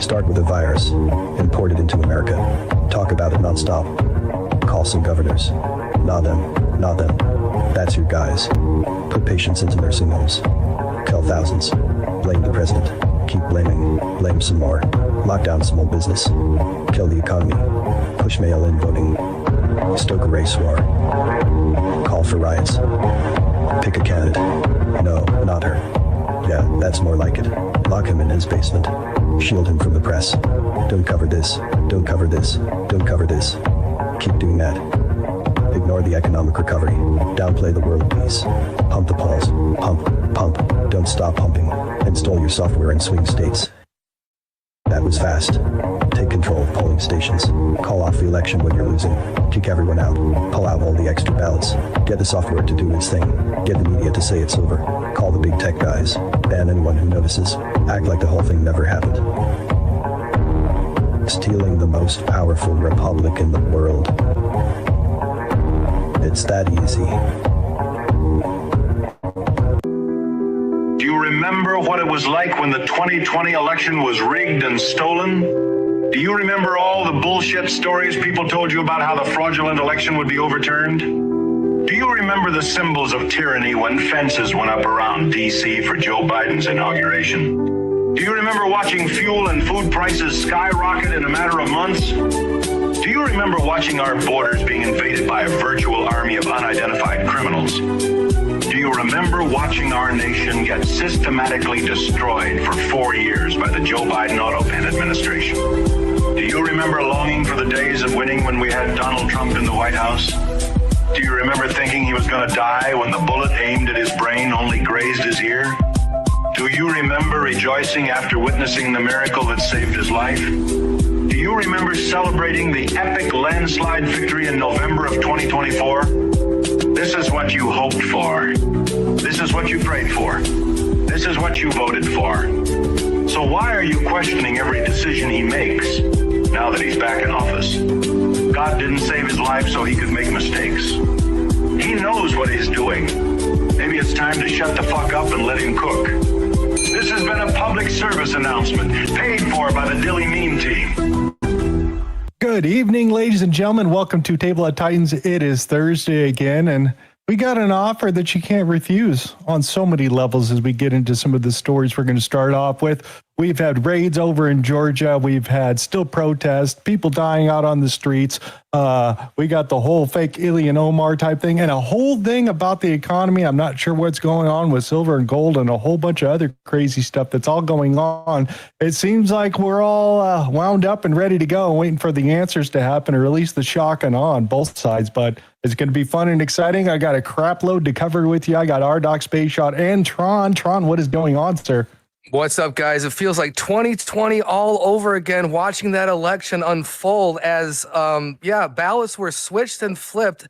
Start with a virus, import it into America, talk about it nonstop. Call some governors. Not them, not them. That's your guys. Put patients into nursing homes. Kill thousands. Blame the president. Keep blaming. Blame some more. Lock down small business. Kill the economy. Push mail-in voting. Stoke a race war. Call for riots. Pick a candidate. No, not her. Yeah, that's more like it. Lock him in his basement. Shield him from the press. Don't cover this. Don't cover this. Don't cover this. Keep doing that. Ignore the economic recovery. Downplay the world peace. Pump the polls. Pump, pump. Don't stop pumping. Install your software in swing states. That was fast. Take control of polling stations. Call off the election when you're losing. Kick everyone out. Pull out all the extra ballots. Get the software to do its thing. Get the media to say it's over. Call the big tech guys. Ban anyone who notices. Act like the whole thing never happened. Stealing the most powerful republic in the world. It's that easy. Do you remember what it was like when the 2020 election was rigged and stolen? Do you remember all the bullshit stories people told you about how the fraudulent election would be overturned? Do you remember the symbols of tyranny when fences went up around D.C. for Joe Biden's inauguration? Do you remember watching fuel and food prices skyrocket in a matter of months? Do you remember watching our borders being invaded by a virtual army of unidentified criminals? Do you remember watching our nation get systematically destroyed for 4 years by the Joe Biden autopen administration? Do you remember longing for the days of winning when we had Donald Trump in the White House? Do you remember thinking he was going to die when the bullet aimed at his brain only grazed his ear? Do you remember rejoicing after witnessing the miracle that saved his life? Do you remember celebrating the epic landslide victory in November of 2024? This is what you hoped for. This is what you prayed for. This is what you voted for. So why are you questioning every decision he makes now that he's back in office? God didn't save his life so he could make mistakes. He knows what he's doing. Maybe it's time to shut the fuck up and let him cook. This has been a public service announcement paid for by the Dilly Meme team. Good evening, ladies and gentlemen. Welcome to Table of Titans. It is Thursday again, and we got an offer that you can't refuse on so many levels as we get into some of the stories we're going to start off with. We've had raids over in Georgia. We've had still protests, people dying out on the streets. We got the whole fake Ilhan Omar type thing and a whole thing about the economy. I'm not sure what's going on with silver and gold and a whole bunch of other crazy stuff that's all going on. It seems like we're all wound up and ready to go, waiting for the answers to happen, or at least the shock and awe on both sides. But it's going to be fun and exciting. I got a crap load to cover with you. I got Rdoc, Space Shot, and Tron. Tron, what is going on, sir? What's up, guys? It feels like 2020 all over again, watching that election unfold as, ballots were switched and flipped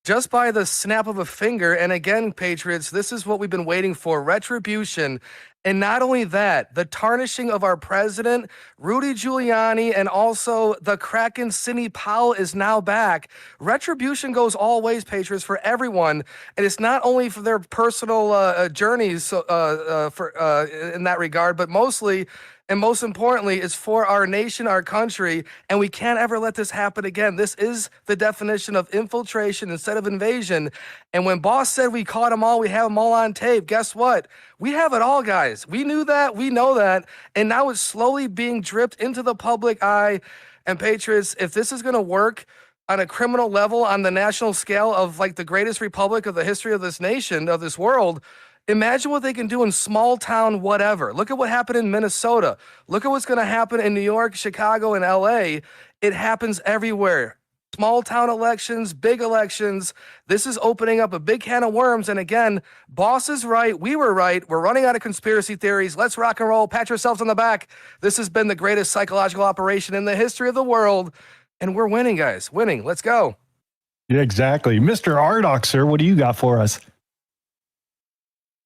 just by the snap of a finger. And again, Patriots, this is what we've been waiting for, retribution. And not only that, the tarnishing of our president, Rudy Giuliani, and also the Kraken Sidney Powell is now back. Retribution goes all ways, Patriots, for everyone. And it's not only for their personal journeys in that regard, but mostly and most importantly, it's for our nation, our country, and we can't ever let this happen again. This is the definition of infiltration instead of invasion. And when Boss said we caught them all, we have them all on tape, guess what? We have it all, guys. We knew that, we know that, and now it's slowly being dripped into the public eye. And Patriots, if this is going to work on a criminal level, on the national scale of like the greatest republic of the history of this nation, of this world, imagine what they can do in small town whatever. Look at what happened in Minnesota. Look at what's going to happen in New York, Chicago, and LA. It happens everywhere. Small town elections, big elections. This is opening up a big can of worms. And again, Boss is right. We were right. We're running out of conspiracy theories. Let's rock and roll. Pat yourselves on the back. This has been the greatest psychological operation in the history of the world. And we're winning, guys. Winning. Let's go. Yeah, exactly. Mr. Rdoc, sir, what do you got for us?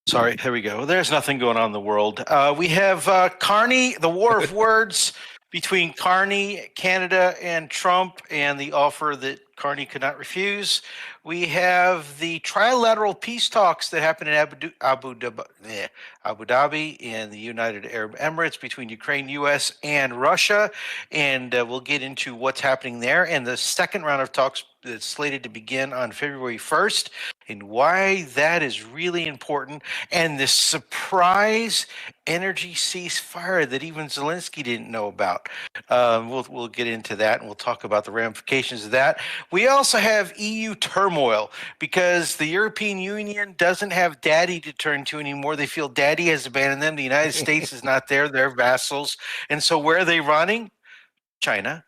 Sorry, here we go. There's nothing going on in the world. We have Carney, the War of Words. between Carney, Canada, and Trump, and the offer that Carney could not refuse. We have the trilateral peace talks that happened in Abu Dhabi in the United Arab Emirates between Ukraine, U.S., and Russia. And we'll get into what's happening there. And the second round of talks that's slated to begin on February 1st, and why that is really important. And the surprise energy ceasefire that even Zelensky didn't know about. We'll get into that, and we'll talk about the ramifications of that. We also have EU turmoil because the European Union doesn't have daddy to turn to anymore. They feel daddy has abandoned them. The United States is not there. They're vassals. And so where are they running? China.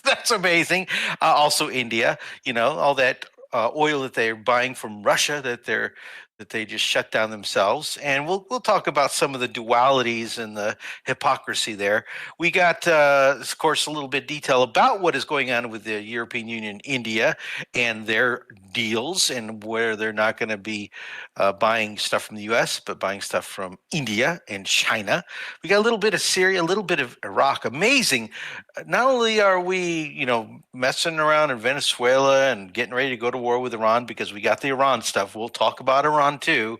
That's amazing. Also India, all that oil that they're buying from Russia that they just shut down themselves. And we'll talk about some of the dualities and the hypocrisy there. We got, of course, a little bit of detail about what is going on with the European Union, India, and their deals, and where they're not going to be buying stuff from the U.S., but buying stuff from India and China. We got a little bit of Syria, a little bit of Iraq. Amazing. Not only are we, messing around in Venezuela and getting ready to go to war with Iran because we got the Iran stuff. We'll talk about Iran too,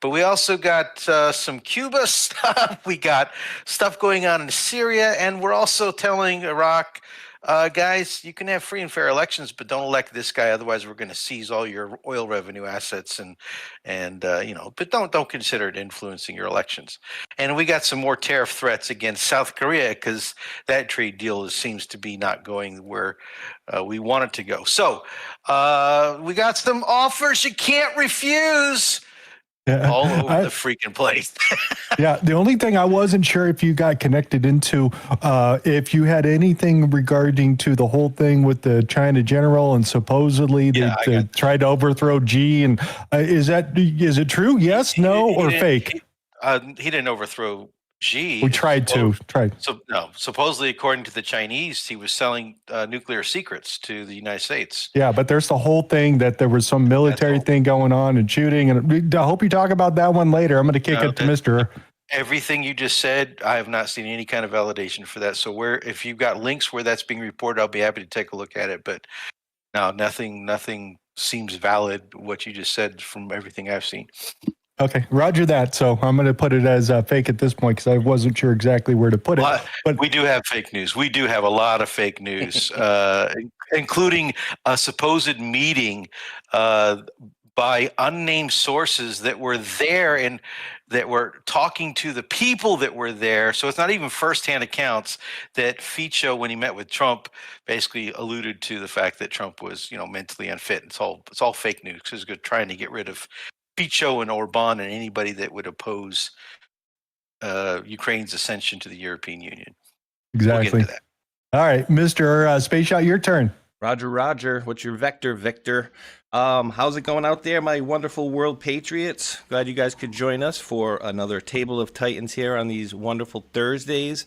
but we also got some Cuba stuff. We got stuff going on in Syria, and we're also telling Iraq, guys, you can have free and fair elections, but don't elect this guy. Otherwise, we're going to seize all your oil revenue assets, but don't consider it influencing your elections. And we got some more tariff threats against South Korea because that trade deal seems to be not going where we want it to go. So we got some offers you can't refuse. Yeah, all over the freaking place. Yeah, the only thing I wasn't sure if you got connected into, if you had anything regarding to the whole thing with the China general and supposedly they tried to overthrow Xi. And is it true? Yes, no, or fake? He didn't overthrow Xi. We tried. So no, supposedly, according to the Chinese, he was selling nuclear secrets to the United States. Yeah, but there's the whole thing that there was some military thing going on and shooting, and I hope you talk about that one later. I'm going to kick it to Mr. Everything you just said, I have not seen any kind of validation for that. So if you've got links where that's being reported, I'll be happy to take a look at it. But no, nothing seems valid what you just said from everything I've seen. Okay, roger that. So I'm going to put it as fake at this point because I wasn't sure exactly where to put it. But we do have fake news. We do have a lot of fake news, including a supposed meeting by unnamed sources that were there and that were talking to the people that were there. So it's not even firsthand accounts that Fico, when he met with Trump, basically alluded to the fact that Trump was, mentally unfit. It's all fake news because he's trying to get rid of Fico and Orban and anybody that would oppose Ukraine's ascension to the European Union. Exactly. We'll get into that. All right, Mr. Space Shot, your turn. Roger. What's your vector, Victor? How's it going out there, my wonderful world patriots? Glad you guys could join us for another Table of Titans here on these wonderful Thursdays.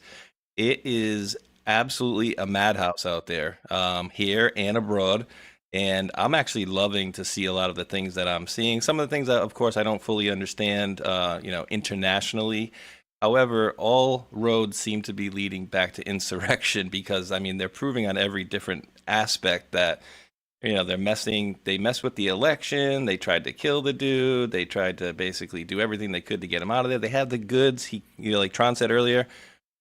It is absolutely a madhouse out there, here and abroad. And I'm actually loving to see a lot of the things that I'm seeing. Some of the things that, of course, I don't fully understand, internationally. However, all roads seem to be leading back to insurrection because, they're proving on every different aspect that, they mess with the election. They tried to kill the dude. They tried to basically do everything they could to get him out of there. They had the goods. Like Tron said earlier,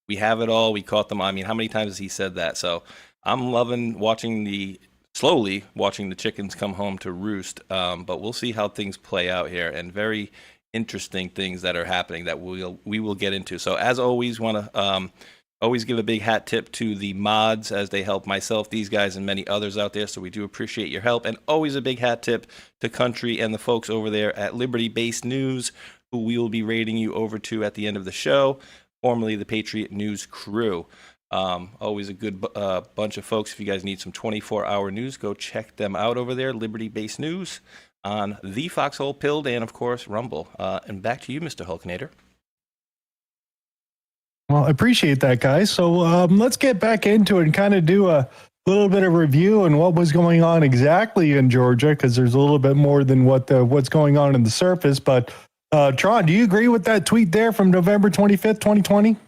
we have it all. We caught them. How many times has he said that? So I'm loving slowly watching the chickens come home to roost, but we'll see how things play out here, and very interesting things that are happening that we will get into. So as always, want to always give a big hat tip to the mods as they help myself, these guys, and many others out there. So we do appreciate your help, and always a big hat tip to Country and the folks over there at Liberty Based News, who we will be rating you over to at the end of the show, formerly the Patriot News crew. Always a good bunch of folks. If you guys need some 24-hour news, go check them out over there. Liberty Based News on the Foxhole, Pilled, and of course Rumble. And back to you, Mr. Hulkinator. Well, I appreciate that, guys. So let's get back into it and kind of do a little bit of review on what was going on exactly in Georgia, because there's a little bit more than what's going on in the surface. But Tron, do you agree with that tweet there from November 25th, 2020?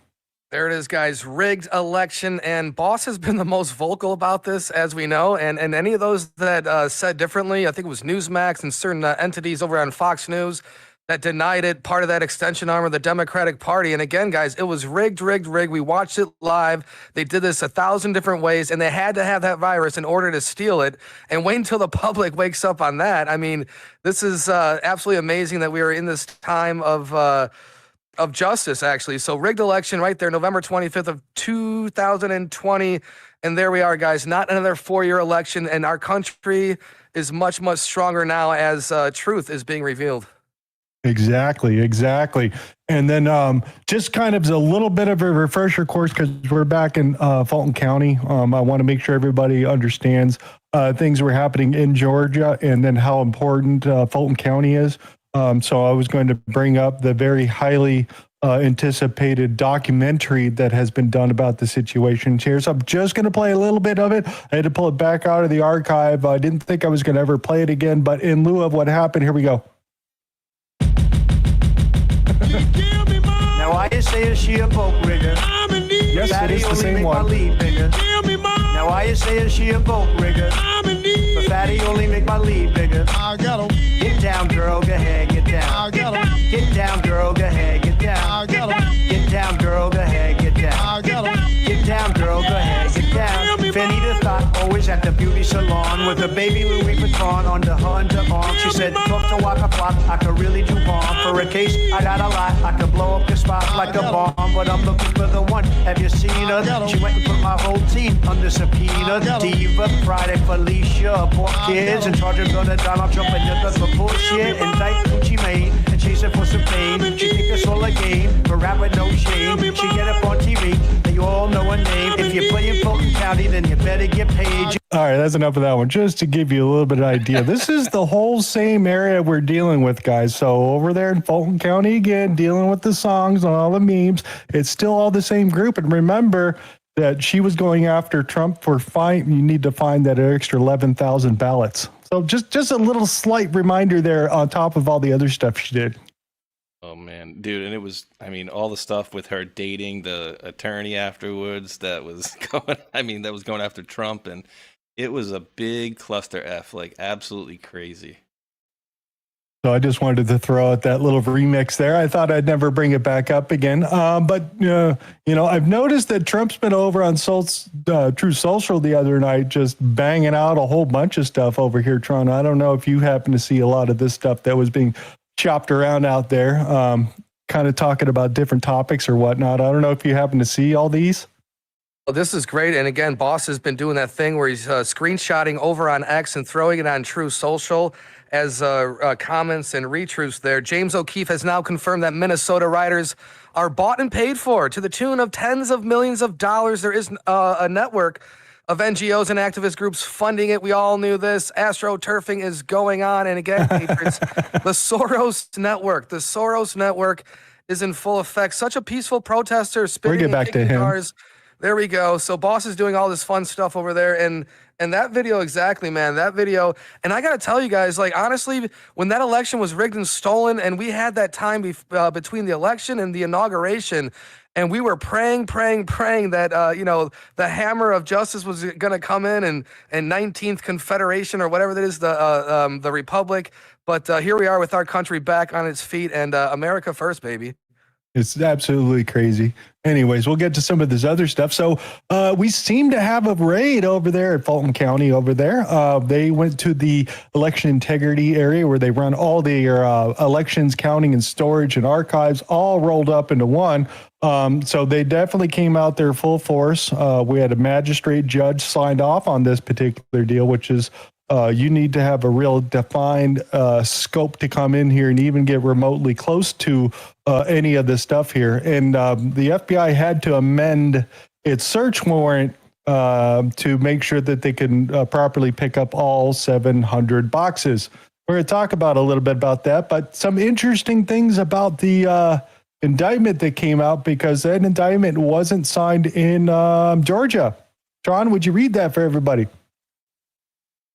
There it is, guys. Rigged election, and Boss has been the most vocal about this, as we know. And any of those that said differently, I think it was Newsmax and certain entities over on Fox News that denied it, part of that extension arm of the Democratic Party. And again, guys, it was rigged. We watched it live. They did this 1,000 different ways, and they had to have that virus in order to steal it. And wait until the public wakes up on that. I mean, this is absolutely amazing that we are in this time of justice, actually. So rigged election right there, November 25th of 2020. And there we are, guys. Not another 4-year election. And our country is much, much stronger now as truth is being revealed. Exactly. And then just kind of as a little bit of a refresher course, because we're back in Fulton County. I want to make sure everybody understands things were happening in Georgia and then how important Fulton County is. So I was going to bring up the very highly anticipated documentary that has been done about the situation here. So I'm just going to play a little bit of it. I had to pull it back out of the archive. I didn't think I was going to ever play it again, but in lieu of what happened, here we go. Now I say she a vote rigger. Yes, it is the same one. Now I say she a vote rigger. But fatty only make my lead bigger. Get down, girl, go ahead, get down. Get down, girl, go ahead, get down. Get down, girl, go ahead, get down. Get down, girl, go ahead, get down. Fanny the thought, always at the beauty salon with a baby Louis Vuitton under her underarm. She said, talk to Waka Flocka, I could really do harm. For a case, I got a lot, I could blow up the spot like a bomb. But I'm looking for the one, have you seen her? She went and put my whole team under subpoena. Diva, Friday, Felicia, poor kids in charge of Donald Trump and nothing for bullshit. Indict Gucci Mane and chase her for some fame. She think it's all a game, but rap with no shame. She get up on TV, and you all know her name. If you play in Fulton County, then you better get paid. All right, that's enough of that one. Just to give you a little bit of idea, this is the whole same area we're dealing with, guys. So over there in Fulton County, again, dealing with the songs and all the memes, it's still all the same group. And remember that she was going after Trump for you need to find that extra 11,000 ballots. So just a little slight reminder there on top of all the other stuff she did. Oh man, dude, and it was, I mean, all the stuff with her dating the attorney afterwards that was going after Trump, and it was a big cluster F, like absolutely crazy. So I just wanted to throw out that little remix there. I thought I'd never bring it back up again. But I've noticed that Trump's been over on True Social the other night, just banging out a whole bunch of stuff over here, Tron. I don't know if you happen to see a lot of this stuff that was being chopped around out there, kind of talking about different topics or whatnot. I don't know if you happen to see all these. Well, this is great. And again, Boss has been doing that thing where he's screenshotting over on X and throwing it on True Social as comments and retweets there. James O'Keefe has now confirmed that Minnesota riders are bought and paid for to the tune of tens of millions of dollars. There is a network of NGOs and activist groups funding it. We all knew this. AstroTurfing is going on. And again, Patriots, the Soros Network is in full effect. Such a peaceful protester spitting We'll get back to him. cars. There we go. So Boss is doing all this fun stuff over there. And that video, exactly, man, that video. And I got to tell you guys, like, honestly, when that election was rigged and stolen and we had that time between the election and the inauguration, and we were praying that, the hammer of justice was going to come in and 19th Confederation or whatever that is, the Republic. But here we are with our country back on its feet and America first, baby. It's absolutely crazy. Anyways, we'll get to some of this other stuff. So we seem to have a raid over there at Fulton County over there. They went to the election integrity area where they run all their elections, counting and storage and archives all rolled up into one. So they definitely came out there full force. We had a magistrate judge signed off on this particular deal, which is you need to have a real defined scope to come in here and even get remotely close to any of this stuff here. And the FBI had to amend its search warrant to make sure that they can properly pick up all 700 boxes. We're going to talk about a little bit about that, but some interesting things about the indictment that came out, because that indictment wasn't signed in Georgia. Tron, would you read that for everybody?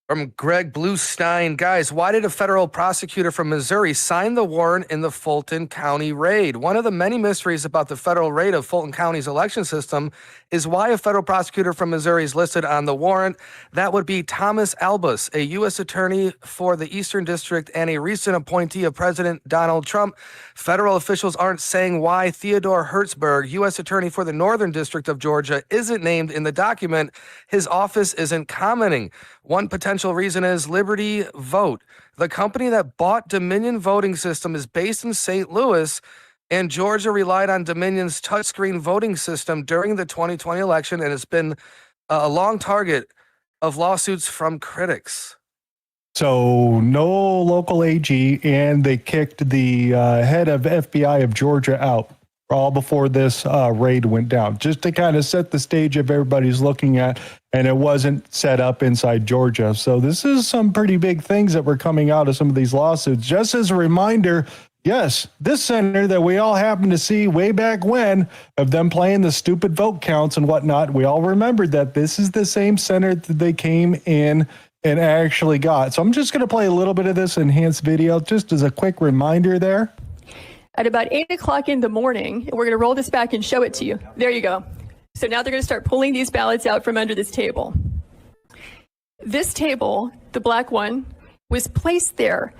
From Greg Bluestein, guys, why did a federal prosecutor from Missouri sign the warrant in the Fulton County raid? One of the many mysteries about the federal raid of Fulton County's election system is why a federal prosecutor from Missouri is listed on the warrant. That would be Thomas Albus, a U.S. attorney for the Eastern District and a recent appointee of President Donald Trump. Federal officials aren't saying why Theodore Hertzberg, U.S. attorney for the Northern District of Georgia, isn't named in the document. His office isn't commenting. One potential reason is Liberty Vote. The company that bought Dominion voting system is based in St. Louis, and Georgia relied on Dominion's touchscreen voting system during the 2020 election, and it's been a long target of lawsuits from critics. So no local AG, and they kicked the head of FBI of Georgia out all before this raid went down, just to kind of set the stage of everybody's looking at, and it wasn't set up inside Georgia. So this is some pretty big things that were coming out of some of these lawsuits. Just as a reminder, yes, this senator that we all happened to see way back when of them playing the stupid vote counts and whatnot, we all remembered that this is the same senator that they came in and actually got. So I'm just going to play a little bit of this enhanced video just as a quick reminder there. At about 8 o'clock in the morning, we're going to roll this back and show it to you. There you go. So now they're going to start pulling these ballots out from under this table. This table, the black one, was placed there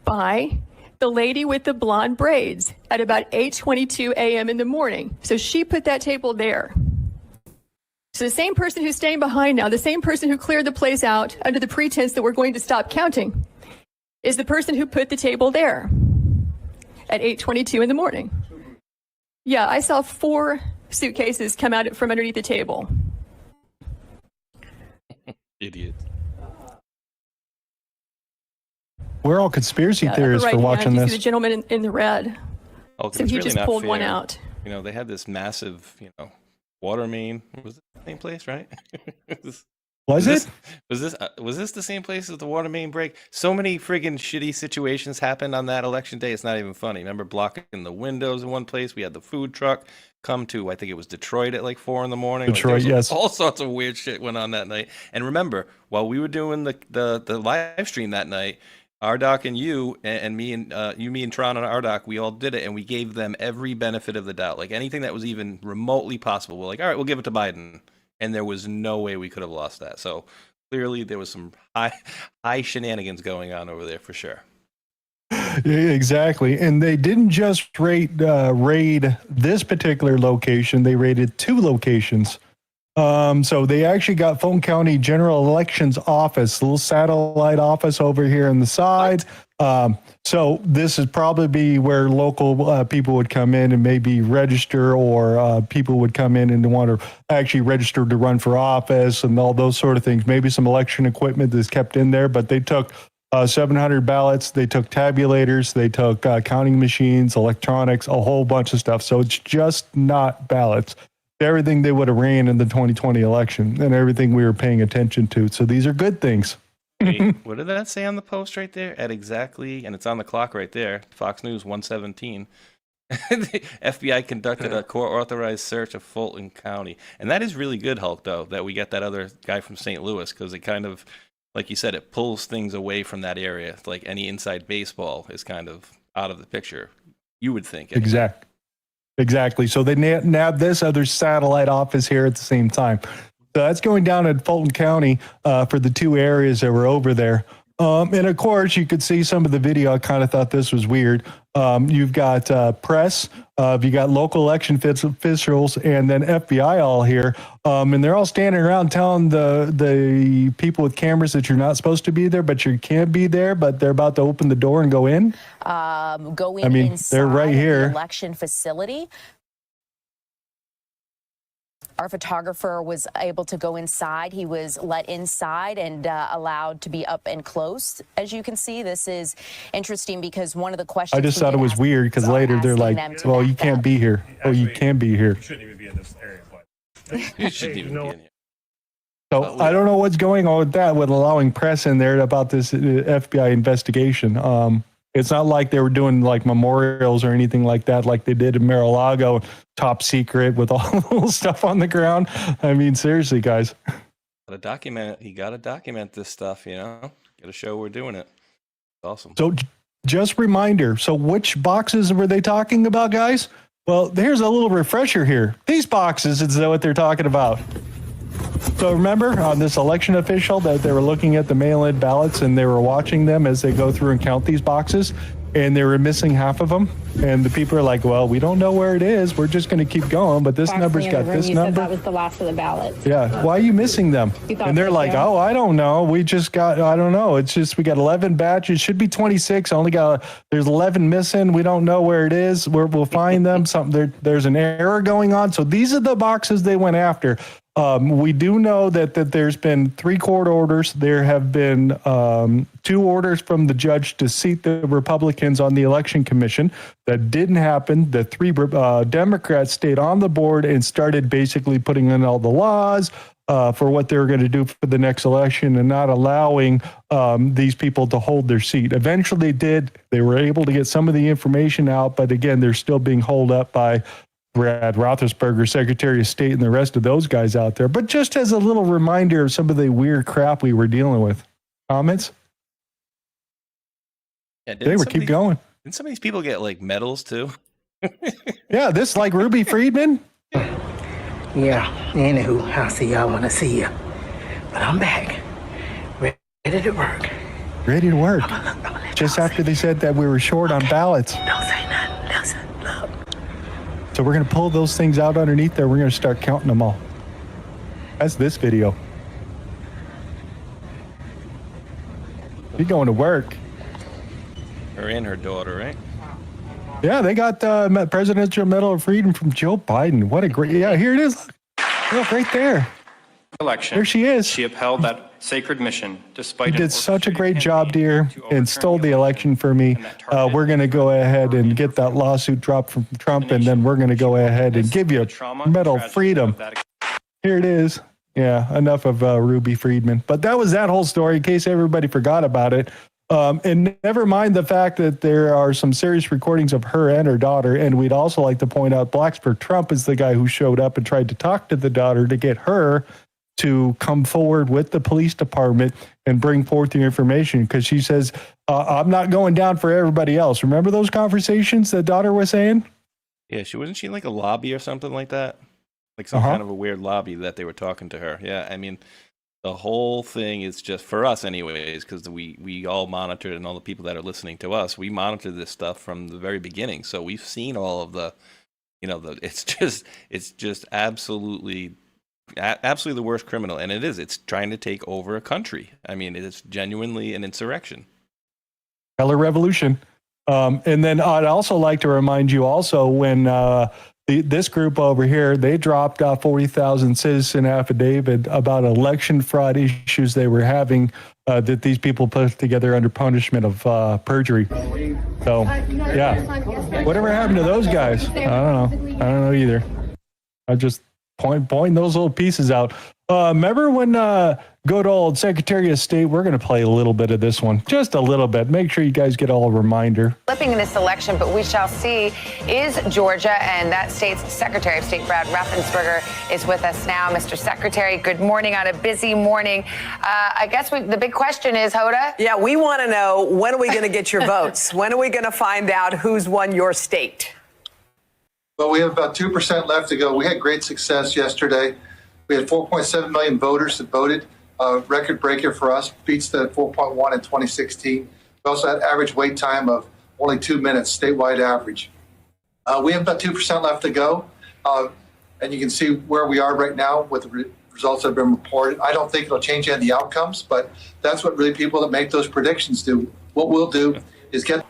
by the lady with the blonde braids at about 8:22 a.m. in the morning. So she put that table there. So the same person who's staying behind now, the same person who cleared the place out under the pretense that we're going to stop counting, is the person who put the table there at 8:22 in the morning. Yeah, I saw 4 suitcases come out from underneath the table. Idiot. We're all conspiracy theorists right for watching you this. See the gentleman in the red. Oh, So he really just not pulled fair. one out. You know, they had this massive, water main. Was it the same place, right? Was this the same place as the water main break? So many friggin' shitty situations happened on that election day. It's not even funny. Remember blocking the windows in one place? We had the food truck come to, I think it was Detroit at like 4 a.m. Detroit, yes. All sorts of weird shit went on that night. And remember, while we were doing the live stream that night, Rdoc and you and me and me and Tron and Rdoc, we all did it, and we gave them every benefit of the doubt. Like anything that was even remotely possible, we're like, all right, we'll give it to Biden. And there was no way we could have lost that. So clearly there was some high shenanigans going on over there for sure. Yeah, exactly. And they didn't just raid this particular location. They raided 2 locations. So they actually got Fulton County General Elections Office, a little satellite office over here on the side. So this is probably where local people would come in and maybe register, or people would come in and want to actually register to run for office and all those sort of things. Maybe some election equipment that's kept in there, but they took 700 ballots. They took tabulators. They took counting machines, electronics, a whole bunch of stuff. So it's just not ballots. Everything they would have ran in the 2020 election and everything we were paying attention to. So these are good things. Wait, what did that say on the post right there? At exactly, and it's on the clock right there, Fox News 117. The FBI conducted a court-authorized search of Fulton County. And that is really good, Hulk, though, that we get that other guy from St. Louis, because it kind of, like you said, it pulls things away from that area. Like any inside baseball is kind of out of the picture, you would think. Anyway. Exactly. So they nabbed this other satellite office here at the same time. So that's going down in Fulton County for the 2 areas that were over there. And of course, you could see some of the video. I kind of thought this was weird. You've got press, you got local election officials, and then FBI all here. And they're all standing around telling the people with cameras that you're not supposed to be there, but you can be there, but they're about to open the door and go in. Inside they're right here. The election facility. Our photographer was able to go inside. He was let inside and allowed to be up and close. As you can see, this is interesting because one of the questions I just thought it was weird because later they're like, well, you can't be here. Oh, you can be here. You shouldn't even be in this area. But You shouldn't even be in here. So I don't know what's going on with that, with allowing press in there about this FBI investigation. It's not like they were doing like memorials or anything like that, like they did in Mar-a-Lago, top secret with all the little stuff on the ground. I mean, seriously, guys. Gotta document it. You gotta document this stuff, you know? Gotta show we're doing it. It's awesome. So just reminder. So which boxes were they talking about, guys? Well, here's a little refresher here. These boxes is what they're talking about. So remember on this election official that they were looking at the mail-in ballots and they were watching them as they go through and count these boxes, and they were missing half of them. And the people are like, well, we don't know where it is. We're just going to keep going. But this number's got this number. That was the last of the ballots. Yeah. Why are you missing them? And they're like, oh, I don't know. We just got, I don't know. It's just, we got 11 batches. Should be 26. There's 11 missing. We don't know where it is. We'll find them. There's an error going on. So these are the boxes they went after. We do know that there's been 3 court orders. There have been 2 orders from the judge to seat the Republicans on the election commission. That didn't happen. The 3 Democrats stayed on the board and started basically putting in all the laws for what they were going to do for the next election and not allowing these people to hold their seat. Eventually they were able to get some of the information out, but again, they're still being held up by Brad Roethlisberger, Secretary of State, and the rest of those guys out there. But just as a little reminder of some of the weird crap we were dealing with. Comments? Yeah, keep going. Didn't some of these people get like medals too? Yeah, this like Ruby Friedman. Yeah, anywho, I'll see y'all when I see you. But I'm back. Ready to work. Ready to work. Just after they said that we were short on ballots. Don't say nothing. Listen, look. So we're going to pull those things out underneath there. We're going to start counting them all. That's this video. You're going to work. Her and her daughter, right? Yeah, they got the Presidential Medal of Freedom from Joe Biden. What a great, yeah, here it is. Look, right there. Election. There she is. She upheld that sacred mission despite. You did such a great job, dear, and stole the election for me. We're going to go ahead and get that lawsuit dropped from Trump, and then we're going to go ahead and give you a Medal of Freedom. Here it is. Yeah, enough of Ruby Friedman. But that was that whole story, in case everybody forgot about it. And never mind the fact that there are some serious recordings of her and her daughter. And we'd also like to point out Blacks for Trump is the guy who showed up and tried to talk to the daughter to get her to come forward with the police department and bring forth the information, because she says, I'm not going down for everybody else. Remember those conversations the daughter was saying? Yeah, wasn't she in like a lobby or something like that? Like some kind of a weird lobby that they were talking to her. Yeah, I mean, the whole thing is just for us anyways, because we all monitored, and all the people that are listening to us, we monitor this stuff from the very beginning. So we've seen all of the, it's just absolutely the worst criminal. And it's trying to take over a country. I mean, it's genuinely an insurrection. Color revolution. And then I'd also like to remind you also when, this group over here, they dropped off 40,000 citizen affidavit about election fraud issues they were having that these people put together under punishment of perjury. So, yeah. Whatever happened to those guys? I don't know either. I just pointing those little pieces out. Remember when good old Secretary of State, we're going to play a little bit of this one, just a little bit. Make sure you guys get all a reminder. Flipping in this election, but we shall see, is Georgia, and that state's Secretary of State, Brad Raffensperger, is with us now. Mr. Secretary, good morning on a busy morning. I guess the big question is, Hoda? Yeah, we want to know, when are we going to get your votes? When are we going to find out who's won your state? Well, we have about 2% left to go. We had great success yesterday. We had 4.7 million voters that voted. Record breaker for us, beats the 4.1 in 2016. We also had average wait time of only 2 minutes, statewide average. We have about 2% left to go. And you can see where we are right now with the results that have been reported. I don't think it'll change any of the outcomes, but that's what really people that make those predictions do. What we'll do is get...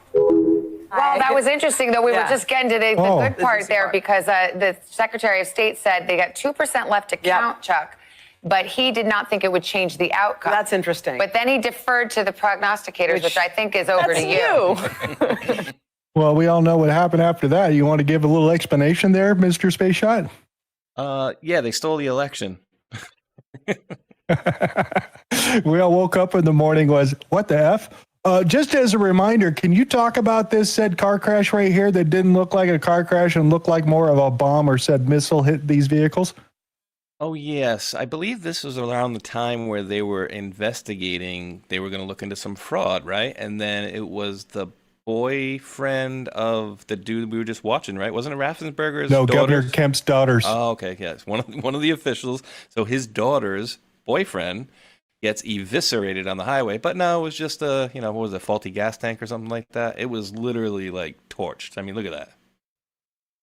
Well, that was interesting, though. We were just getting to the good part there, because the Secretary of State said they got 2% left to count, Chuck, but he did not think it would change the outcome. That's interesting. But then he deferred to the prognosticators, which I think is over to you. Well, we all know what happened after that. You want to give a little explanation there, Mr. Space Shot? Yeah, they stole the election. We all woke up in the morning what the F? Just as a reminder, can you talk about this said car crash right here that didn't look like a car crash and looked like more of a bomb or said missile hit these vehicles? Oh, yes. I believe this was around the time where they were investigating. They were going to look into some fraud, right? And then it was the boyfriend of the dude we were just watching, right? Wasn't it Raffensperger's No, daughters? Governor Kemp's daughters. Oh, okay. Yes. One of the officials. So his daughter's boyfriend gets eviscerated on the highway. But no, it was just a, what was it, faulty gas tank or something like that? It was literally like torched. I mean, look at that.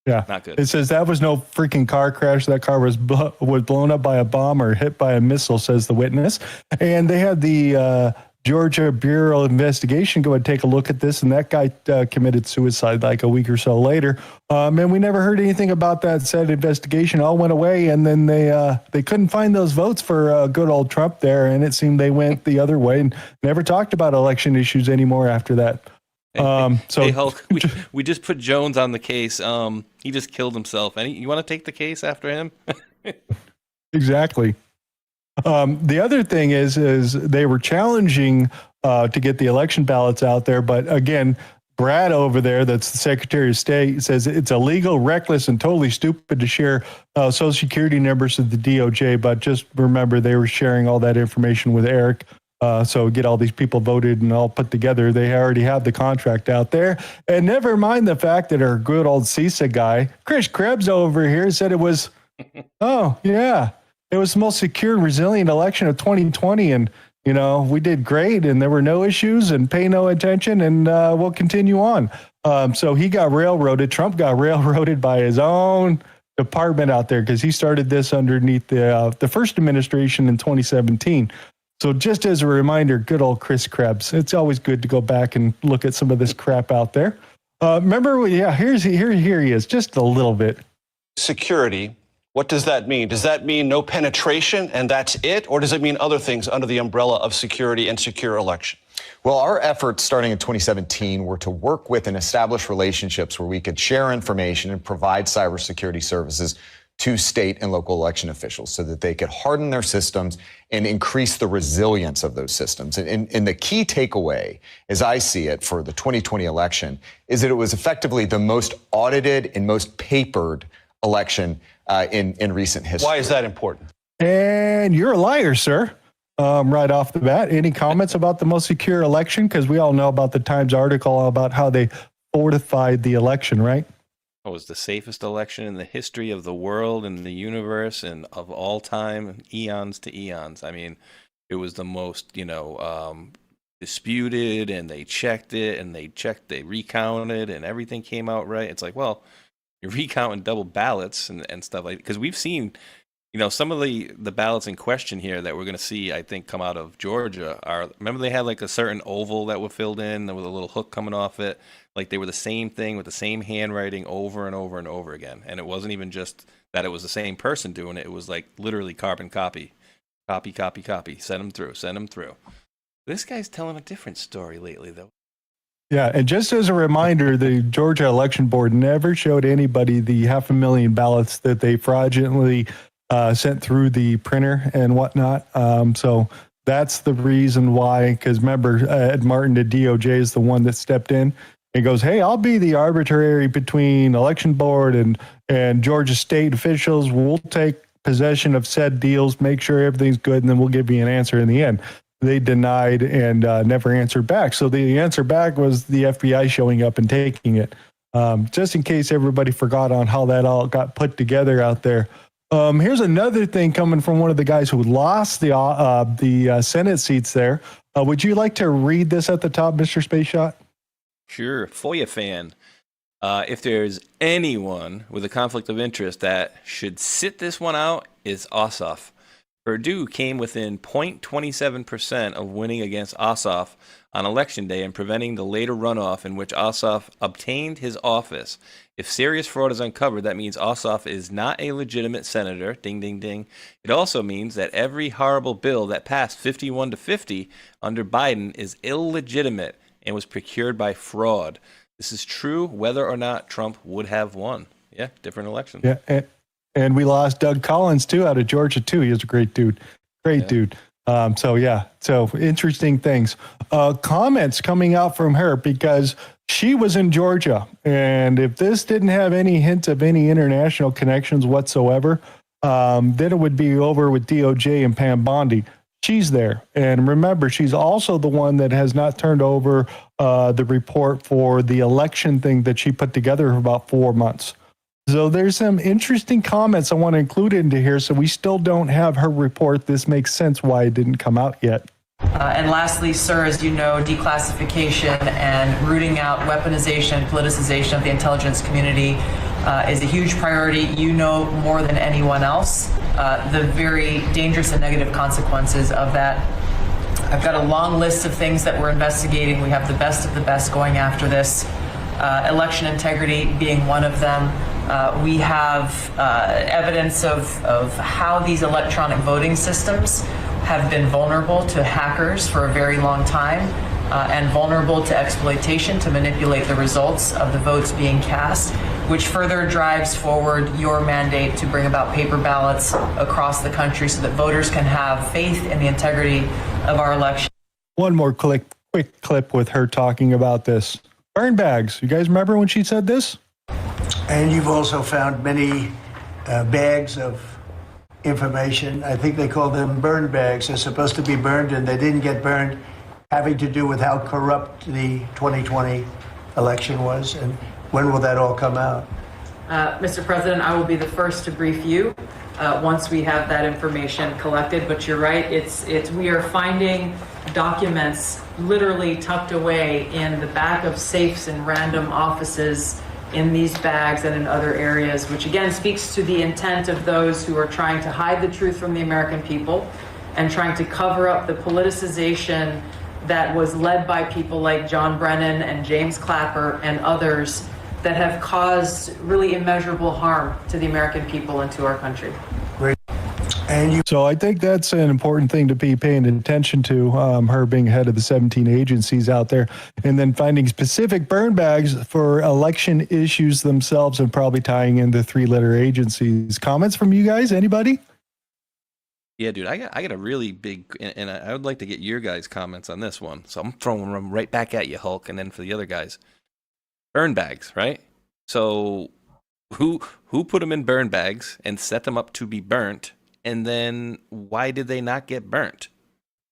Yeah, not good. It says that was no freaking car crash. That car was blown up by a bomb or hit by a missile, says the witness. And they had the Georgia Bureau of Investigation go and take a look at this, and that guy committed suicide like a week or so later. And we never heard anything about that said investigation. All went away, and then they couldn't find those votes for good old Trump there, and it seemed they went the other way and never talked about election issues anymore after that. Hey Hulk, we just put Jones on the case. He just killed himself. You want to take the case after him? Exactly. The other thing is they were challenging to get the election ballots out there, but again, Brad over there, that's the Secretary of State, says it's illegal, reckless, and totally stupid to share Social Security numbers with the DOJ. But just remember, they were sharing all that information with Eric. So get all these people voted and all put together. They already have the contract out there. And never mind the fact that our good old CISA guy, Chris Krebs over here, said it was, it was the most secure and resilient election of 2020. And, we did great and there were no issues and pay no attention and we'll continue on. So he got railroaded. Trump got railroaded by his own department out there because he started this underneath the first administration in 2017. So just as a reminder, good old Chris Krebs. It's always good to go back and look at some of this crap out there. Remember, here he is, just a little bit. Security, what does that mean? Does that mean no penetration and that's it? Or does it mean other things under the umbrella of security and secure election? Well, our efforts starting in 2017 were to work with and establish relationships where we could share information and provide cybersecurity services to state and local election officials so that they could harden their systems and increase the resilience of those systems. And the key takeaway, as I see it, for the 2020 election is that it was effectively the most audited and most papered election in recent history. Why is that important? And you're a liar, sir. Right off the bat. Any comments about the most secure election? Because we all know about the Times article about how they fortified the election, right? It was the safest election in the history of the world and the universe and of all time, eons to eons. I mean, it was the most, disputed, and they checked it and they recounted and everything came out right. It's like, well, you're recounting double ballots and stuff like that. Because we've seen, some of the ballots in question here that we're going to see, I think, come out of Georgia remember they had like a certain oval that were filled in with a little hook coming off it. Like they were the same thing with the same handwriting over and over and over again. And it wasn't even just that it was the same person doing it. It was like literally carbon copy. Send them through. This guy's telling a different story lately, though. Yeah, and just as a reminder, the Georgia Election Board never showed anybody the 500,000 ballots that they fraudulently sent through the printer and whatnot. So that's the reason why, because remember, Ed Martin, the DOJ, is the one that stepped in. He goes, hey, I'll be the arbitrary between election board and Georgia state officials. We'll take possession of said deals, make sure everything's good, and then we'll give you an answer in the end. They denied and never answered back. So the answer back was the FBI showing up and taking it. Just in case everybody forgot on how that all got put together out there. Here's another thing coming from one of the guys who lost the Senate seats there. Would you like to read this at the top, Mr. Space Shot? Sure. FOIA fan. If there's anyone with a conflict of interest that should sit this one out, is Ossoff. Perdue came within 0.27% of winning against Ossoff on Election Day and preventing the later runoff in which Ossoff obtained his office. If serious fraud is uncovered, that means Ossoff is not a legitimate senator. Ding, ding, ding. It also means that every horrible bill that passed 51-50 under Biden is illegitimate and was procured by fraud. This is true whether or not Trump would have won. Yeah, different election. Yeah, and we lost Doug Collins, too, out of Georgia, too. He was a great dude. Dude. So interesting things. Comments coming out from her because she was in Georgia. And if this didn't have any hint of any international connections whatsoever, Then it would be over with DOJ and Pam Bondi. She's there. And remember, she's also the one that has not turned over the report for the election thing that she put together for about 4 months. So there's some interesting comments I want to include into here. So we still don't have her report. This makes sense why it didn't come out yet. And lastly, sir, as you know, declassification and rooting out weaponization, politicization of the intelligence community is a huge priority. You know more than anyone else the very dangerous and negative consequences of that. I've got a long list of things that we're investigating. We have the best of the best going after this. Election integrity being one of them. We have evidence of how these electronic voting systems have been vulnerable to hackers for a very long time and vulnerable to exploitation to manipulate the results of the votes being cast, which further drives forward your mandate to bring about paper ballots across the country so that voters can have faith in the integrity of our election. One more quick clip with her talking about this. Burn bags. You guys remember when she said this? And you've also found many bags of information. I think they call them burn bags. They're supposed to be burned and they didn't get burned, having to do with how corrupt the 2020 election was. And when will that all come out? Mr. President, I will be the first to brief you once we have that information collected. But you're right, we are finding documents literally tucked away in the back of safes in random offices in these bags and in other areas, which again speaks to the intent of those who are trying to hide the truth from the American people and trying to cover up the politicization that was led by people like John Brennan and James Clapper and others that have caused really immeasurable harm to the American people and to our country. So I think that's an important thing to be paying attention to, her being head of the 17 agencies out there, and then finding specific burn bags for election issues themselves and probably tying in the 3-letter agencies. Comments from you guys? Anybody? Yeah, dude, I got a really big, and I would like to get your guys' comments on this one. So I'm throwing them right back at you, Hulk, and then for the other guys. Burn bags, right? So who put them in burn bags and set them up to be burnt? And then why did they not get burnt?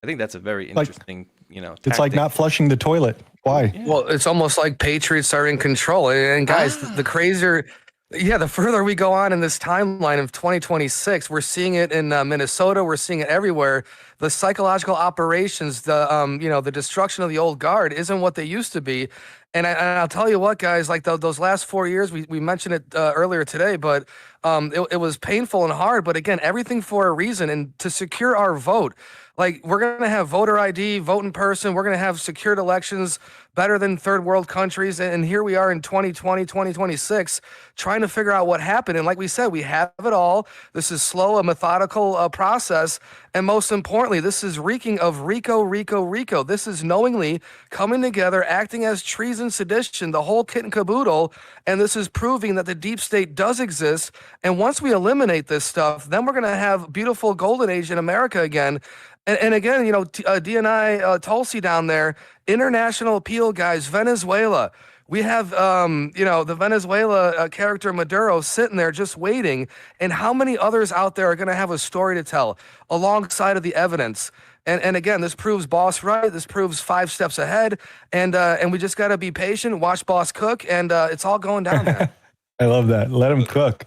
I think that's a very interesting, tactic. It's like not flushing the toilet. Why? Well, it's almost like Patriots are in control. And guys, the crazier, the further we go on in this timeline of 2026, we're seeing it in Minnesota. We're seeing it everywhere. The psychological operations, the destruction of the old guard isn't what they used to be. And I'll tell you what, guys, like those last 4 years, we mentioned it earlier today, but it was painful and hard. But again, everything for a reason. And to secure our vote, like we're going to have voter ID, vote in person. We're going to have secured elections better than third world countries. And here we are in 2020, 2026, trying to figure out what happened. And like we said, we have it all. This is slow, a methodical process. And most importantly, this is reeking of RICO. This is knowingly coming together, acting as treason, sedition, the whole kit and caboodle. And this is proving that the deep state does exist. And once we eliminate this stuff, then we're going to have beautiful golden age in America again. And again, DNI Tulsi down there, international appeal, guys, Venezuela. We have, the Venezuela character Maduro sitting there just waiting. And how many others out there are going to have a story to tell alongside of the evidence? And again, this proves boss right. This proves 5 steps ahead. And we just got to be patient, watch boss cook, and it's all going down there. I love that. Let him cook.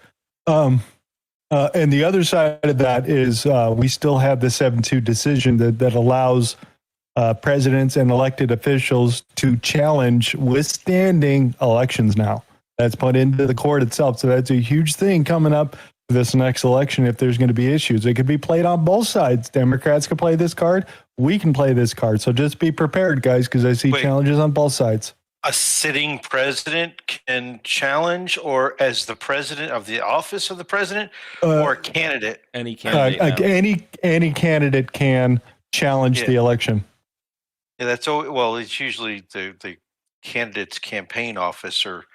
And the other side of that is we still have the 7-2 decision that allows presidents and elected officials to challenge withstanding elections now. That's put into the court itself. So that's a huge thing coming up for this next election if there's going to be issues. It could be played on both sides. Democrats can play this card. We can play this card. So just be prepared, guys, because I see challenges on both sides. A sitting president can challenge, or as the president of the office of the president, or a candidate? Any candidate. Any candidate can challenge the election. Yeah, it's usually the candidate's campaign officer,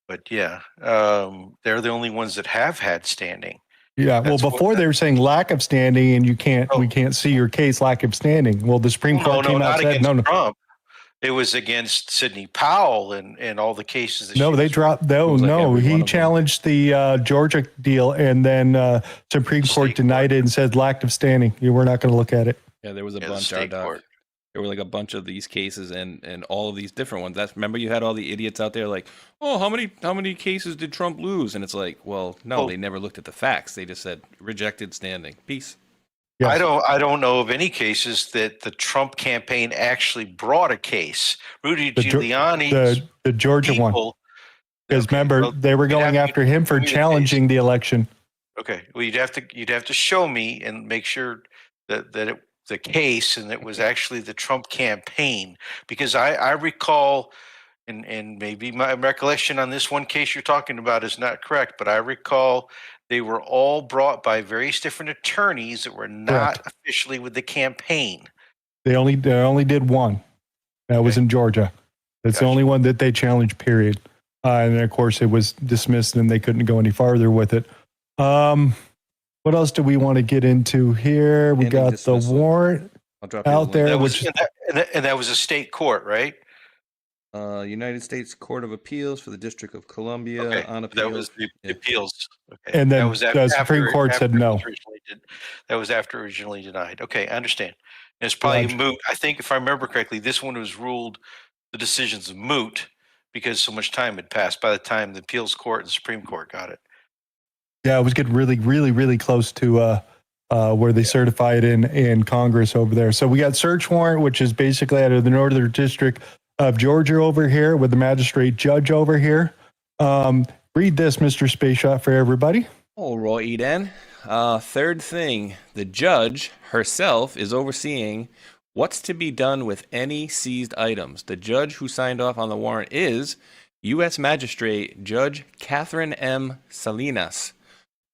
but they're the only ones that have had standing. Yeah, well, before they were saying lack of standing, and we can't see your case, lack of standing. Well, the Supreme Court came out and said, no. Trump. It was against Sidney Powell and all the cases. That No, she they was- dropped. No, Seems like no, every one he of them. challenged the Georgia deal, and then Supreme Court denied it and said lack of standing. You were not going to look at it. Yeah, there was a Yeah, the bunch. state Rdoc. court. There were like a bunch of these cases and all of these different ones. That's remember you had all the idiots out there like, oh, how many cases did Trump lose? And it's like, well, no, Well- they never looked at the facts. They just said rejected standing. Peace. Yes. I don't know of any cases that the Trump campaign actually brought a case. Rudy The, Geo- Giuliani's the Georgia one. people. Because Okay, remember, well, they were you'd going have to after him for give me the case. challenging the election. Okay, well, you'd have to show me and make sure that the case and it was actually the Trump campaign, because I recall, and maybe my recollection on this one case you're talking about is not correct, but I recall they were all brought by various different attorneys that were not officially with the campaign. They only did one. That was in Georgia. That's the only one that they challenged, period. And then, of course, it was dismissed and they couldn't go any farther with it. What else do we want to get into here? We Pending got dismissal. the warrant I'll drop you a out link. there, That was, which and that was a state court, right? United States Court of Appeals for the District of Columbia Okay, on appeals. that was the appeals. Okay, And then that was the Supreme Court said it no. was that was after originally denied. Okay, I understand. And it's probably Gotcha. moot. I think if I remember correctly, this one was ruled the decision's moot because so much time had passed by the time the appeals court and the Supreme Court got it. yeah, it was getting really, really, really close to where they certify it in Congress over there. So we got search warrant, which is basically out of the Northern District of Georgia over here with the magistrate judge over here. Read this, Mr. Space Shot, for everybody. All right, then. Third thing, the judge herself is overseeing what's to be done with any seized items. The judge who signed off on the warrant is U.S. Magistrate Judge Catherine M. Salinas,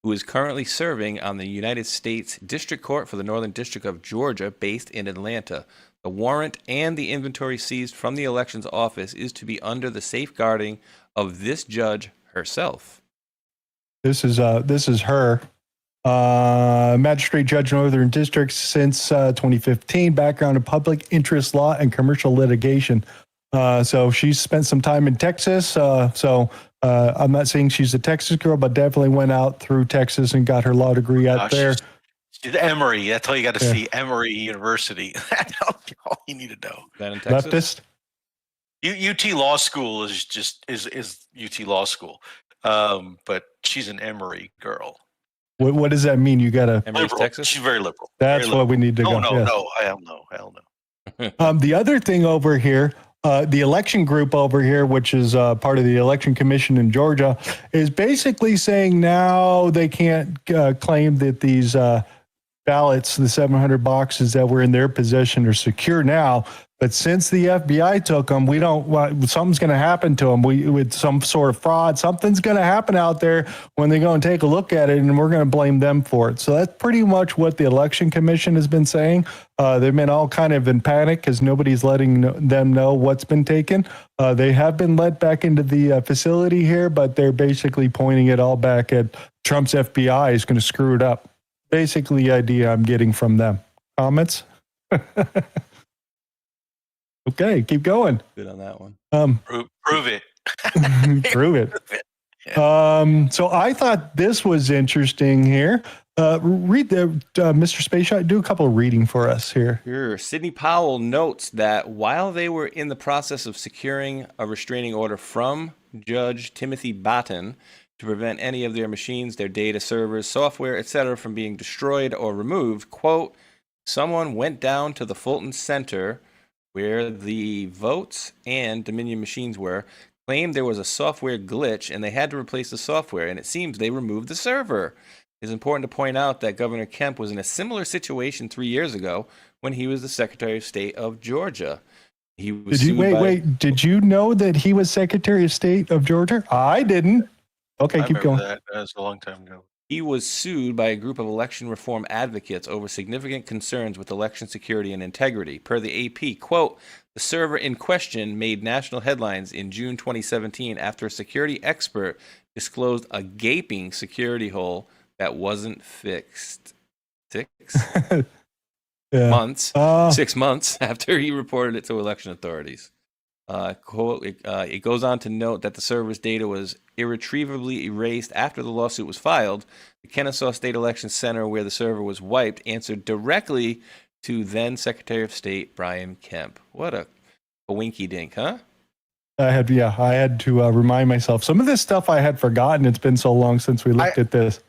who is currently serving on the United States District Court for the Northern District of Georgia, based in Atlanta. The warrant and the inventory seized from the elections office is to be under the safeguarding of this judge herself. This is her. Magistrate Judge Northern District since 2015. Background in public interest law and commercial litigation. So she's spent some time in Texas. I'm not saying she's a Texas girl, but definitely went out through Texas and got her law degree out there. She's Emory. That's all you got to see. Emory University. That's all you need to know. That in Texas? Leftist. UT Law School is UT Law School, but she's an Emory girl. What does that mean? You got to. Liberal. Texas? She's very liberal. That's Very what we need to liberal. go. No, yes. no, hell no. The other thing over here, the election group over here, which is part of the election commission in Georgia, is basically saying now they can't claim that these ballots, the 700 boxes that were in their possession, are secure now. But since the FBI took them, we don't. Something's going to happen to them. With some sort of fraud, something's going to happen out there when they go and take a look at it, and we're going to blame them for it. So that's pretty much what the election commission has been saying. They've been all kind of in panic because nobody's letting them know what's been taken. They have been let back into the facility here, but they're basically pointing it all back at Trump's FBI is going to screw it up. Basically, the idea I'm getting from them. Comments? Okay, keep going. Good on that one. Prove it. Prove it. So I thought this was interesting here. Read the Mr. Space Shot. Do a couple of reading for us here. Sure. Sidney Powell notes that while they were in the process of securing a restraining order from Judge Timothy Batten to prevent any of their machines, their data servers, software, etc., from being destroyed or removed, quote, someone went down to the Fulton Center where the votes and Dominion machines were, claimed there was a software glitch and they had to replace the software, and it seems they removed the server. It's important to point out that Governor Kemp was in a similar situation 3 years ago when he was the Secretary of State of Georgia. He was Wait. Did you know that he was Secretary of State of Georgia? I didn't. Okay, keep going. That was a long time ago. He was sued by a group of election reform advocates over significant concerns with election security and integrity. Per the AP, quote, the server in question made national headlines in June 2017 after a security expert disclosed a gaping security hole that wasn't fixed. 6 months after he reported it to election authorities. It goes on to note that the server's data was irretrievably erased after the lawsuit was filed. The Kennesaw State Election Center, where the server was wiped, answered directly to then Secretary of State Brian Kemp. What a winky dink, huh? I had to remind myself. Some of this stuff I had forgotten. It's been so long since we looked at this.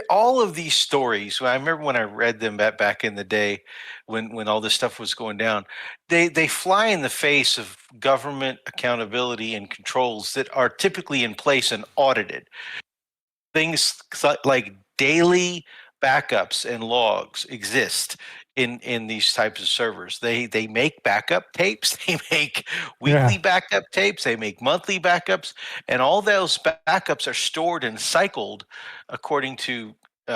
All of these stories, I remember when I read them back in the day when all this stuff was going down, they fly in the face of government accountability and controls that are typically in place and audited. Things like daily backups and logs exist in these types of servers. They make backup tapes, they make weekly backup tapes, they make monthly backups, and all those backups are stored and cycled according to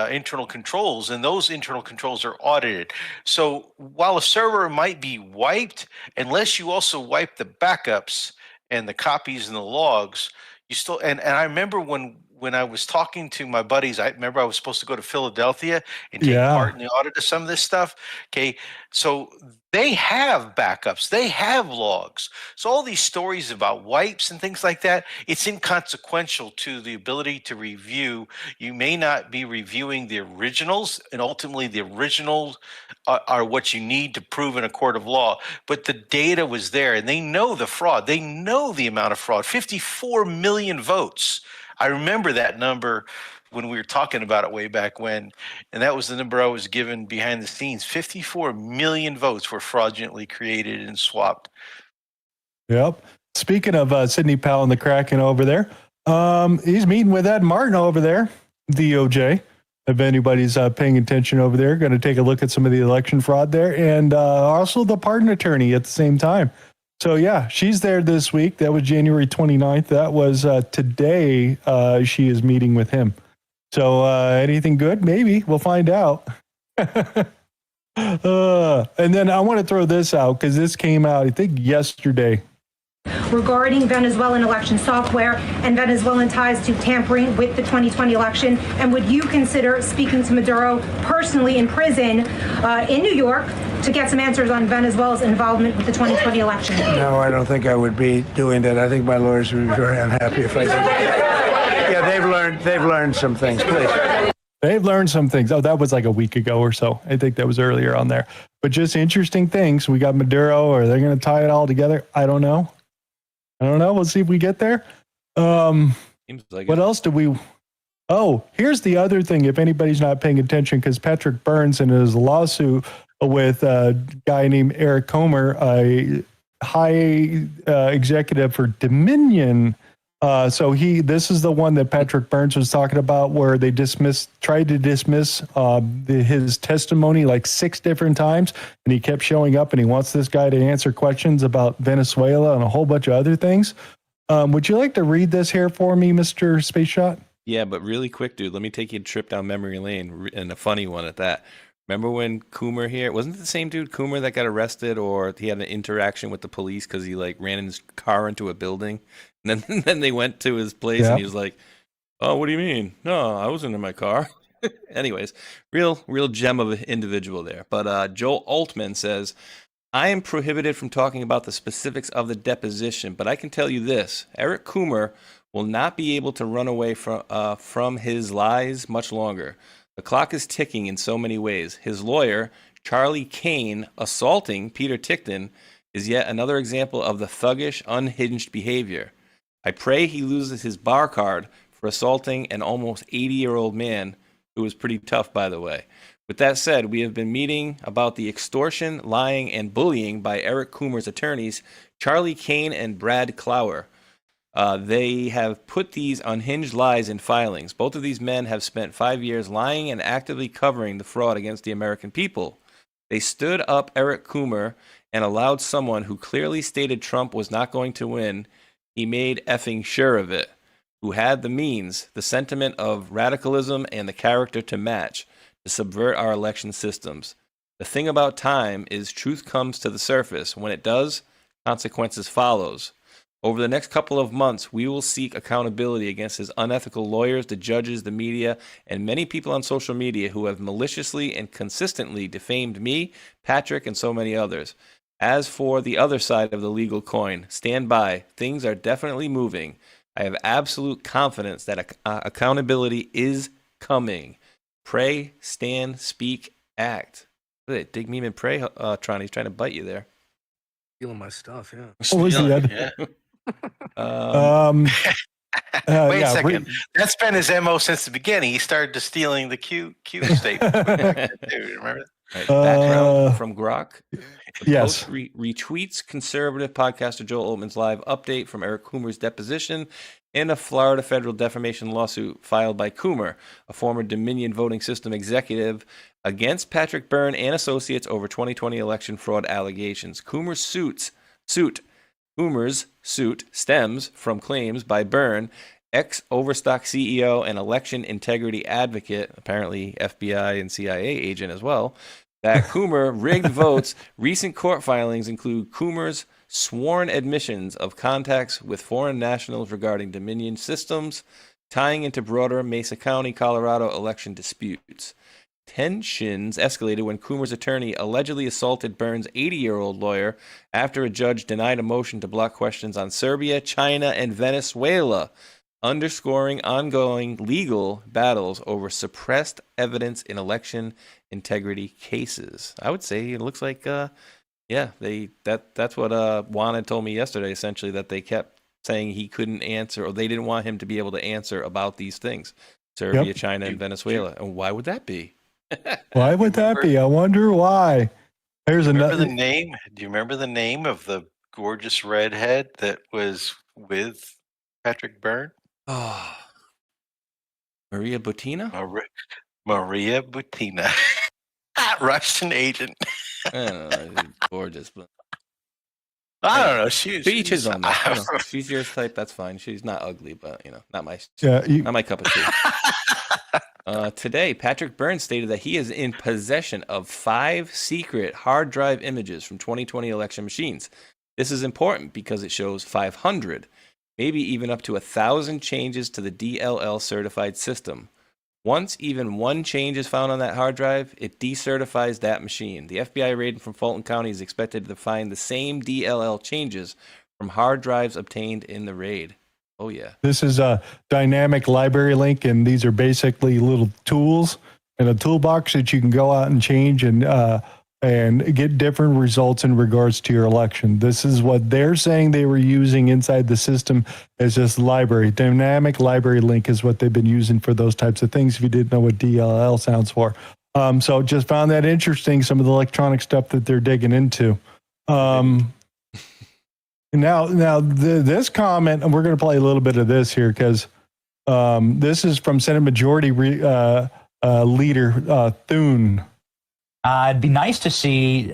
internal controls, and those internal controls are audited. So while a server might be wiped, unless you also wipe the backups and the copies and the logs, you still and I remember when I was talking to my buddies, I remember I was supposed to go to Philadelphia and take part in the audit of some of this stuff. Okay. So they have backups, they have logs. So all these stories about wipes and things like that, it's inconsequential to the ability to review. You may not be reviewing the originals, and ultimately the originals are what you need to prove in a court of law. But the data was there, and they know the fraud. They know the amount of fraud, 54 million votes. I remember that number when we were talking about it way back when, and that was the number I was given behind the scenes. 54 million votes were fraudulently created and swapped. Yep. Speaking of Sidney Powell and the Kraken over there, he's meeting with Ed Martin over there, DOJ. If anybody's paying attention over there, going to take a look at some of the election fraud there, and also the pardon attorney at the same time. So, yeah, she's there this week. That was January 29th. That was today she is meeting with him. So anything good? Maybe. We'll find out. And then I want to throw this out because this came out, I think, yesterday. Regarding Venezuelan election software and Venezuelan ties to tampering with the 2020 election, and would you consider speaking to Maduro personally in prison in New York to get some answers on Venezuela's involvement with the 2020 election? No, I don't think I would be doing that. I think my lawyers would be very unhappy if I did that. Yeah, they've learned some things, please. They've learned some things. Oh, that was like a week ago or so. I think that was earlier on there. But just interesting things. We got Maduro. Are they going to tie it all together? I don't know. We'll see if we get there. What else do we... Oh, here's the other thing, if anybody's not paying attention, because Patrick Burns in his lawsuit with a guy named Eric Comer, a high executive for Dominion. This is the one that Patrick Burns was talking about, where they tried to dismiss his testimony like 6 different times, and he kept showing up, and he wants this guy to answer questions about Venezuela and a whole bunch of other things. Would you like to read this here for me, Mr. Space Shot? Yeah, but really quick, dude, let me take you a trip down memory lane, and a funny one at that. Remember when Coomer here, wasn't it the same dude, Coomer, that got arrested, or he had an interaction with the police because he like ran his car into a building? And then they went to his place and he was like, "Oh, what do you mean? No, I wasn't in my car." Anyways, real gem of an individual there. But Joel Altman says, "I am prohibited from talking about the specifics of the deposition, but I can tell you this: Eric Coomer will not be able to run away from his lies much longer. The clock is ticking in so many ways. His lawyer, Charlie Kane, assaulting Peter Tickton is yet another example of the thuggish, unhinged behavior. I pray he loses his bar card for assaulting an almost 80-year-old man, who was pretty tough, by the way. With that said, we have been meeting about the extortion, lying, and bullying by Eric Coomer's attorneys, Charlie Kane and Brad Clower. They have put these unhinged lies in filings. Both of these men have spent 5 years lying and actively covering the fraud against the American people. They stood up Eric Coomer and allowed someone who clearly stated Trump was not going to win, he made effing sure of it, who had the means, the sentiment of radicalism, and the character to match, to subvert our election systems. The thing about time is truth comes to the surface. When it does, consequences follows. Over the next couple of months, we will seek accountability against his unethical lawyers, the judges, the media, and many people on social media who have maliciously and consistently defamed me, Patrick, and so many others. As for the other side of the legal coin, stand by. Things are definitely moving. I have absolute confidence that accountability is coming. Pray, stand, speak, act. Dig, meme, and pray, Tron. He's trying to bite you there. Stealing my stuff, yeah. What was the other? Wait a second. That's been his MO since the beginning. He started stealing the Q statement. Remember? Right, background from Grok. Yes. Retweets conservative podcaster Joel Oatman's live update from Eric Coomer's deposition in a Florida federal defamation lawsuit filed by Coomer, a former Dominion voting system executive, against Patrick Byrne and associates over 2020 election fraud allegations. Coomer's suit stems from claims by Byrne, ex-Overstock CEO and election integrity advocate, apparently FBI and CIA agent as well, that Coomer rigged votes. Recent court filings include Coomer's sworn admissions of contacts with foreign nationals regarding Dominion systems, tying into broader Mesa County, Colorado election disputes. Tensions escalated when Coomer's attorney allegedly assaulted Byrne's 80-year-old lawyer after a judge denied a motion to block questions on Serbia, China, and Venezuela, underscoring ongoing legal battles over suppressed evidence in election integrity cases. I would say it looks like, that's what Juan had told me yesterday, essentially, that they kept saying he couldn't answer, or they didn't want him to be able to answer about these things, Serbia, China, and Venezuela. And why would that be? Why would that be? I wonder why. Here's another. Do you remember the name of the gorgeous redhead that was with Patrick Byrne? Oh, Maria Butina? Maria Butina. Russian agent. I don't know. She's gorgeous, but I don't know. She's his own. She's your type. That's fine. She's not ugly, but not my cup of tea. Today, Patrick Byrne stated that he is in possession of 5 secret hard drive images from 2020 election machines. This is important because it shows 500, maybe even up to 1,000 changes to the DLL certified system. Once even one change is found on that hard drive, it decertifies that machine. The FBI raid from Fulton County is expected to find the same DLL changes from hard drives obtained in the raid. Oh, yeah. This is a dynamic library link, and these are basically little tools in a toolbox that you can go out and change and get different results in regards to your election. This is what they're saying they were using inside the system as this library. Dynamic library link is what they've been using for those types of things, if you didn't know what DLL sounds for. So just found that interesting, some of the electronic stuff that they're digging into. This comment, and we're going to play a little bit of this here because this is from Senate Majority Leader Thune. It'd be nice to see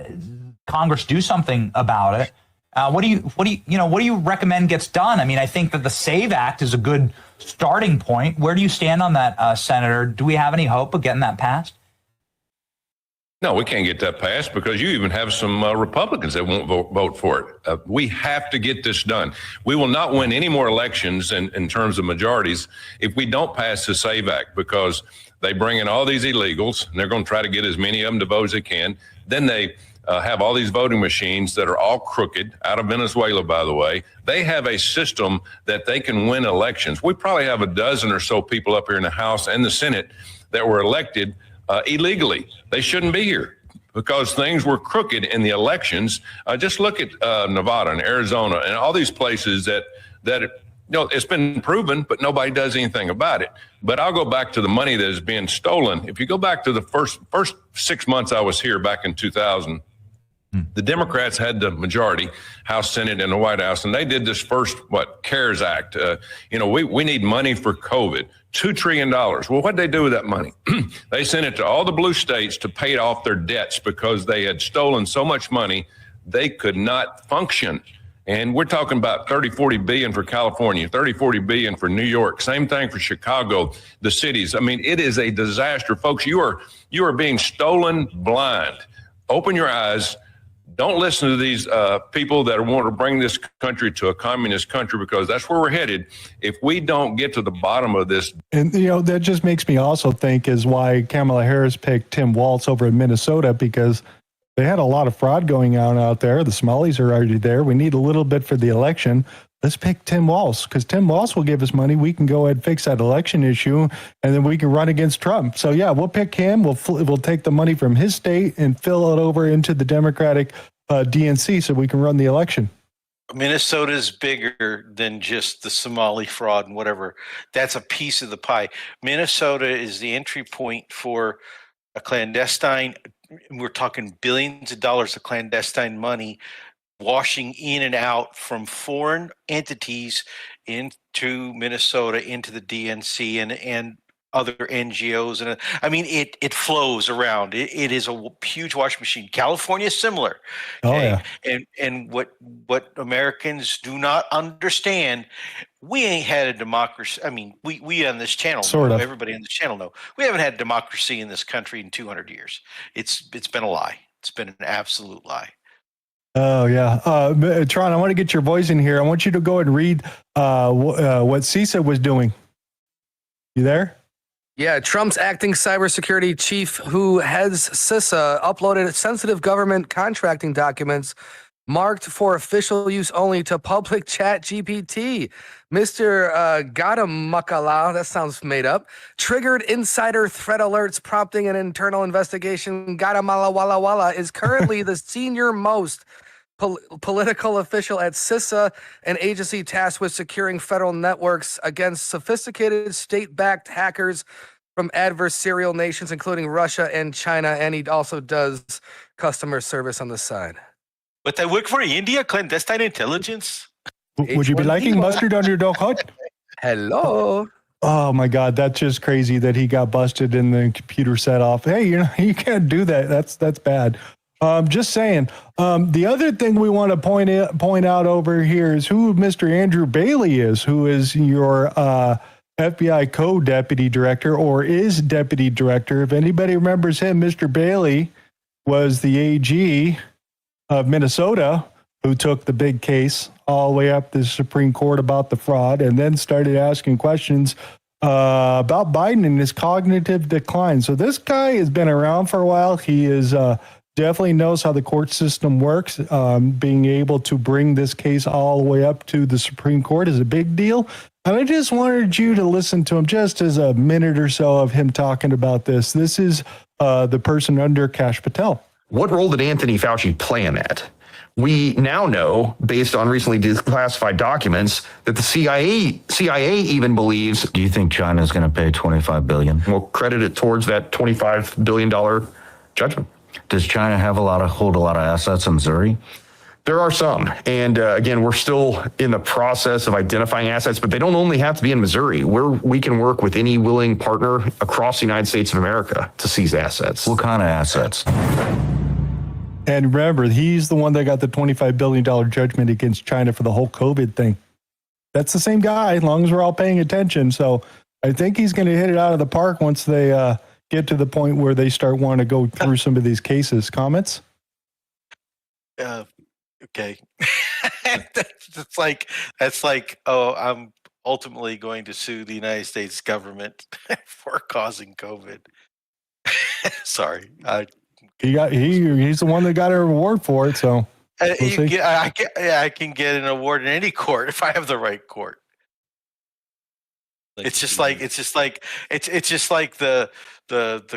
Congress do something about it. What do you recommend gets done? I mean, I think that the SAVE Act is a good starting point. Where do you stand on that, Senator? Do we have any hope of getting that passed? No, we can't get that passed because you even have some Republicans that won't vote for it. We have to get this done. We will not win any more elections in terms of majorities if we don't pass the SAVE Act, because they bring in all these illegals and they're going to try to get as many of them to vote as they can. Then they have all these voting machines that are all crooked, out of Venezuela, by the way. They have a system that they can win elections. We probably have a dozen or so people up here in the House and the Senate that were elected illegally. They shouldn't be here because things were crooked in the elections. Just look at Nevada and Arizona and all these places that it's been proven, but nobody does anything about it. But I'll go back to the money that is being stolen. If you go back to the first 6 months I was here back in 2000, the Democrats had the majority, House, Senate, and the White House, and they did this first, CARES Act. We need money for COVID, $2 trillion. Well, what'd they do with that money? They sent it to all the blue states to pay off their debts because they had stolen so much money, they could not function. And we're talking about 40 billion for California, 40 billion for New York. Same thing for Chicago, the cities. I mean, it is a disaster, folks. You are being stolen blind. Open your eyes. Don't listen to these people that want to bring this country to a communist country, because that's where we're headed if we don't get to the bottom of this. And, that just makes me also think is why Kamala Harris picked Tim Walz over in Minnesota, because They had a lot of fraud going on out there. The Somalis are already there. We need a little bit for the election. Let's pick Tim Walz, because Tim Walz will give us money. We can go ahead and fix that election issue, and then we can run against Trump. So, yeah, we'll pick him. We'll take the money from his state and fill it over into the Democratic DNC so we can run the election. Minnesota is bigger than just the Somali fraud and whatever. That's a piece of the pie. Minnesota is the entry point for a clandestine. We're talking billions of dollars of clandestine money washing in and out from foreign entities into Minnesota, into the DNC and other NGOs. And I mean, it flows around. It is a huge wash machine. California is similar. Okay? Oh, yeah. And what Americans do not understand, we ain't had a democracy. I mean, we on this channel, everybody on this channel know, we haven't had democracy in this country in 200 years. It's been a lie. It's been an absolute lie. Oh, yeah. Tron, I want to get your voice in here. I want you to go and read what CISA was doing. You there? Yeah, Trump's acting cybersecurity chief who heads CISA uploaded sensitive government contracting documents marked for official use only to public chat GPT. Mr. Gadamakala, that sounds made up, triggered insider threat alerts prompting an internal investigation. Gadamalawala is currently the senior most political official at CISA, an agency tasked with securing federal networks against sophisticated state-backed hackers from adversarial nations, including Russia and China, and he also does customer service on the side. But I work for India, clandestine intelligence. Would you be liking mustard on your dog hut? Hello. Oh my God, that's just crazy that he got busted and the computer set off. Hey, you can't do that. That's bad. Just saying. The other thing we want to point out over here is who Mr. Andrew Bailey is, who is your FBI co-deputy director, or is deputy director. If anybody remembers him, Mr. Bailey was the AG of Minnesota who took the big case all the way up to the Supreme Court about the fraud, and then started asking questions about Biden and his cognitive decline. So this guy has been around for a while. He is definitely knows how the court system works. Being able to bring this case all the way up to the Supreme Court is a big deal. And I just wanted you to listen to him just as a minute or so of him talking about this. This is the person under Kash Patel. What role did Anthony Fauci play in that? We now know, based on recently declassified documents, that the CIA even believes. Do you think China is going to pay $25 billion? We'll credit it towards that $25 billion judgment. Does China hold a lot of assets in Missouri? There are some. And again, we're still in the process of identifying assets, but they don't only have to be in Missouri. We can work with any willing partner across the United States of America to seize assets. What kind of assets? And remember, he's the one that got the $25 billion judgment against China for the whole COVID thing. That's the same guy, as long as we're all paying attention. So I think he's going to hit it out of the park once they get to the point where they start wanting to go through some of these cases. Comments? Okay. That's like, oh, I'm ultimately going to sue the United States government for causing COVID. Sorry. He's the one that got a reward for it. So I can get an award in any court if I have the right court. It's just like the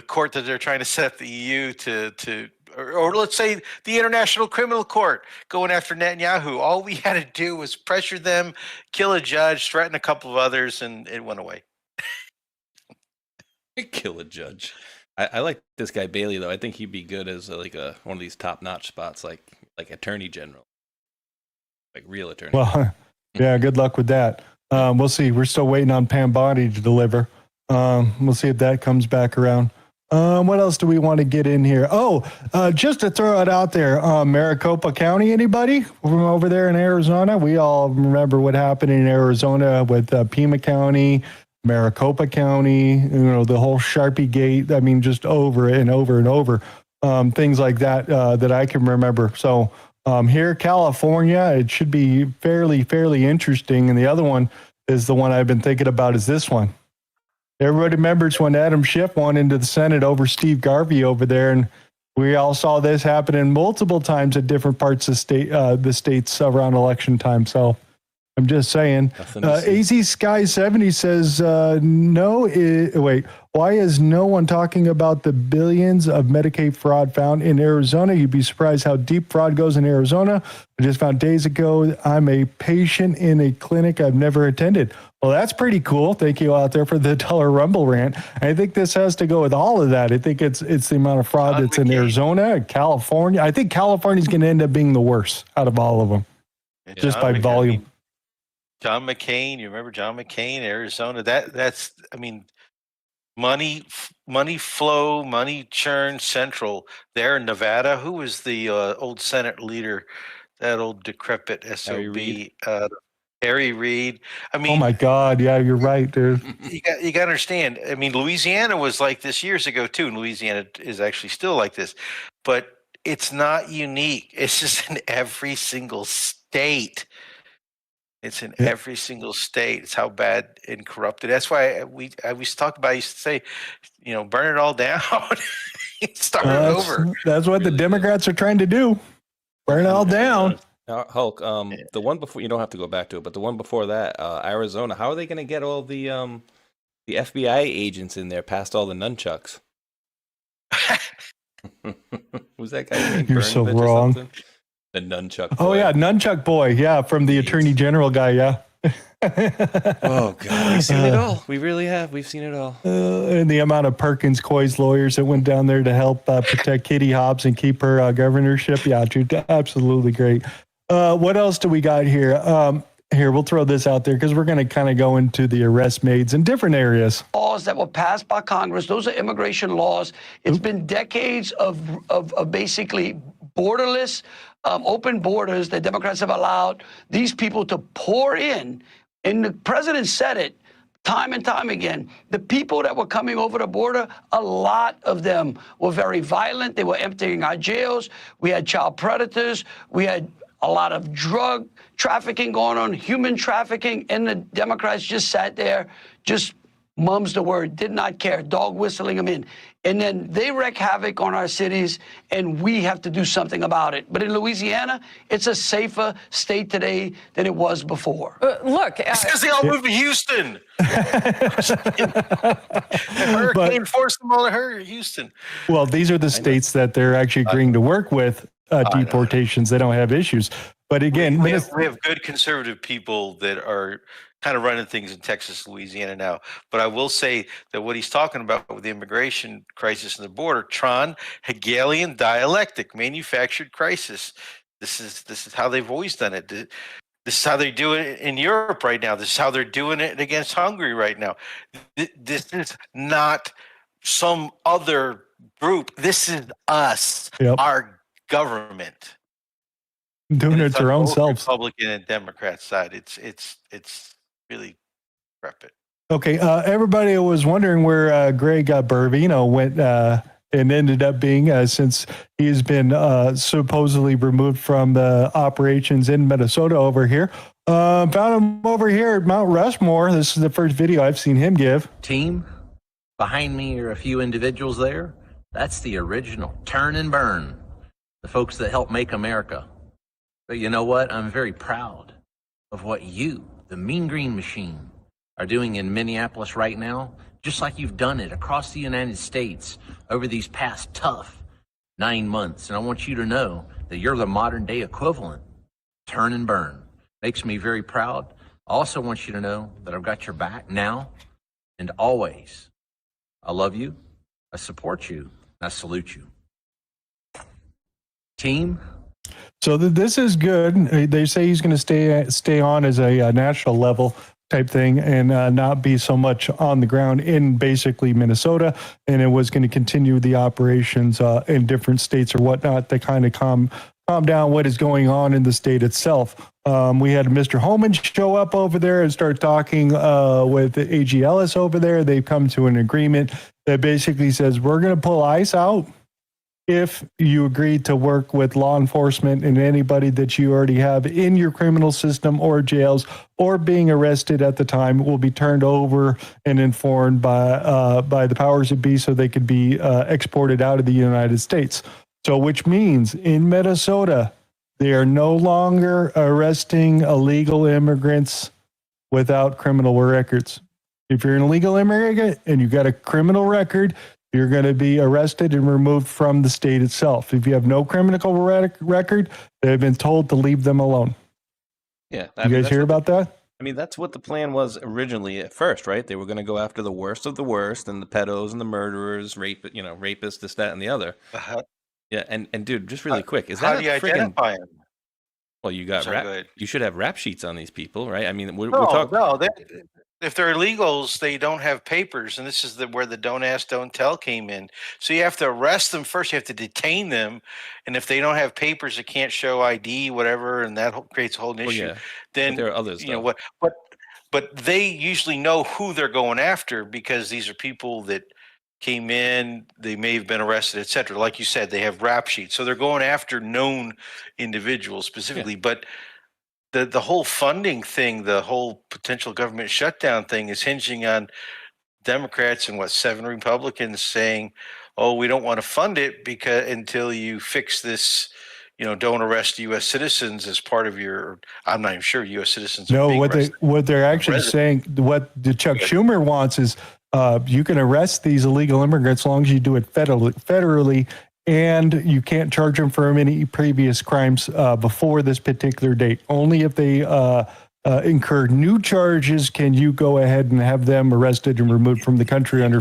court that they're trying to set the EU to or let's say the International Criminal Court going after Netanyahu. All we had to do was pressure them, kill a judge, threaten a couple of others, and it went away. Kill a judge. I like this guy Bailey though. I think he'd be good as one of these top-notch spots, like attorney general, like real attorney. Well, yeah. Good luck with that. We'll see. We're still waiting on Pam Bondi to deliver. We'll see if that comes back around. What else do we want to get in here? Just to throw it out there, Maricopa County, anybody from over there in Arizona? We all remember what happened in Arizona with Pima County, Maricopa County, the whole Sharpie Gate. I mean, just over and over and over, things like that, that I can remember. So here, California, it should be fairly interesting. And the other one is the one I've been thinking about is this one. Everybody remembers when Adam Schiff went into the Senate over Steve Garvey over there, and We all saw this happening multiple times at different parts of the states around election time. So I'm just saying. AZ Sky 70 says, wait, why is no one talking about the billions of Medicaid fraud found in Arizona? You'd be surprised how deep fraud goes in Arizona. I just found days ago, I'm a patient in a clinic I've never attended. Well, that's pretty cool. Thank you out there for the Dollar Rumble rant. I think this has to go with all of that. I think it's the amount of fraud that's in Arizona, California. I think California's going to end up being the worst out of all of them, just by volume. John McCain, you remember John McCain, Arizona? That's money flow, money churn central there in Nevada. Who was the old Senate leader, that old decrepit SOB? Harry Reid. I mean, oh my God, yeah, you're right, dude. You got to understand. I mean, Louisiana was like this years ago too, and Louisiana is actually still like this, but it's not unique. It's just in every single state. It's in every single state. It's how bad and corrupted. That's why I used to say, burn it all down. Start over. That's what the Democrats are trying to do. Burn it all down. Hulk, the one before, you don't have to go back to it, but the one before that, Arizona, how are they going to get all the FBI agents in there past all the nunchucks? Who's that guy? You're so wrong. The nunchuck boy. Oh, yeah, nunchuck boy. Yeah, from the Attorney General guy, yeah. Oh, God. We've seen it all. We really have. We've seen it all. And the amount of Perkins Coy's lawyers that went down there to help protect Kitty Hobbs and keep her governorship. Yeah, dude, absolutely great. What else do we got here? Here, we'll throw this out there because we're going to kind of go into the arrest maids in different areas. Laws that were passed by Congress, those are immigration laws. It's been decades of basically borderless, open borders that Democrats have allowed these people to pour in. And the president said it time and time again. The people that were coming over the border, a lot of them were very violent. They were emptying our jails. We had child predators. We had a lot of drug trafficking going on, human trafficking, and the Democrats just sat there, just mum's the word, did not care, dog whistling them in. And then they wreak havoc on our cities, and we have to do something about it. But in Louisiana, it's a safer state today than it was before. Look. It's because they all moved to Houston. Hurricane forced them all to Houston. Well, these are the states that they're actually agreeing to work with deportations. They don't have issues. But again, we have good conservative people that are kind of running things in Texas, Louisiana now. But I will say that what he's talking about with the immigration crisis and the border, Tron, Hegelian dialectic, manufactured crisis. This is how they've always done it. This is how they do it in Europe right now. This is how they're doing it against Hungary right now. This is not some other group. This is us, our government. Doing it their own selves. Republican and Democrat side. It's really decrepit. Okay, everybody was wondering where Greg Bernardino went and ended up being since he's been supposedly removed from the operations in Minnesota over here. Found him over here at Mount Rushmore. This is the first video I've seen him give. Team, behind me are a few individuals there. That's the original turn and burn. The folks that helped make America. But you know what? I'm very proud of what you, the Mean Green Machine, are doing in Minneapolis right now, just like you've done it across the United States over these past tough 9 months. And I want you to know that you're the modern day equivalent. Turn and burn. Makes me very proud. I also want you to know that I've got your back now and always. I love you. I support you. I salute you. Team. So this is good. They say he's going to stay on as a national level type thing and not be so much on the ground in basically Minnesota. And it was going to continue the operations in different states or whatnot to kind of calm down what is going on in the state itself. We had Mr. Homan show up over there and start talking with AG Ellis over there. They've come to an agreement that basically says we're going to pull ICE out if you agree to work with law enforcement and anybody that you already have in your criminal system or jails or being arrested at the time will be turned over and informed by the powers that be so they could be exported out of the United States. So, which means in Minnesota, they are no longer arresting illegal immigrants without criminal records. If you're an illegal immigrant and you've got a criminal record, you're going to be arrested and removed from the state itself. If you have no criminal record, they've been told to leave them alone. Yeah. You guys hear about that? I mean, that's what the plan was originally at first, right? They were going to go after the worst of the worst and the pedos and the murderers, rapists, this, that, and the other. Yeah. And dude, just really quick, is that How do you identify them? Well, you got Sorry, go ahead. you should have rap sheets on these people, right? I mean, we're No, talking. no. If they're illegals, they don't have papers, and this is where the don't ask, don't tell came in. So you have to arrest them first. You have to detain them, and if they don't have papers, they can't show ID, whatever, and that creates a whole issue. Yeah. Then But there are others, you know though. what? But they usually know who they're going after because these are people that came in, they may have been arrested, etc. Like you said, they have rap sheets, so they're going after known individuals specifically, but the whole funding thing, the whole potential government shutdown thing is hinging on Democrats and 7 Republicans saying, "Oh, we don't want to fund it because until you fix this, don't arrest U.S. citizens as part of your." I'm not even sure U.S. citizens. No, what they're actually saying, what the Chuck Schumer wants is you can arrest these illegal immigrants as long as you do it federally, and you can't charge them for any previous crimes before this particular date. Only if they incur new charges can you go ahead and have them arrested and removed from the country under.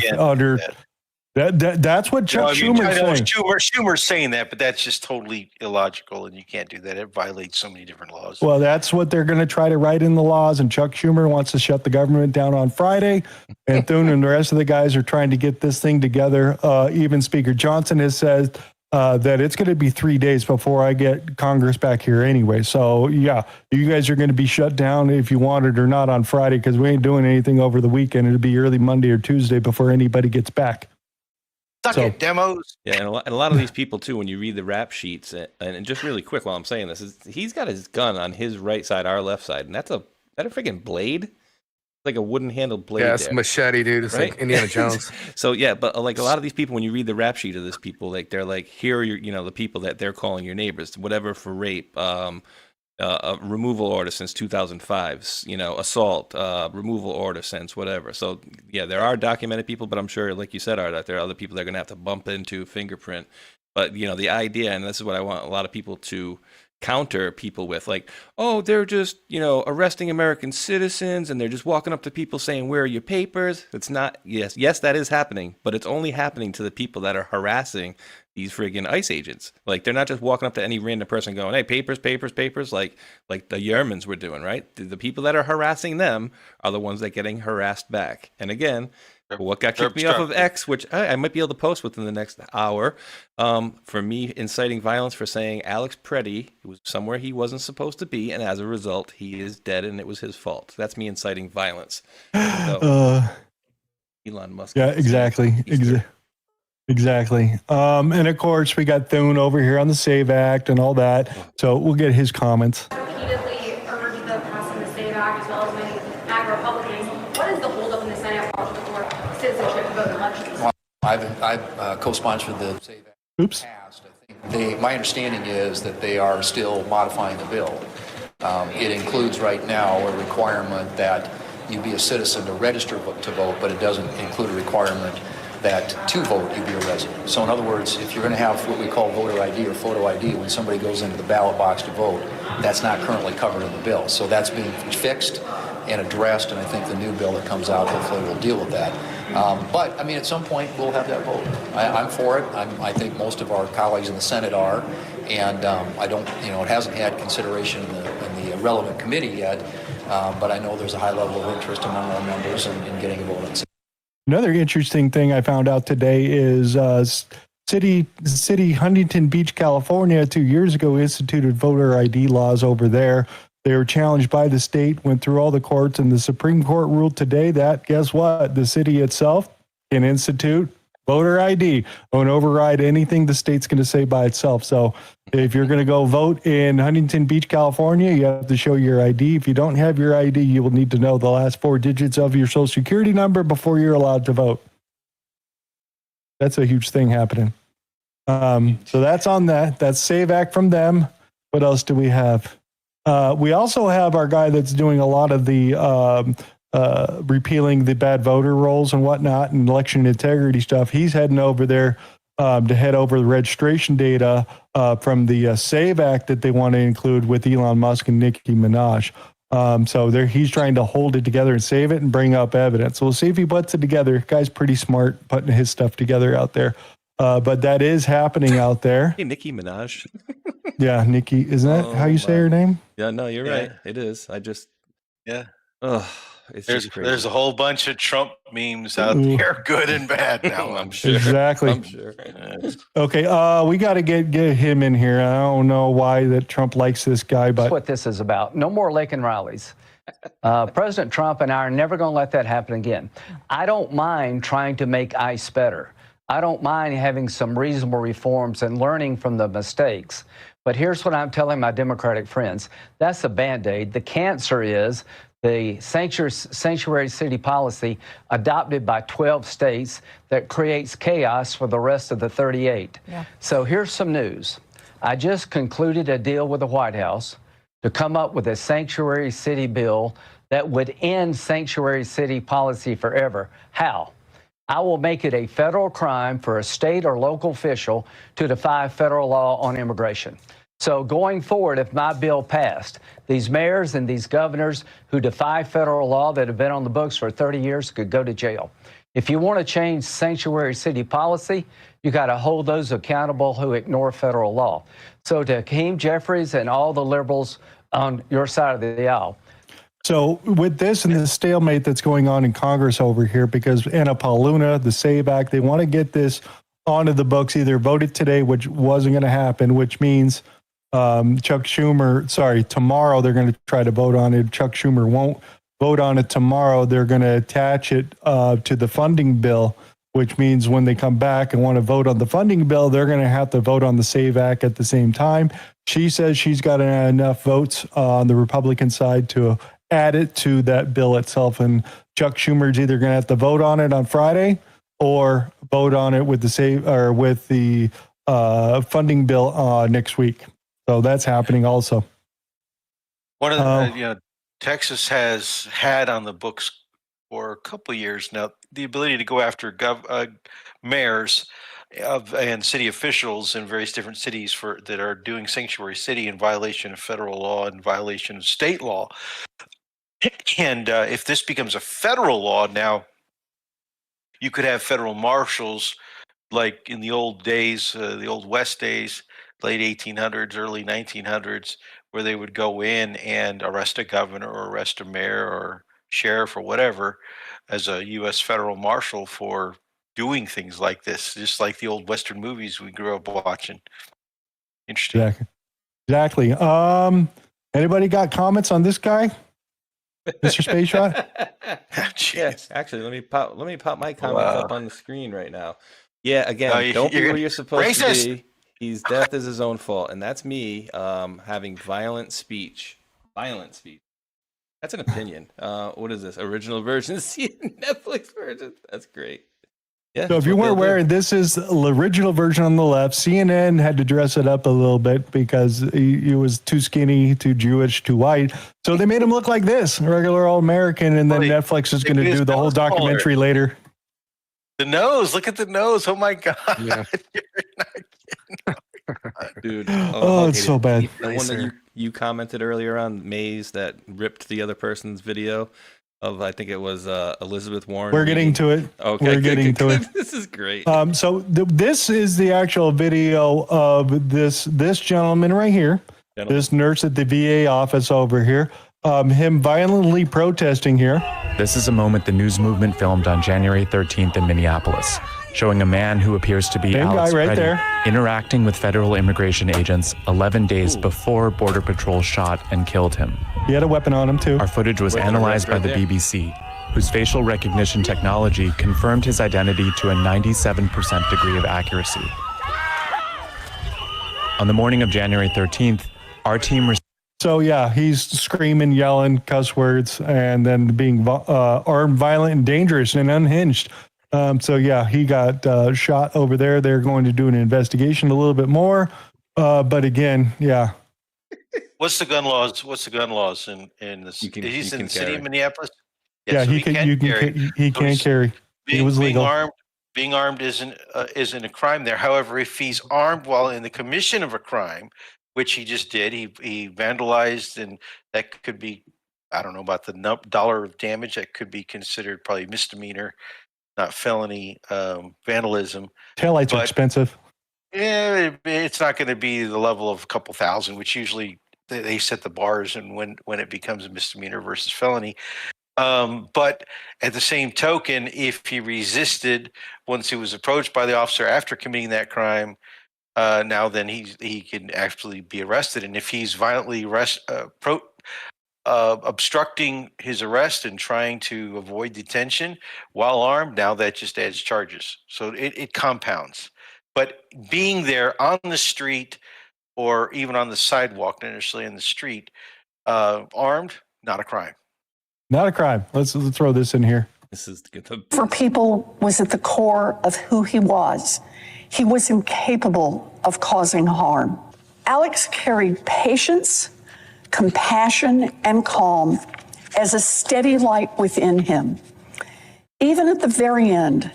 That's what Chuck Schumer's saying. Schumer's saying that, but that's just totally illogical, and you can't do that. It violates so many different laws. Well, that's what they're going to try to write in the laws, and Chuck Schumer wants to shut the government down on Friday, and Thune and the rest of the guys are trying to get this thing together. Even Speaker Johnson has said that it's going to be 3 days before I get Congress back here anyway. So, yeah, you guys are going to be shut down if you want it or not on Friday because we ain't doing anything over the weekend. It'll be early Monday or Tuesday before anybody gets back. Demos. Yeah, and a lot of these people too. When you read the rap sheets, and just really quick while I'm saying this, is he's got his gun on his right side, our left side, and that a freaking blade, like a wooden handled blade. Yeah, it's a machete, dude. It's right? like Indiana Jones. So yeah, but like a lot of these people, when you read the rap sheet of this people, like they're like, here are your, the people that they're calling your neighbors, whatever for rape, a removal order since 2005, assault, removal order since whatever. So yeah, there are documented people, but I'm sure, like you said, that there are other people that are going to have to bump into fingerprint. But the idea, and this is what I want a lot of people to counter people with, like, oh, they're just, arresting American citizens and they're just walking up to people saying, where are your papers? It's not, yes, that is happening, but it's only happening to the people that are harassing these friggin' ICE agents. Like, they're not just walking up to any random person going, hey, papers, like the Yermans were doing, right? The people that are harassing them are the ones that are getting harassed back. And again, what got kicked me off of X, which I might be able to post within the next hour, for me inciting violence for saying Alex Preddy was somewhere he wasn't supposed to be, and as a result, he is dead, and it was his fault. That's me inciting violence. So, Elon Musk. Yeah, exactly. Exactly. And of course, we got Thune over here on the SAVE Act and all that. So we'll get his comments. Repeatedly urged the passing the SAVE Act as well as many MAGA Republicans. What is the holdup in the Senate for citizenship vote elections? Well, I've co-sponsored the SAVE Act. Oops. My understanding is that they are still modifying the bill. It includes right now a requirement that you be a citizen to register to vote, but it doesn't include a requirement that to vote you be a resident. So in other words, if you're going to have what we call voter ID or photo ID when somebody goes into the ballot box to vote, that's not currently covered in the bill. So that's being fixed and addressed, and I think the new bill that comes out hopefully will deal with that. But I mean, at some point we'll have that vote. I'm for it. I think most of our colleagues in the Senate are, and I don't, it hasn't had consideration in the relevant committee yet, but I know there's a high level of interest among our members in getting a vote on. Another interesting thing I found out today is city Huntington Beach, California, 2 years ago instituted voter ID laws over there. They were challenged by the state, went through all the courts, and the Supreme Court ruled today that, guess what? The city itself can institute voter ID and override anything the state's going to say by itself. So if you're going to go vote in Huntington Beach, California, you have to show your ID. If you don't have your ID, you will need to know the last 4 digits of your social security number before you're allowed to vote. That's a huge thing happening. So that's on that. That's SAVE Act from them. What else do we have? We also have our guy that's doing a lot of the repealing the bad voter rolls and whatnot and election integrity stuff. He's heading over there to head over the registration data from the SAVE Act that they want to include with Elon Musk and Nicki Minaj. So he's trying to hold it together and save it and bring up evidence. So we'll see if he puts it together. Guy's pretty smart putting his stuff together out there. But that is happening out there. Hey, Nicki Minaj. Yeah, Nikki. Isn't that how you say her name? Yeah, no, you're right. It is. Yeah. Oh, it's just crazy. There's a whole bunch of Trump memes out there, good and bad. Now I'm sure. Exactly. I'm sure. Okay, we got to get him in here. I don't know why that Trump likes this guy, but that's what this is about. No more Laken rallies. President Trump and I are never going to let that happen again. I don't mind trying to make ICE better. I don't mind having some reasonable reforms and learning from the mistakes. But here's what I'm telling my Democratic friends. That's a Band-Aid. The cancer is the sanctuary city policy adopted by 12 states that creates chaos for the rest of the 38. Yeah. So here's some news. I just concluded a deal with the White House to come up with a sanctuary city bill that would end sanctuary city policy forever. How? I will make it a federal crime for a state or local official to defy federal law on immigration. So going forward, if my bill passed, these mayors and these governors who defy federal law that have been on the books for 30 years could go to jail. If you want to change sanctuary city policy, you got to hold those accountable who ignore federal law. So to Hakeem Jeffries and all the liberals on your side of the aisle, so with this and the stalemate that's going on in Congress over here, because Anna Pauluna, the SAVE Act, they want to get this onto the books, either voted today, which wasn't going to happen, which means tomorrow they're going to try to vote on it. Chuck Schumer won't vote on it tomorrow. They're going to attach it to the funding bill, which means when they come back and want to vote on the funding bill, they're going to have to vote on the SAVE Act at the same time. She says she's got enough votes on the Republican side to add it to that bill itself, and Chuck Schumer's either going to have to vote on it on Friday or vote on it with the funding bill next week. So that's happening also. One of the Texas has had on the books for a couple of years now the ability to go after mayors and city officials in various different cities that are doing sanctuary city in violation of federal law and violation of state law. And if this becomes a federal law now, you could have federal marshals like in the old days, the old West days, late 1800s, early 1900s, where they would go in and arrest a governor or arrest a mayor or sheriff or whatever as a U.S. federal marshal for doing things like this, just like the old Western movies we grew up watching. Interesting. Exactly. Anybody got comments on this guy? Mr. Space Shot? Yes, actually, let me pop my comments up on the screen right now. Yeah, again, don't be where you're supposed to be. His death is his own fault, and that's me having violent speech. Violent speech. That's an opinion. What is this? Original version? See, Netflix version. That's great. Yeah. So if you weren't aware, this is the original version on the left. CNN had to dress it up a little bit because he was too skinny, too Jewish, too white. So they made him look like this, a regular old American, and then Netflix is going to do the whole documentary later. The nose, look at the nose. Oh my God. Yeah. Dude. Oh, it's so bad. The one that you commented earlier on, Maze, that ripped the other person's video of, I think it was Elizabeth Warren. We're getting to it. Okay, we're getting to it. This is great. So this is the actual video of this gentleman right here, this nurse at the VA office over here, him violently protesting here. This is a moment the news movement filmed on January 13th in Minneapolis, showing a man who appears to be Alex Reddy interacting with federal immigration agents 11 days before Border Patrol shot and killed him. He had a weapon on him, too. Our footage was analyzed by the BBC, whose facial recognition technology confirmed his identity to a 97% degree of accuracy. On the morning of January 13th, our team... So, yeah, he's screaming, yelling, cuss words, and then being armed, violent, and dangerous and unhinged. So yeah, he got shot over there. They're going to do an investigation a little bit more. But again, yeah. What's the gun laws? What's the gun laws in this? He's in the city of Minneapolis. Yeah, so he can carry. He can carry. It was legal. Being armed isn't a crime there. However, if he's armed while in the commission of a crime, which he just did, he vandalized, and that could be, I don't know about the dollar of damage, that could be considered probably misdemeanor, not felony vandalism. Taillights are expensive. Yeah, it's not going to be the level of a couple thousand, which usually they set the bars, and when it becomes a misdemeanor versus felony. But at the same token, if he resisted once he was approached by the officer after committing that crime, now then he can actually be arrested. And if he's violently obstructing his arrest and trying to avoid detention while armed, now that just adds charges. So it compounds. But being there on the street or even on the sidewalk, not necessarily in the street, armed, not a crime. Not a crime. Let's throw this in here. This is good. For people was at the core of who he was. He was incapable of causing harm. Alex carried patience, compassion, and calm as a steady light within him. Even at the very end,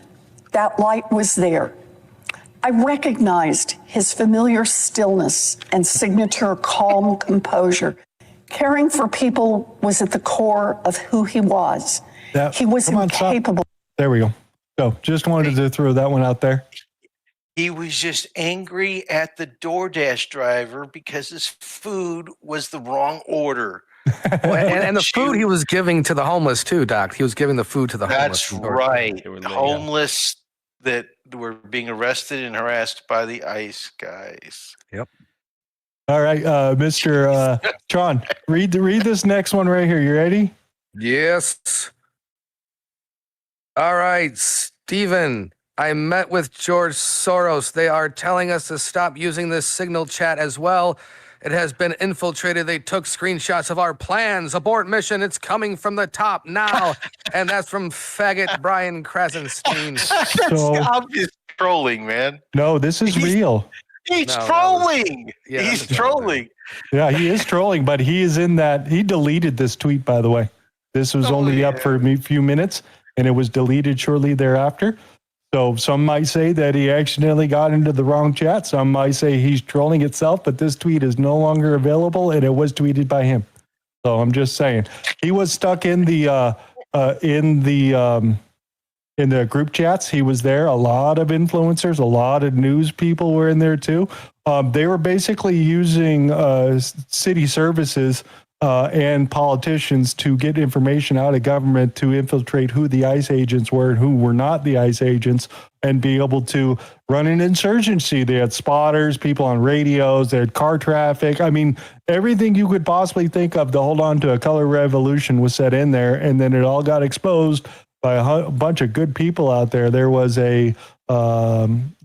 that light was there. I recognized his familiar stillness and signature calm composure. Caring for people was at the core of who he was. He was incapable. There we go. So just wanted to throw that one out there. He was just angry at the DoorDash driver because his food was the wrong order. and the food he was giving to the homeless too, Doc. He was giving the food to the homeless. That's right. Homeless that were being arrested and harassed by the ICE guys. Yep. All right, Mr. Tron, read this next one right here. You ready? Yes. All right, Stephen. I met with George Soros. They are telling us to stop using this Signal chat as well. It has been infiltrated. They took screenshots of our plans. Abort mission. It's coming from the top now. And that's from faggot Brian Krasenstein. That's obvious trolling, man. No, this is real. He's trolling. He's trolling. Yeah, he is trolling, but he is in that. He deleted this tweet, by the way. This was only up for a few minutes, and it was deleted shortly thereafter. So some might say that he accidentally got into the wrong chat. Some might say he's trolling itself, but this tweet is no longer available, and it was tweeted by him. So I'm just saying he was stuck in the group chats. He was there. A lot of influencers, a lot of news people were in there too. They were basically using city services and politicians to get information out of government to infiltrate who the ICE agents were and who were not the ICE agents, and be able to run an insurgency. They had spotters, people on radios, they had car traffic. I mean, everything you could possibly think of to hold on to a color revolution was set in there, and then it all got exposed by a bunch of good people out there. There was the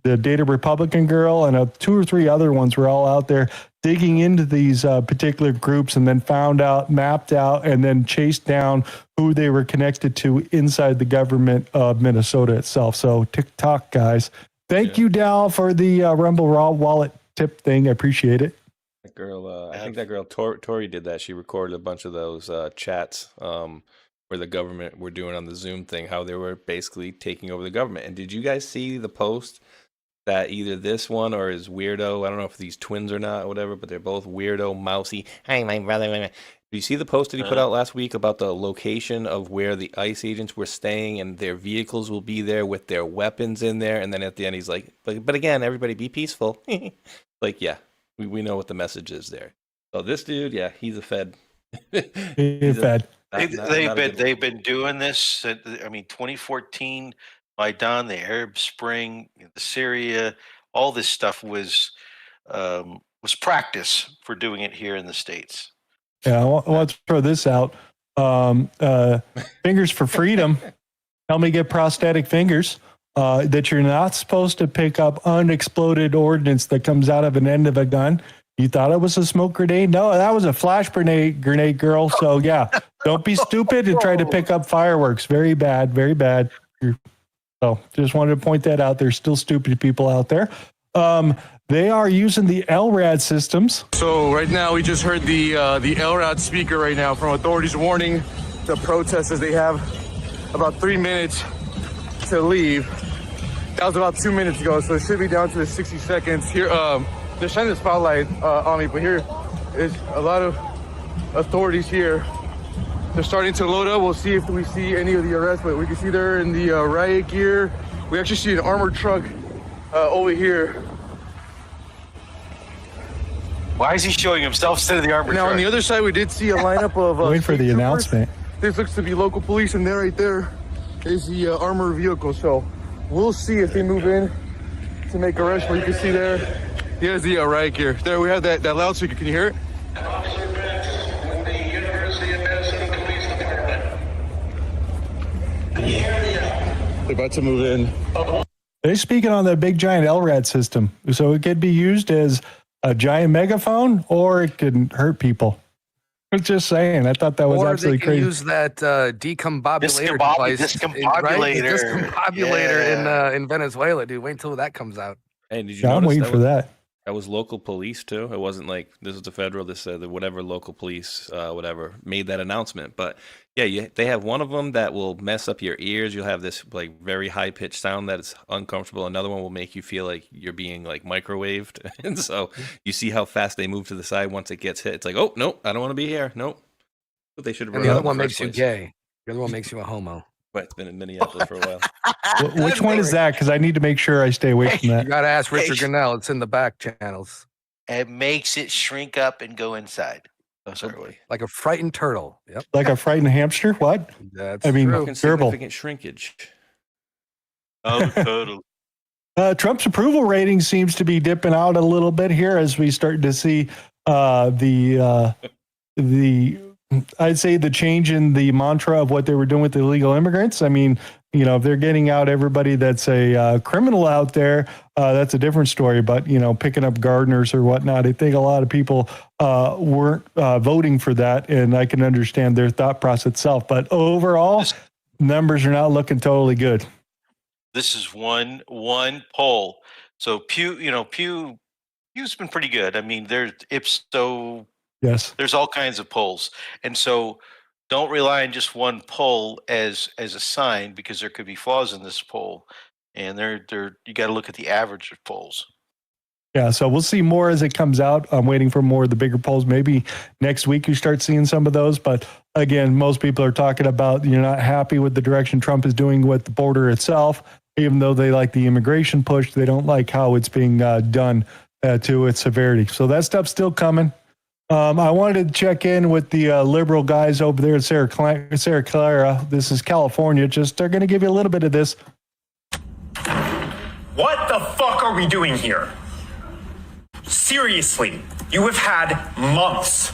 Data Republican girl and 2 or 3 other ones were all out there digging into these particular groups, and then found out, mapped out, and then chased down who they were connected to inside the government of Minnesota itself. So TikTok, guys. Thank you, Dal, for the Rumble Raw wallet tip thing. I appreciate it. That girl, I think that girl Tori did that. She recorded a bunch of those chats where the government were doing on the Zoom thing, how they were basically taking over the government. And did you guys see the post that either this one or his weirdo, I don't know if these twins or not or whatever, but they're both weirdo, mousy, hi, my brother. Did you see the post that he put out last week about the location of where the ICE agents were staying, and their vehicles will be there with their weapons in there? And then at the end, he's like, but again, everybody be peaceful. Like, yeah, we know what the message is there. So this dude, yeah, he's a Fed. He's a Fed. They've been doing this. I mean, 2014, Maidan, the Arab Spring, the Syria, all this stuff was practice for doing it here in the States. Yeah, let's throw this out. Fingers for Freedom. Help me get prosthetic fingers. That you're not supposed to pick up unexploded ordnance that comes out of an end of a gun. You thought it was a smoke grenade? No, that was a flash grenade, girl. So yeah, don't be stupid and try to pick up fireworks. Very bad, very bad. So just wanted to point that out. There's still stupid people out there. They are using the LRAD systems. So right now we just heard the LRAD speaker right now from authorities warning the protesters they have about 3 minutes to leave. That was about 2 minutes ago, so it should be down to the 60 seconds. Here, they're shining the spotlight on me, but here is a lot of authorities here. They're starting to load up. We'll see if we see any of the arrests, but we can see they're in the riot gear. We actually see an armored truck over here. Why is he showing himself instead of the armored Now, truck? on the other side, we did see a lineup of Wait for the state troopers. announcement. This looks to be local police, and there right there is the armored vehicle. So we'll see if they move in to make arrests. But you can see there's the riot gear. There we have that loudspeaker. Can you hear it? They're about to move in. They're speaking on the big giant LRAD system. So it could be used as a giant megaphone, or it could hurt people. I'm just saying. I thought that was or absolutely they can crazy. use that decombobulator device. Discombobulator. Right? The discombobulator Yeah. in Venezuela, dude. Wait until that comes out. Hey, did you Yeah, I'm notice waiting for that. That was local police too. It wasn't like this was the federal. This said that whatever local police, whatever, made that announcement. But yeah, they have one of them that will mess up your ears. You'll have this like very high pitched sound that is uncomfortable. Another one will make you feel like you're being like microwaved. And so you see how fast they move to the side once it gets hit. It's like, oh no, I don't want to be here. Nope. But they should have. And the other one makes you gay. The other one makes you a homo. But it's been in Minneapolis for a while. Which one is that? Because I need to make sure I stay away from You that. got to ask Richard Grinnell. It's in the back channels. It makes it shrink up and go inside. Like a frightened turtle. Yep. Like a frightened hamster? What? That's I mean, true. gerbil. Significant shrinkage. Oh, totally. Trump's approval rating seems to be dipping out a little bit here as we start to see the I'd say the change in the mantra of what they were doing with the illegal immigrants. I mean, you know, if they're getting out everybody that's a criminal out there, that's a different story. But, you know, picking up gardeners or whatnot, I think a lot of people weren't voting for that. And I can understand their thought process itself. But overall, numbers are not looking totally good. This is one poll. So Pew's been pretty good. I mean, there's Ipso. Yes. There's all kinds of polls. And so don't rely on just one poll as a sign, because there could be flaws in this poll. And you got to look at the average of polls. Yeah, so we'll see more as it comes out. I'm waiting for more of the bigger polls. Maybe next week you start seeing some of those. But again, most people are talking about you're not happy with the direction Trump is doing with the border itself. Even though they like the immigration push, they don't like how it's being done to its severity. So that stuff's still coming. I wanted to check in with the liberal guys over there at Santa Clara. This is California. They're going to give you a little bit of this. What the fuck are we doing here? Seriously, you have had months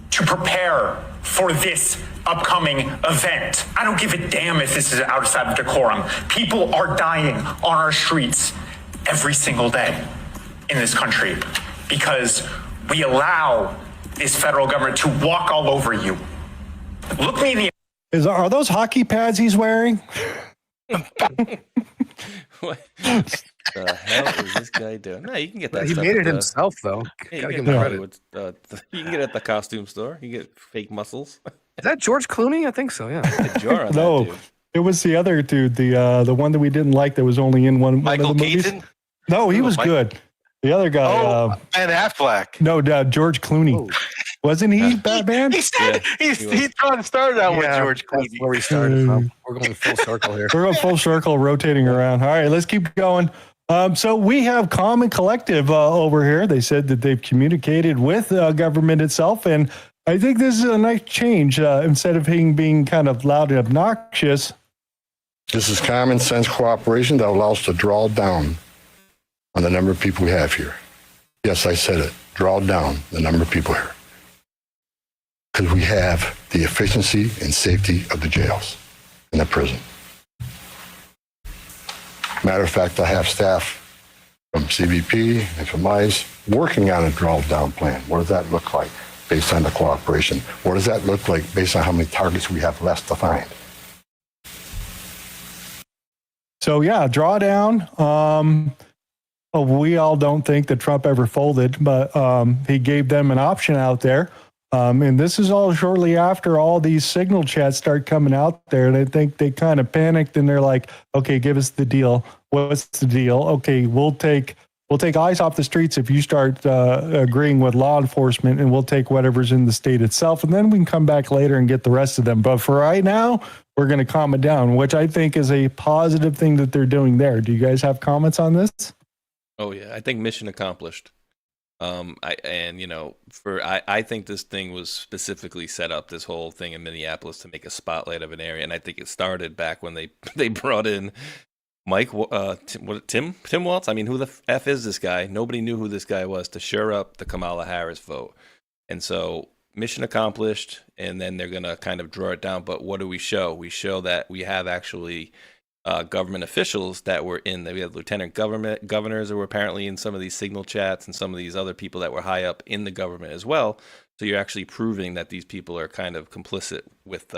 to prepare for this upcoming event. I don't give a damn if this is outside of decorum. People are dying on our streets every single day in this country because we allow this federal government to walk all over you. Look me in the Are those hockey pads he's wearing? What the hell is this guy doing? No, you can get that. He stuff made at it himself, though. Yeah, Gotta you, give can him get credit. you can get it at the costume store. You get fake muscles. Is that George Clooney? I think so. Yeah. Jar on No, that dude. it was the other dude, the one that we didn't like that was only in one of the movies. Keaton? No, he was good. The other guy. Ben Affleck. No, George Clooney. Wasn't he Batman? He said he started out with George Clooney. That's where we started from. We're going full circle here. We're going full circle, rotating around. All right, let's keep going. So we have Calm and Collective over here. They said that they've communicated with government itself, and I think this is a nice change. Instead of being kind of loud and obnoxious. This is common sense cooperation that allows us to draw down on the number of people we have here. Yes, I said it. Draw down the number of people here. Because we have the efficiency and safety of the jails and the prison. Matter of fact, I have staff from CBP and from ICE working on a draw-down plan. What does that look like based on the cooperation? What does that look like based on how many targets we have left to find? So yeah, drawdown. We all don't think that Trump ever folded, but he gave them an option out there. And this is all shortly after all these signal chats start coming out there. And I think they kind of panicked and they're like, okay, give us the deal. What's the deal? Okay, we'll take ICE off the streets if you start agreeing with law enforcement, and we'll take whatever's in the state itself. And then we can come back later and get the rest of them. But for right now, we're going to calm it down, which I think is a positive thing that they're doing there. Do you guys have comments on this? Oh yeah, I think mission accomplished. I think this thing was specifically set up, this whole thing in Minneapolis, to make a spotlight of an area, and I think it started back when they brought in Tim Waltz. I mean, who the F is this guy? Nobody knew who this guy was, to shore up the Kamala Harris vote. And so mission accomplished, and then they're going to kind of draw it down. But what do we show? We show that we have actually government officials that were in, we have lieutenant governors that were apparently in some of these signal chats, and some of these other people that were high up in the government as well. So you're actually proving that these people are kind of complicit with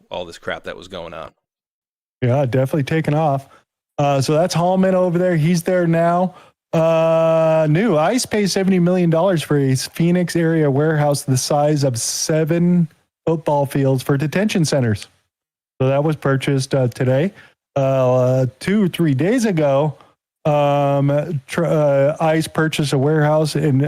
all this crap that was going on. Yeah, definitely taken off. So that's Hallman over there. He's there now. New ICE pays $70 million for a Phoenix area warehouse the size of 7 football fields for detention centers. So that was purchased today. 2 or 3 days ago, ICE purchased a warehouse in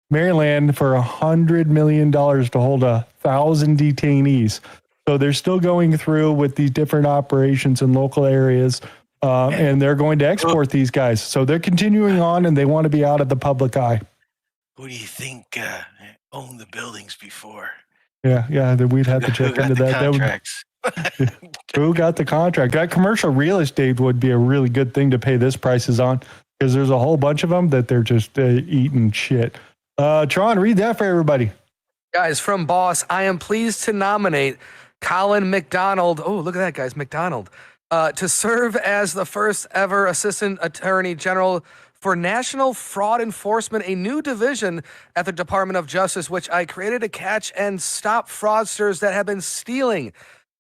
Maryland for $100 million to hold 1,000 detainees. So they're still going through with these different operations in local areas, and they're going to export these guys. So they're continuing on, and they want to be out of the public eye. Who do you think owned the buildings before? Yeah, that we'd have to check into that. Contracts? Who got the contract? That commercial real estate would be a really good thing to pay this prices on, because there's a whole bunch of them that they're just eating shit. Tron, read that for everybody. Guys, from Boss, I am pleased to nominate Colin McDonald. Oh, look at that, guys, McDonald. To serve as the first ever Assistant Attorney General for National Fraud Enforcement, a new division at the Department of Justice, which I created to catch and stop fraudsters that have been stealing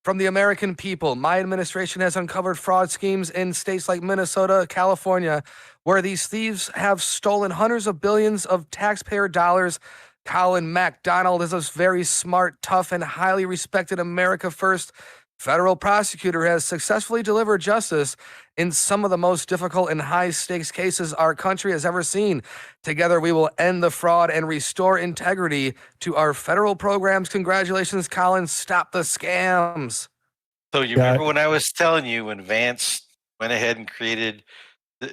from the American people. My administration has uncovered fraud schemes in states like Minnesota, California, where these thieves have stolen hundreds of billions of taxpayer dollars. Colin McDonald is a very smart, tough, and highly respected America First federal prosecutor who has successfully delivered justice in some of the most difficult and high-stakes cases our country has ever seen. Together, we will end the fraud and restore integrity to our federal programs. Congratulations, Colin. Stop the scams. So you remember when I was telling you when Vance went ahead and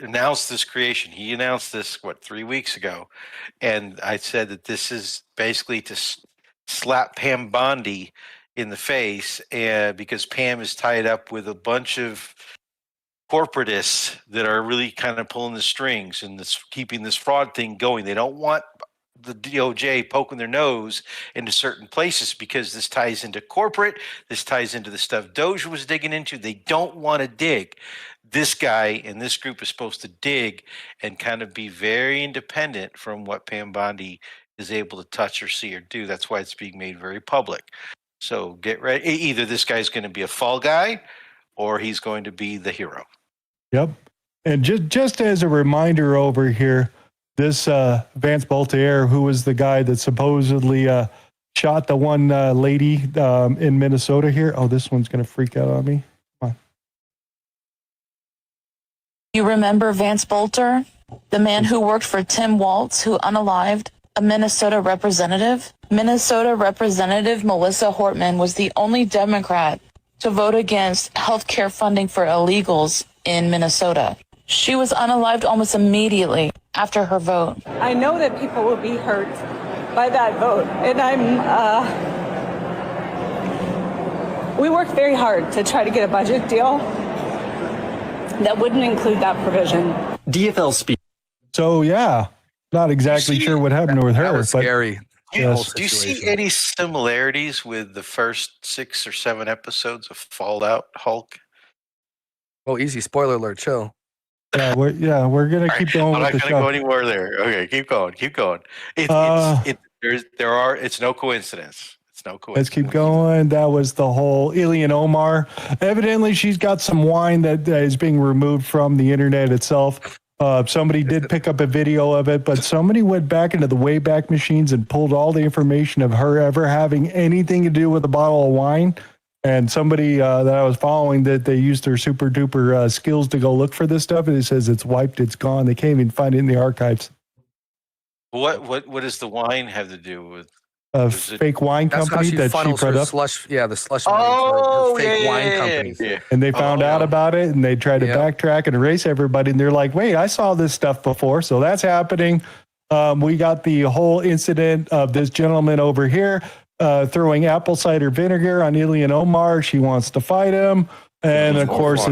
announced this creation? He announced this, 3 weeks ago. And I said that this is basically to slap Pam Bondi in the face, because Pam is tied up with a bunch of corporatists that are really kind of pulling the strings and keeping this fraud thing going. They don't want the DOJ poking their nose into certain places, because this ties into corporate. This ties into the stuff Doge was digging into. They don't want to dig. This guy and this group is supposed to dig and kind of be very independent from what Pam Bondi is able to touch or see or do. That's why it's being made very public. So get ready. Either this guy's going to be a fall guy or he's going to be the hero. Yep. And just as a reminder over here, this Vance Voltaire, who was the guy that supposedly shot the one lady in Minnesota here. Oh, this one's going to freak out on me. Come on. You remember Vance Bolter, the man who worked for Tim Waltz, who unalived a Minnesota representative? Minnesota Representative Melissa Hortman was the only Democrat to vote against health care funding for illegals in Minnesota. She was unalived almost immediately after her vote. I know that people will be hurt by that vote, and we worked very hard to try to get a budget deal that wouldn't include that provision. DFL speak. So yeah, not exactly sure what happened with her. That was scary. Yes. Do you see any similarities with the first 6 or 7 episodes of Fallout Hulk? Oh, easy. Spoiler alert. Chill. Yeah, we're gonna keep going. I'm with not the gonna go show. anywhere there. Okay, keep going. It's no coincidence. It's no coincidence. Let's keep going. That was the whole Ilhan Omar. Evidently, she's got some wine that is being removed from the internet itself. Somebody did pick up a video of it, but somebody went back into the Wayback Machines and pulled all the information of her ever having anything to do with a bottle of wine. And somebody that I was following, that they used their super duper skills to go look for this stuff, and it says it's wiped, it's gone. They can't even find it in the archives. What does the wine have to do with? A fake wine company that she funnels brought her up. slush. Yeah, the slush money for her fake wine companies. Yeah. And they found out about it, and they tried to backtrack and erase everybody. And they're like, wait, I saw this stuff before. So that's happening. We got the whole incident of this gentleman over here throwing apple cider vinegar on Ilhan Omar. She wants to fight him. And of course,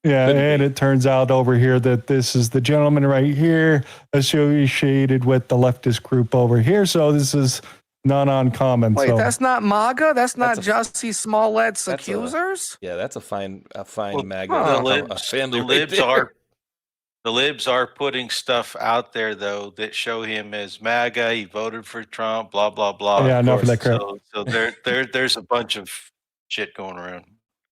it turns out over here that this is the gentleman right here associated with the leftist group over here. So this is not uncommon. Wait, so. that's not MAGA? That's not Jussie Smollett's accusers? That's a fine MAGA. The libs are putting stuff out there though that show him as MAGA. He voted for Trump. Blah blah blah. Yeah, enough of that crap. So there's a bunch of shit going around.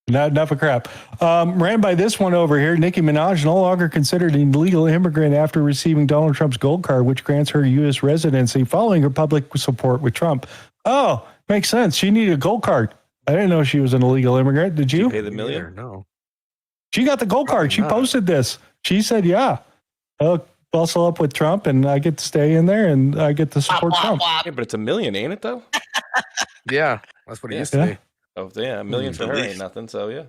Not enough of crap. Ran by this one over here. Nicki Minaj no longer considered an illegal immigrant after receiving Donald Trump's gold card, which grants her U.S. residency following her public support with Trump. Oh, makes sense. She needed a gold card. I didn't know she was an illegal immigrant. Did you? Did you pay the million? No. She got the gold card. She posted this. She said, yeah, I'll bustle up with Trump and I get to stay in there and I get to support Trump. Yeah, but it's $1 million, ain't it, though? Yeah, that's what it used to be. Oh, yeah, $1 million for her ain't nothing, so yeah.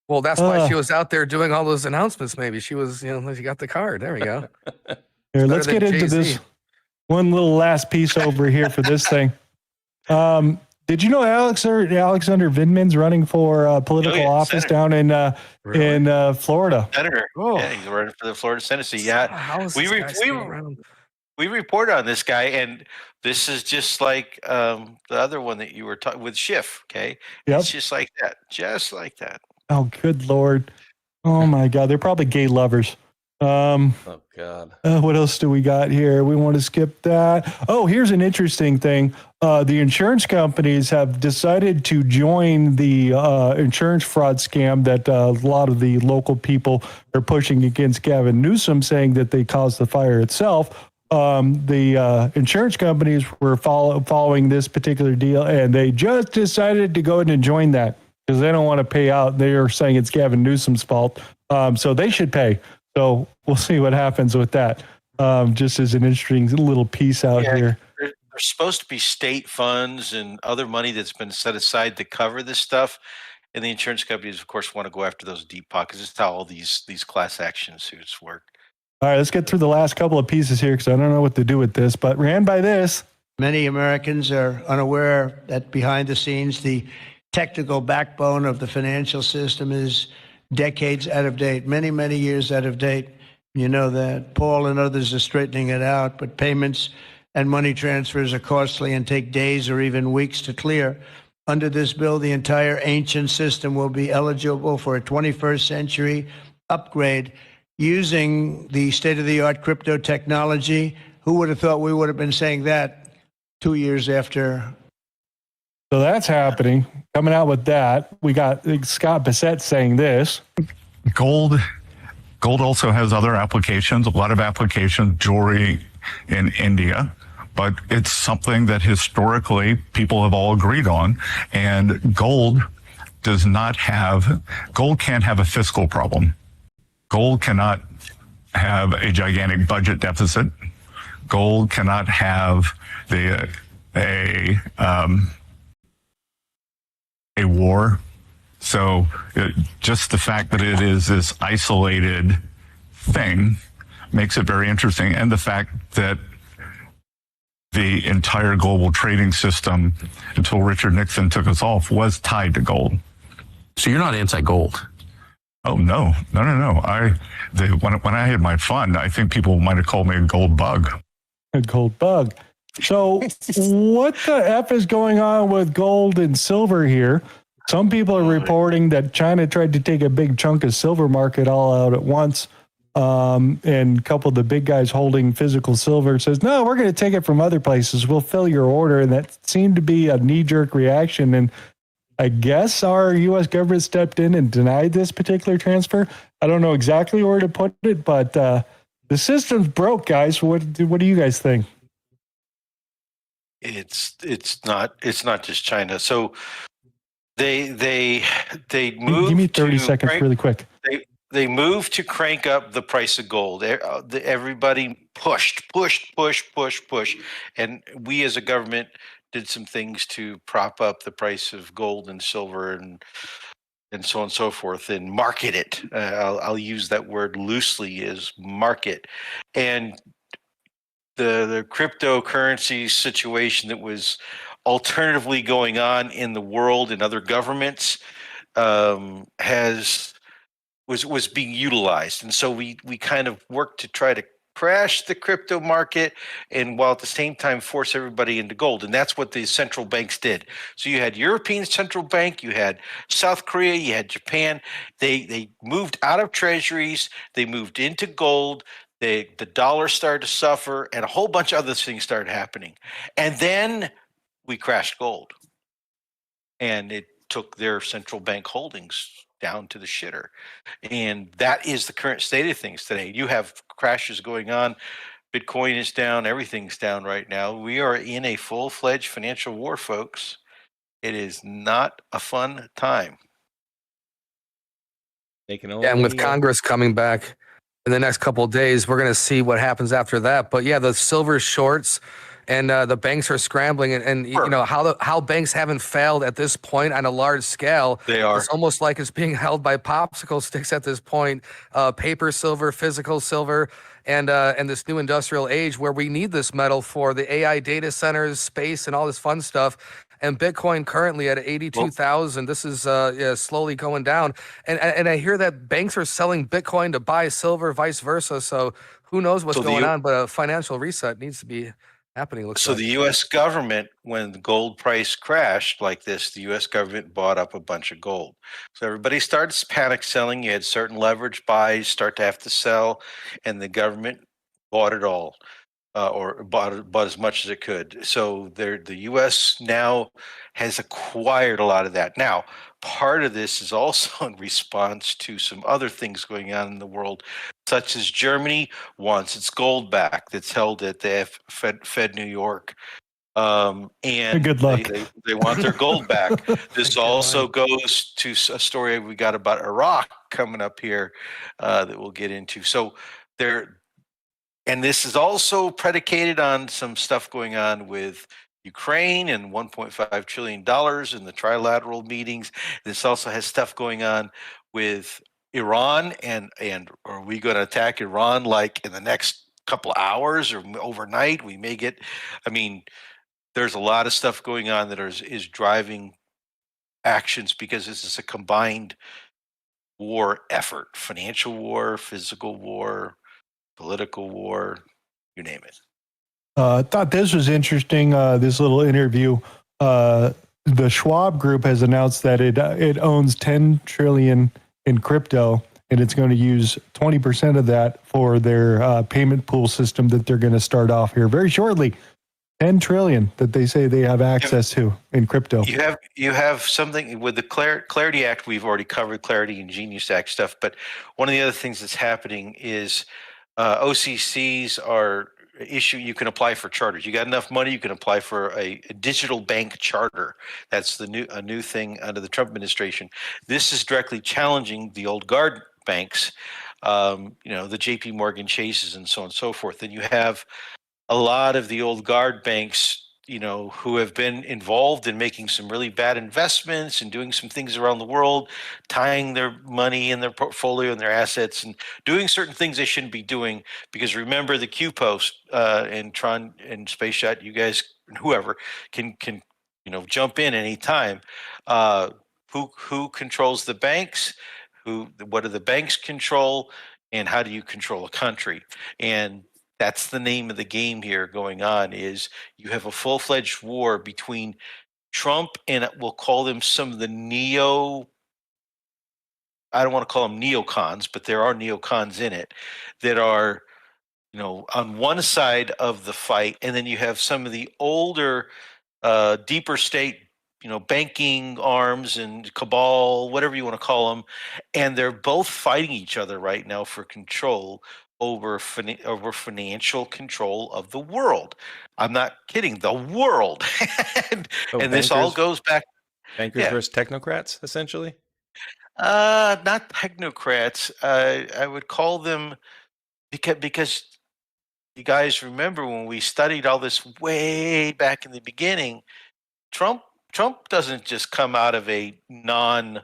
Well, that's why she was out there doing all those announcements. Maybe she was, she got the card. There we go. Here, let's get into this one little last piece over here for this thing. Did you know Alexander Vindman's running for political office down in Florida? Senator. Oh. Yeah, he's running for the Florida Senate. Yeah, we report on this guy, and this is just like the other one that you were talking with Schiff. Okay, it's just like that. Oh, good Lord! Oh my God, they're probably gay lovers. Oh God! What else do we got here? We want to skip that. Oh, here's an interesting thing. The insurance companies have decided to join the insurance fraud scam that a lot of the local people are pushing against Gavin Newsom, saying that they caused the fire itself. The insurance companies were following this particular deal, and they just decided to go ahead and join that because they don't want to pay out. They are saying it's Gavin Newsom's fault, so they should pay. So we'll see what happens with that. Just as an interesting little piece out here. There's supposed to be state funds and other money that's been set aside to cover this stuff. And the insurance companies, of course, want to go after those deep pockets. It's how all these class action suits work. All right, let's get through the last couple of pieces here because I don't know what to do with this, but ran by this. Many Americans are unaware that behind the scenes, the technical backbone of the financial system is decades out of date, many, many years out of date. You know that. Paul and others are straightening it out, but payments and money transfers are costly and take days or even weeks to clear. Under this bill, the entire ancient system will be eligible for a 21st century upgrade using the state-of-the-art crypto technology. Who would have thought we would have been saying that 2 years after? So that's happening. Coming out with that, we got Scott Bissett saying this. Gold also has other applications, a lot of applications, jewelry in India, but it's something that historically people have all agreed on. And gold can't have a fiscal problem. Gold cannot have a gigantic budget deficit. Gold cannot have a war. So just the fact that it is this isolated thing makes it very interesting. And the fact that the entire global trading system until Richard Nixon took us off was tied to gold. So you're not anti-gold? Oh, no. When I had my fund, I think people might have called me a gold bug. A gold bug. So what the F is going on with gold and silver here? Some people are reporting that China tried to take a big chunk of silver market all out at once. And a couple of the big guys holding physical silver says, no, we're going to take it from other places. We'll fill your order. And that seemed to be a knee-jerk reaction. And I guess our U.S. government stepped in and denied this particular transfer. I don't know exactly where to put it, but the system's broke, guys. What do you guys think? It's not just China. So they moved. Give me 30 seconds really quick. They moved to crank up the price of gold. Everybody pushed, and we as a government did some things to prop up the price of gold and silver and so on and so forth, and market it. I'll use that word loosely, is market. And the cryptocurrency situation that was alternatively going on in the world and other governments was being utilized. And so we kind of worked to try to crash the crypto market, and while at the same time force everybody into gold. And that's what the central banks did. So you had European Central Bank, you had South Korea, you had Japan. They moved out of treasuries, they moved into gold. The dollar started to suffer, and a whole bunch of other things started happening. And then we crashed gold. And it took their central bank holdings down to the shitter. And that is the current state of things today. You have crashes going on. Bitcoin is down. Everything's down right now. We are in a full-fledged financial war, folks. It is not a fun time. And with Congress coming back in the next couple of days, we're going to see what happens after that. But yeah, the silver shorts and the banks are scrambling, and you know how banks haven't failed at this point on a large scale. They are. It's almost like it's being held by popsicle sticks at this point. Paper silver, physical silver, and this new industrial age where we need this metal for the AI data centers, space, and all this fun stuff. And Bitcoin currently at 82,000. This is slowly going down. And I hear that banks are selling Bitcoin to buy silver, vice versa. So who knows what's going on? But a financial reset needs to be happening. So the U.S. government, when the gold price crashed like this, the U.S. government bought up a bunch of gold. So everybody started panic selling. You had certain leverage buys start to have to sell, and the government bought it all, or bought as much as it could. So the U.S. now has acquired a lot of that. Now, part of this is also in response to some other things going on in the world, such as Germany wants its gold back that's held at the Fed New York. And good luck. They want their gold back. This also goes to a story we got about Iraq coming up here that we'll get into. So and this is also predicated on some stuff going on with Ukraine and $1.5 trillion in the trilateral meetings. This also has stuff going on with Iran, and are we going to attack Iran like in the next couple hours or overnight? We may get, there's a lot of stuff going on that is driving actions, because this is a combined war effort: financial war, physical war, political war, you name it. I thought this was interesting, this little interview. The Schwab Group has announced that it owns 10 trillion in crypto, and it's going to use 20% of that for their payment pool system that they're going to start off here very shortly. 10 trillion that they say they have access to in crypto. You have something with the Clarity Act. We've already covered Clarity and Genius Act stuff, but one of the other things that's happening is OCCs are you can apply for charters. You got enough money, you can apply for a digital bank charter. That's a new thing under the Trump administration. This is directly challenging the old guard banks, the JP Morgan Chases and so on and so forth. And you have a lot of the old guard banks, who have been involved in making some really bad investments and doing some things around the world, tying their money in their portfolio and their assets and doing certain things they shouldn't be doing. Because remember, the Q post and Tron and Space Shot, you guys, whoever can jump in anytime. Who controls the banks? What do the banks control? And how do you control a country? And that's the name of the game here going on, is you have a full-fledged war between Trump and we'll call them some of the I don't want to call them neocons, but there are neocons in it that are, on one side of the fight, and then you have some of the older, deeper state, banking arms and cabal, whatever you want to call them, and they're both fighting each other right now for control over financial control of the world. I'm not kidding, the world. and this all goes back. Bankers versus technocrats, essentially. Not technocrats. I would call them because you guys remember when we studied all this way back in the beginning. Trump doesn't just come out of a non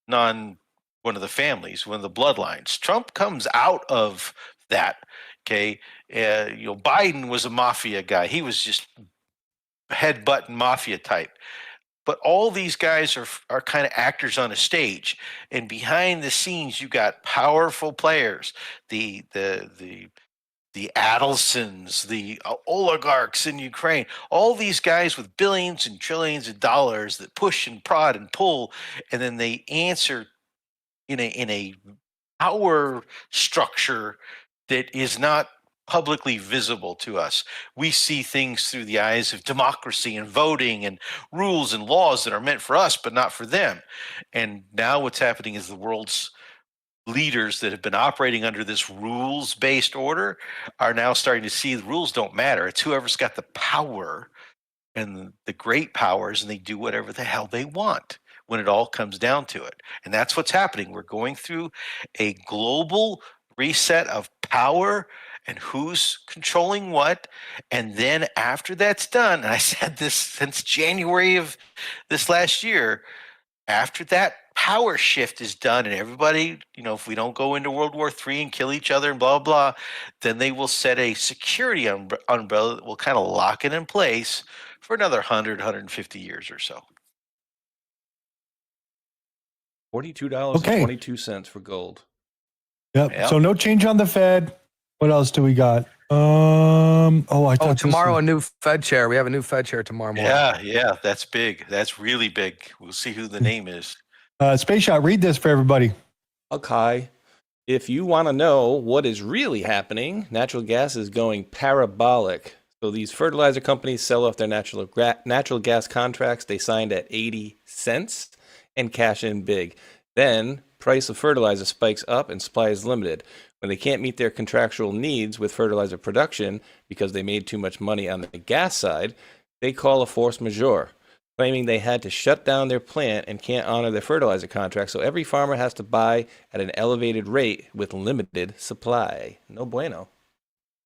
one of the families, one of the bloodlines. Trump comes out of that. Okay, Biden was a mafia guy. He was just headbutting mafia type. But all these guys are kind of actors on a stage, and behind the scenes, you got powerful players, the Adelsons, the oligarchs in Ukraine, all these guys with billions and trillions of dollars that push and prod and pull, and then they answer in a power structure that is not publicly visible to us. We see things through the eyes of democracy and voting and rules and laws that are meant for us, but not for them. And now what's happening is the world's leaders that have been operating under this rules-based order are now starting to see the rules don't matter. It's whoever's got the power and the great powers, and they do whatever the hell they want when it all comes down to it. And that's what's happening. We're going through a global reset of power and who's controlling what. And then after that's done, and I said this since January of this last year, after that power shift is done and everybody, if we don't go into World War III and kill each other and blah, blah, then they will set a security umbrella that will kind of lock it in place for another 100, 150 years or so. $42.22 for gold. Yep. So no change on the Fed. What else do we got? Tomorrow a new Fed chair. We have a new Fed chair tomorrow morning. Yeah, that's big. That's really big. We'll see who the name is. Space Shot, read this for everybody. Okay. If you want to know what is really happening, natural gas is going parabolic. So these fertilizer companies sell off their natural gas contracts they signed at 80 cents and cash in big. Then price of fertilizer spikes up and supply is limited. When they can't meet their contractual needs with fertilizer production because they made too much money on the gas side, they call a force majeure, claiming they had to shut down their plant and can't honor their fertilizer contract. So every farmer has to buy at an elevated rate with limited supply. No bueno.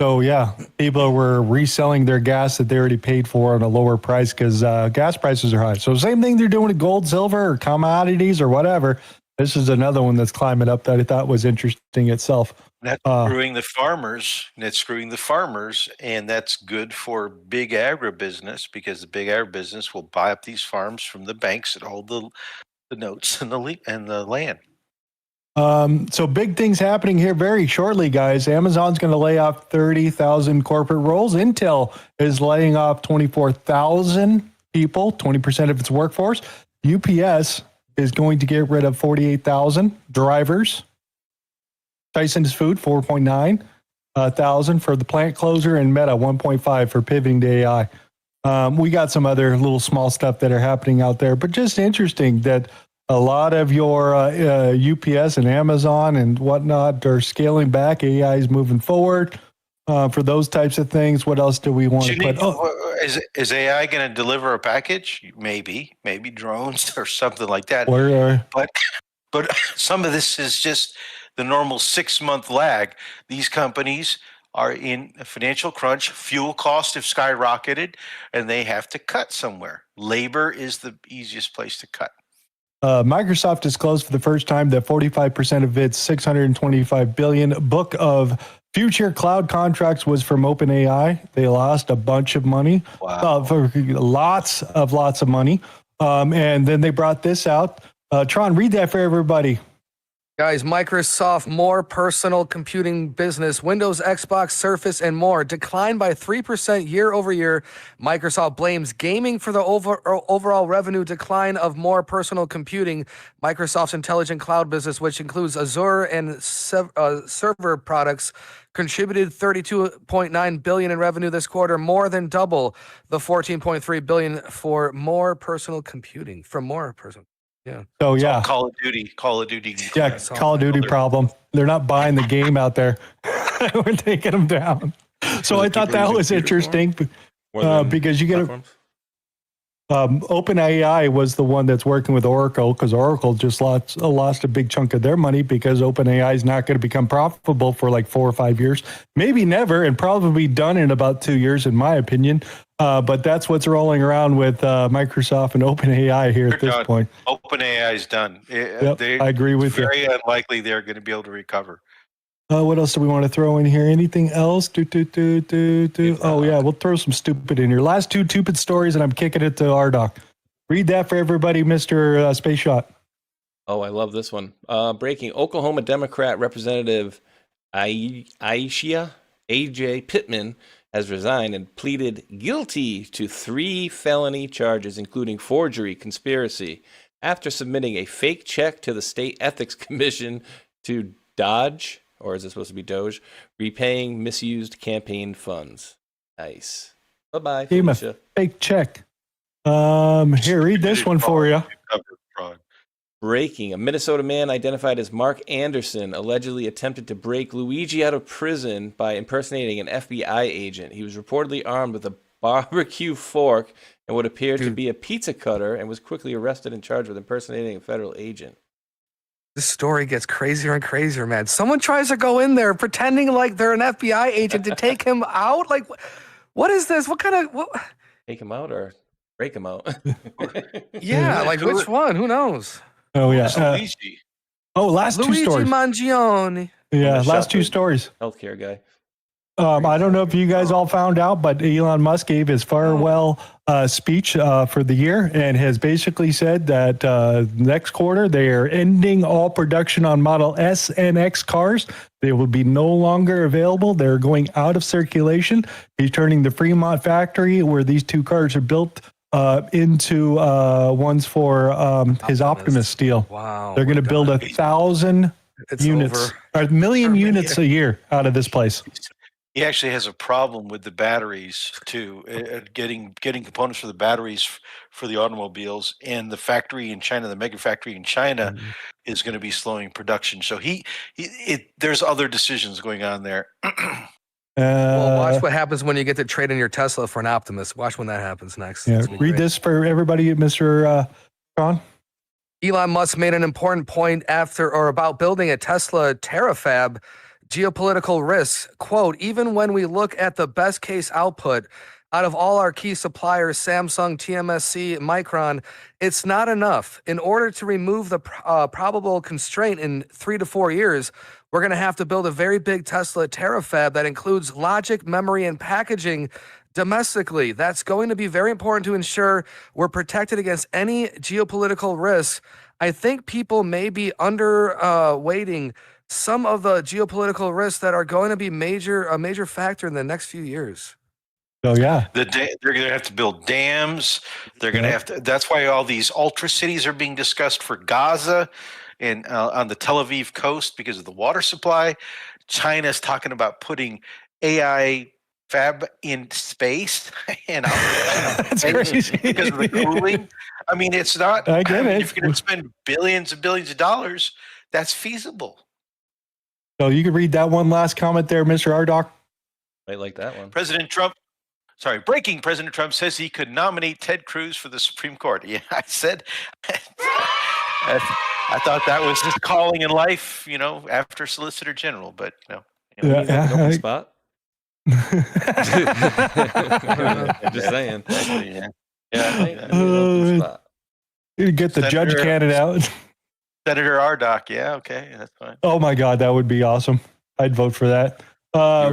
So yeah, people were reselling their gas that they already paid for at a lower price because gas prices are high. So same thing they're doing with gold, silver, or commodities or whatever. This is another one that's climbing up that I thought was interesting itself. That's screwing the farmers. And that's good for big agribusiness because the big agribusiness will buy up these farms from the banks that hold the notes and the land. So big things happening here very shortly, guys. Amazon's going to lay off 30,000 corporate roles. Intel is laying off 24,000 people, 20% of its workforce. UPS is going to get rid of 48,000 drivers. Tyson's Food, 4.9 thousand for the plant closure, and Meta, 1.5 for pivoting to AI. We got some other little small stuff that are happening out there, but just interesting that a lot of your UPS and Amazon and whatnot are scaling back. AI is moving forward for those types of things. What else do we want to put? Is AI going to deliver a package? Maybe drones or something like that. But some of this is just the normal 6-month lag. These companies are in a financial crunch. Fuel costs have skyrocketed, and they have to cut somewhere. Labor is the easiest place to cut. Microsoft disclosed for the first time that 45% of its $625 billion book of future cloud contracts was from OpenAI. They lost a bunch of money, for lots of money. And then they brought this out. Tron, read that for everybody. Guys, Microsoft, more personal computing business, Windows, Xbox, Surface, and more declined by 3% year over year. Microsoft blames gaming for the overall revenue decline of more personal computing. Microsoft's intelligent cloud business, which includes Azure and server products, contributed $32.9 billion in revenue this quarter, more than double the $14.3 billion for more personal computing. From more personal. Yeah. So yeah, Call of Duty. Yeah, Call of Duty problem. They're not buying the game out there. We're taking them down. So I thought that was interesting because you get OpenAI was the one that's working with Oracle because Oracle just lost a big chunk of their money because OpenAI is not going to become profitable for like 4 or 5 years, maybe never, and probably done in about 2 years, in my opinion. But that's what's rolling around with Microsoft and OpenAI here at this point. OpenAI is done. Yep, I agree with you. Very unlikely they're going to be able to recover. What else do we want to throw in here? Anything else? Oh, yeah, we'll throw some stupid in here. Last two stupid stories, and I'm kicking it to Rdoc. Read that for everybody, Mr. Space Shot. Oh, I love this one. Breaking Oklahoma Democrat Representative Aisha A.J. Pittman has resigned and pleaded guilty to 3 felony charges, including forgery, conspiracy, after submitting a fake check to the State Ethics Commission to Dodge, or is it supposed to be Doge, repaying misused campaign funds. Nice. Bye-bye, Felicia. Fake check. Here, read this one for you. Breaking. A Minnesota man identified as Mark Anderson allegedly attempted to break Luigi out of prison by impersonating an FBI agent. He was reportedly armed with a barbecue fork and what appeared to be a pizza cutter and was quickly arrested and charged with impersonating a federal agent. This story gets crazier and crazier, man. Someone tries to go in there pretending like they're an FBI agent to take him out. Like, what is this? What kind of... What? Take him out or break him out? Yeah, like which one? Who knows? Oh, yeah. Luigi. Last Luigi 2 stories. Mangione. Yeah, last 2 stories. Healthcare guy. I don't know if you guys all found out, but Elon Musk gave his farewell speech for the year and has basically said that next quarter they are ending all production on Model S and X cars. They will be no longer available. They're going out of circulation. He's turning the Fremont factory where these 2 cars are built into ones for his Optimus steel. Wow. They're going to build 1,000 units, or 1 million units a year out of this place. He actually has a problem with the batteries too, getting components for the batteries for the automobiles, and the factory in China, the mega factory in China, is going to be slowing production. So there's other decisions going on there. Well, watch what happens when you get to trade in your Tesla for an Optimus. Watch when that happens next. Yeah, read this for everybody, Mr. Tron. Elon Musk made an important point about building a Tesla terafab. Geopolitical risks, quote, even when we look at the best case output out of all our key suppliers, Samsung, TSMC, Micron, it's not enough. In order to remove the probable constraint in 3 to 4 years, we're going to have to build a very big Tesla terafab that includes logic, memory, and packaging domestically. That's going to be very important to ensure we're protected against any geopolitical risks. I think people may be underweighting some of the geopolitical risks that are going to be a major factor in the next few years. Oh yeah, they're going to have to build dams. They're going to have to. That's why all these ultra cities are being discussed for Gaza and on the Tel Aviv coast because of the water supply. China's talking about putting AI fab in space and that's crazy because of the cooling. I mean, it's not. I get it. If you're going to spend billions and billions of dollars, that's feasible. So you could read that one last comment there, Mr. Rdoc. I like that one. Breaking. President Trump says he could nominate Ted Cruz for the Supreme Court. Yeah, I said, I thought that was his calling in life, after Solicitor General, but no. Open spot. Just saying. You get the judge candidate out. Senator Rdoc, yeah, okay, that's fine. Oh my God, that would be awesome. I'd vote for that.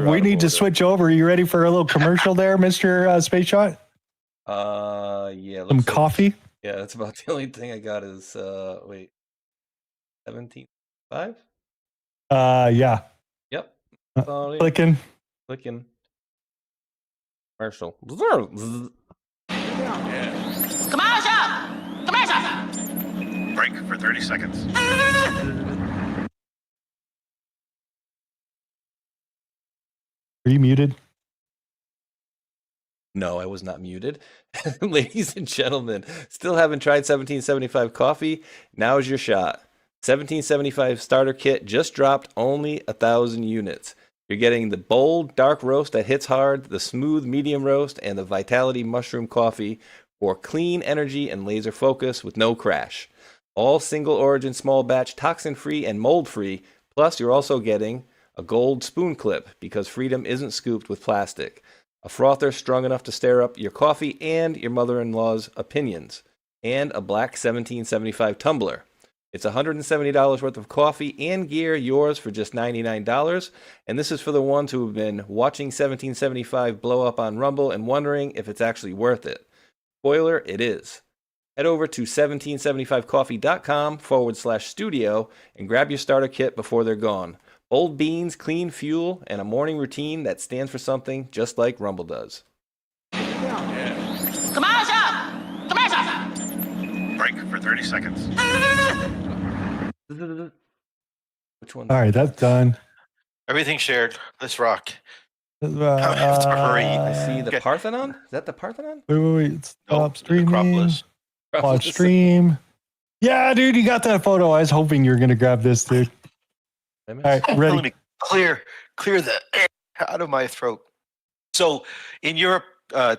We need to switch over. Are you ready for a little commercial there, Mr. Space Shot? Yeah. Some coffee? Yeah, that's about the only thing I got is, 17. 5? Yeah. Yep. Clicking. Marshall. Break for 30 seconds. Are you muted? No, I was not muted. Ladies and gentlemen, still haven't tried 1775 coffee? Now's your shot. 1775 starter kit just dropped, only 1,000 units. You're getting the bold, dark roast that hits hard, the smooth, medium roast, and the Vitality Mushroom Coffee for clean energy and laser focus with no crash. All single origin, small batch, toxin-free, and mold-free. Plus, you're also getting a gold spoon clip because freedom isn't scooped with plastic. A frother strong enough to stir up your coffee and your mother-in-law's opinions. And a black 1775 tumbler. It's $170 worth of coffee and gear, yours for just $99. And this is for the ones who have been watching 1775 blow up on Rumble and wondering if it's actually worth it. Spoiler, it is. Head over to 1775coffee.com/studio and grab your starter kit before they're gone. Bold beans, clean fuel, and a morning routine that stands for something just like Rumble does. Break for 30 seconds. Which one? All right, that's done. Everything shared. Let's rock. I have to hurry. I see the Parthenon. Is that the Parthenon? Wait. Stop streaming. Acropolis. Watch stream. Yeah, dude, you got that photo. I was hoping you were going to grab this, dude. All right, ready. Let me clear the air out of my throat. So in Europe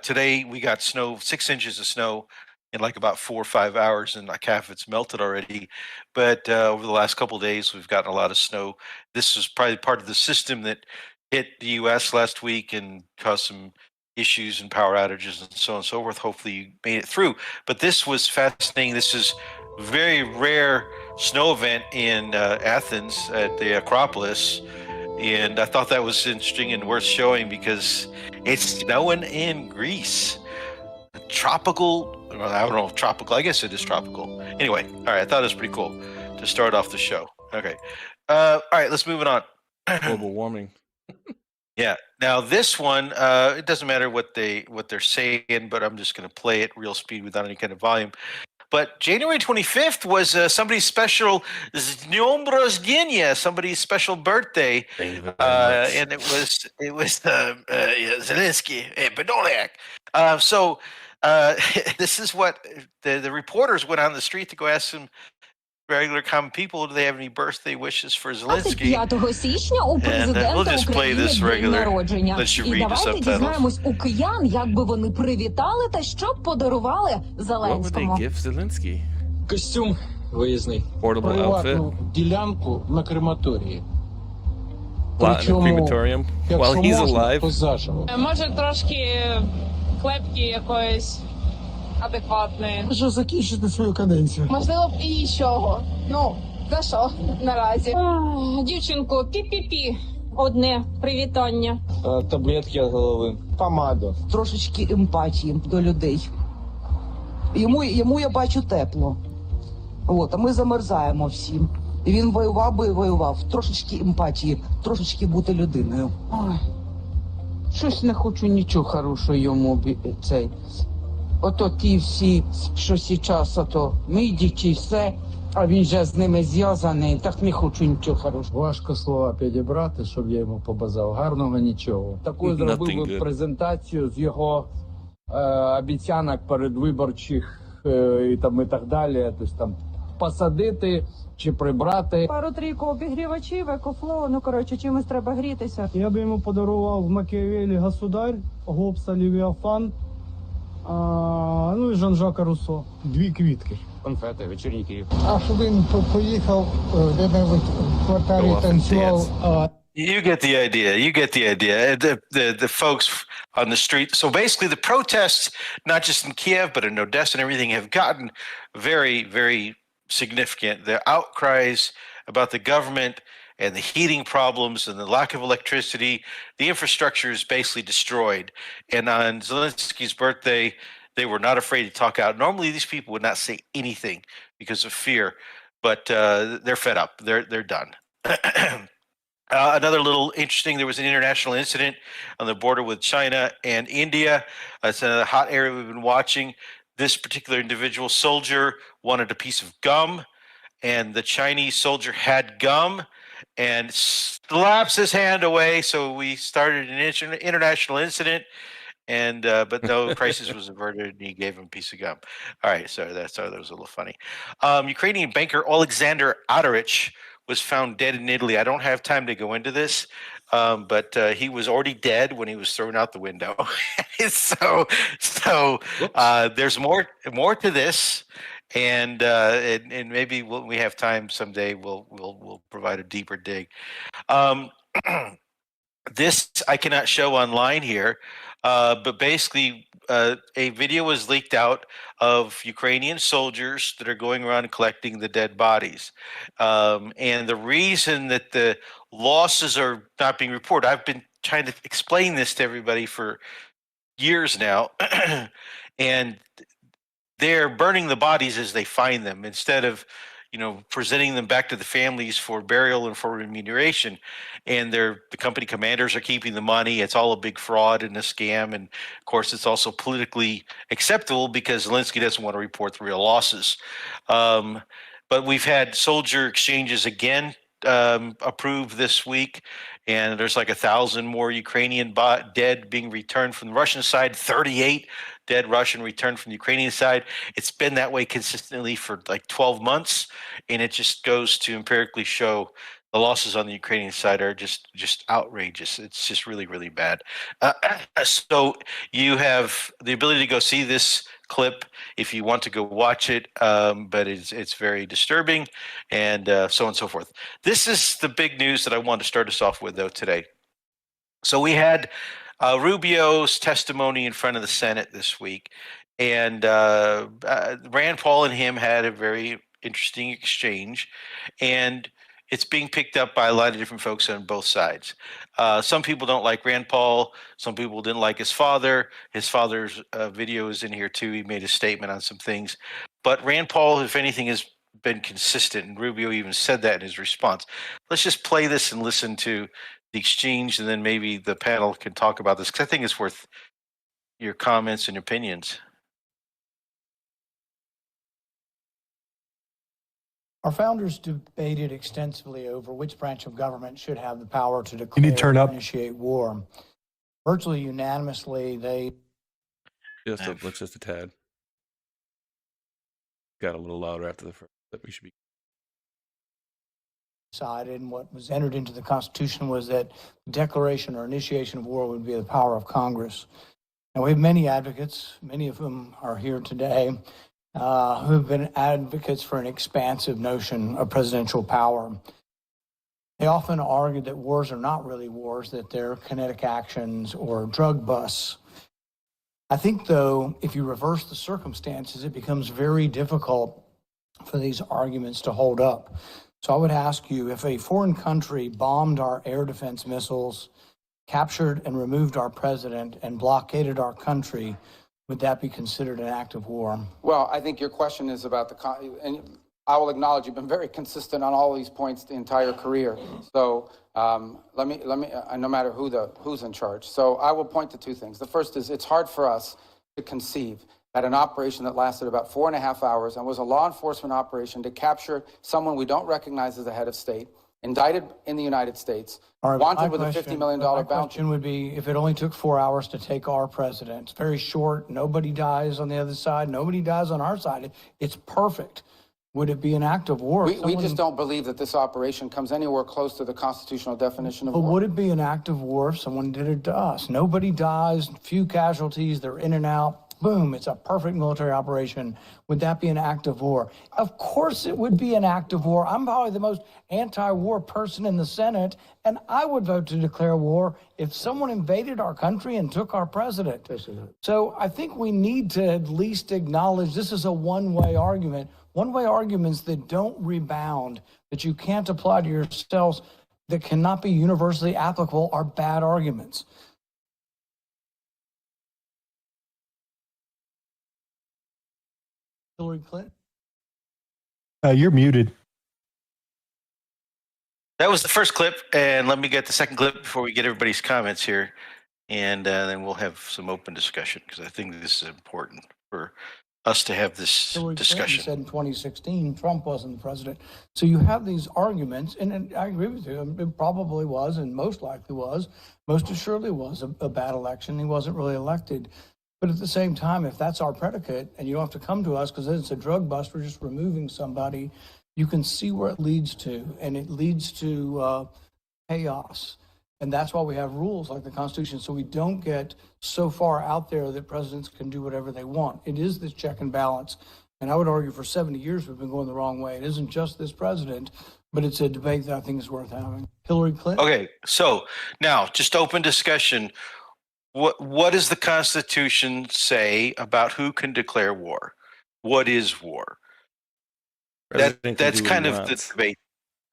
today, we got snow, 6 inches of snow in like about 4 or 5 hours, and like half it's melted already. But over the last couple of days, we've gotten a lot of snow. This was probably part of the system that hit the U.S. last week and caused some issues and power outages and so on and so forth. Hopefully you made it through. But this was fascinating. This is very rare snow event in Athens at the Acropolis. And I thought that was interesting and worth showing because it's snowing in Greece. Tropical, I don't know if tropical, I guess it is tropical. Anyway, all right, I thought it was pretty cool to start off the show. Okay. All right, let's move it on. Global warming. Yeah. Now this one, it doesn't matter what they're saying, but I'm just going to play it real speed without any kind of volume. But January 25th was somebody's special somebody's special birthday, and it was Zelensky and Podolak. So this is what the reporters went on the street to go ask some regular common people, do they have any birthday wishes for Zelensky? 25 січня у президента України день народження. І давайте дізнаємось у киян, як би вони привітали та що б подарували Зеленському. What would they give Zelensky? Костюм виїзний. Приватну ділянку на крематорії. Crematorium while he's alive. Може трошки клепки якоїсь адекватної. Що закінчити свою каденцію. Можливо, б і нічого. Ну, за що наразі? Дівчинку, пі-пі-пі. Одне привітання. Таблетки від голови. Помаду. Трошечки емпатії до людей. Йому я бачу тепло. От, а ми замерзаємо всім. І він воював би і воював. Трошечки емпатії, трошечки бути людиною. Ой. Щось не хочу нічого хорошого йому цей. Ото ті всі, що зараз, ото мідічі, все, а він же з ними зв'язаний, так не хочу нічого хорошого. Важко слова підібрати, щоб я йому побажав. Гарного нічого. Таку зробив би презентацію з його обіцянок передвиборчих і так далі. Тобто там посадити чи прибрати. Пару-трійку обігрівачів, екофло, ну, коротше, чимось треба грітися. Я би йому подарував Макіавеллі «Государь», Гоббса «Левіафан», ну і Жан-Жака Руссо. 2 квітки. Конфети, вечірники. А щоб він поїхав де-небудь в квартирі танцював. You get the idea. You get the idea. The folks on the street. So basically the protests, not just in Kiev, but in Odessa and everything, have gotten very, very significant. The outcries about the government and the heating problems and the lack of electricity, the infrastructure is basically destroyed. And on Zelensky's birthday, they were not afraid to talk out. Normally, these people would not say anything because of fear. but they're fed up. They're done. Another little interesting, there was an international incident on the border with China and India. It's a hot area we've been watching. This particular individual soldier wanted a piece of gum, and the Chinese soldier had gum and slaps his hand away. So we started an international incident, and but no crisis was averted, and he gave him a piece of gum. All right, so that was a little funny. Ukrainian banker Alexander Adarich was found dead in Italy. I don't have time to go into this, but he was already dead when he was thrown out the window. so there's more to this, and maybe when we have time someday, we'll provide a deeper dig. This I cannot show online here, but basically a video was leaked out of Ukrainian soldiers that are going around collecting the dead bodies. And the reason that the losses are not being reported, I've been trying to explain this to everybody for years now, and they're burning the bodies as they find them instead of presenting them back to the families for burial and for remuneration. And the company commanders are keeping the money. It's all a big fraud and a scam. And of course, it's also politically acceptable because Zelensky doesn't want to report the real losses. But we've had soldier exchanges again approved this week, and there's like 1,000 more Ukrainian dead being returned from the Russian side, 38 dead Russian returned from the Ukrainian side. It's been that way consistently for like 12 months, and it just goes to empirically show the losses on the Ukrainian side are just outrageous. It's just really, really bad. So you have the ability to go see this clip if you want to go watch it, but it's very disturbing, and so on and so forth. This is the big news that I want to start us off with, though, today. So we had Rubio's testimony in front of the Senate this week, and Rand Paul and him had a very interesting exchange, and it's being picked up by a lot of different folks on both sides. Some people don't like Rand Paul. Some people didn't like his father. His father's video is in here too. He made a statement on some things. But Rand Paul, if anything, has been consistent, and Rubio even said that in his response. Let's just play this and listen to the exchange, and then maybe the panel can talk about this, because I think it's worth your comments and opinions. Our founders debated extensively over which branch of government should have the power to declare or initiate war. Virtually unanimously, they... Let's just a tad. Got a little louder after the first, that we should be... decided, and what was entered into the Constitution was that declaration or initiation of war would be the power of Congress. And we have many advocates, many of whom are here today, who've been advocates for an expansive notion of presidential power. They often argue that wars are not really wars, that they're kinetic actions or drug busts. I think, though, if you reverse the circumstances, it becomes very difficult for these arguments to hold up. So I would ask you, if a foreign country bombed our air defense missiles, captured and removed our president, and blockaded our country, would that be considered an act of war? Well, I think your question is about and I will acknowledge you've been very consistent on all these points the entire career. So let me, no matter who's in charge. So I will point to two things. The first is it's hard for us to conceive that an operation that lasted about 4.5 hours and was a law enforcement operation to capture someone we don't recognize as the head of state, indicted in the United States, wanted with a $50 million bounty. My question would be, if it only took 4 hours to take our president, it's very short, nobody dies on the other side, nobody dies on our side, it's perfect. Would it be an act of war? We just don't believe that this operation comes anywhere close to the constitutional definition of war. But would it be an act of war if someone did it to us? Nobody dies, few casualties, they're in and out. Boom, it's a perfect military operation. Would that be an act of war? Of course it would be an act of war. I'm probably the most anti-war person in the Senate, and I would vote to declare war if someone invaded our country and took our president. So I think we need to at least acknowledge this is a one-way argument. One-way arguments that don't rebound, that you can't apply to yourselves, that cannot be universally applicable, are bad arguments. Hillary Clinton? You're muted. That was the first clip, and let me get the second clip before we get everybody's comments here, and then we'll have some open discussion because I think this is important for us to have this discussion. Said in 2016, Trump wasn't the president. So you have these arguments, and I agree with you. It probably was, and most likely was, most assuredly was a bad election. He wasn't really elected. But at the same time, if that's our predicate, and you don't have to come to us because it's a drug bust, we're just removing somebody, you can see where it leads to, and it leads to chaos. And that's why we have rules like the Constitution, so we don't get so far out there that presidents can do whatever they want. It is this check and balance. And I would argue for 70 years we've been going the wrong way. It isn't just this president, but it's a debate that I think is worth having. Hillary Clinton. Okay, so now just open discussion. What does the Constitution say about who can declare war? What is war? That's kind of the debate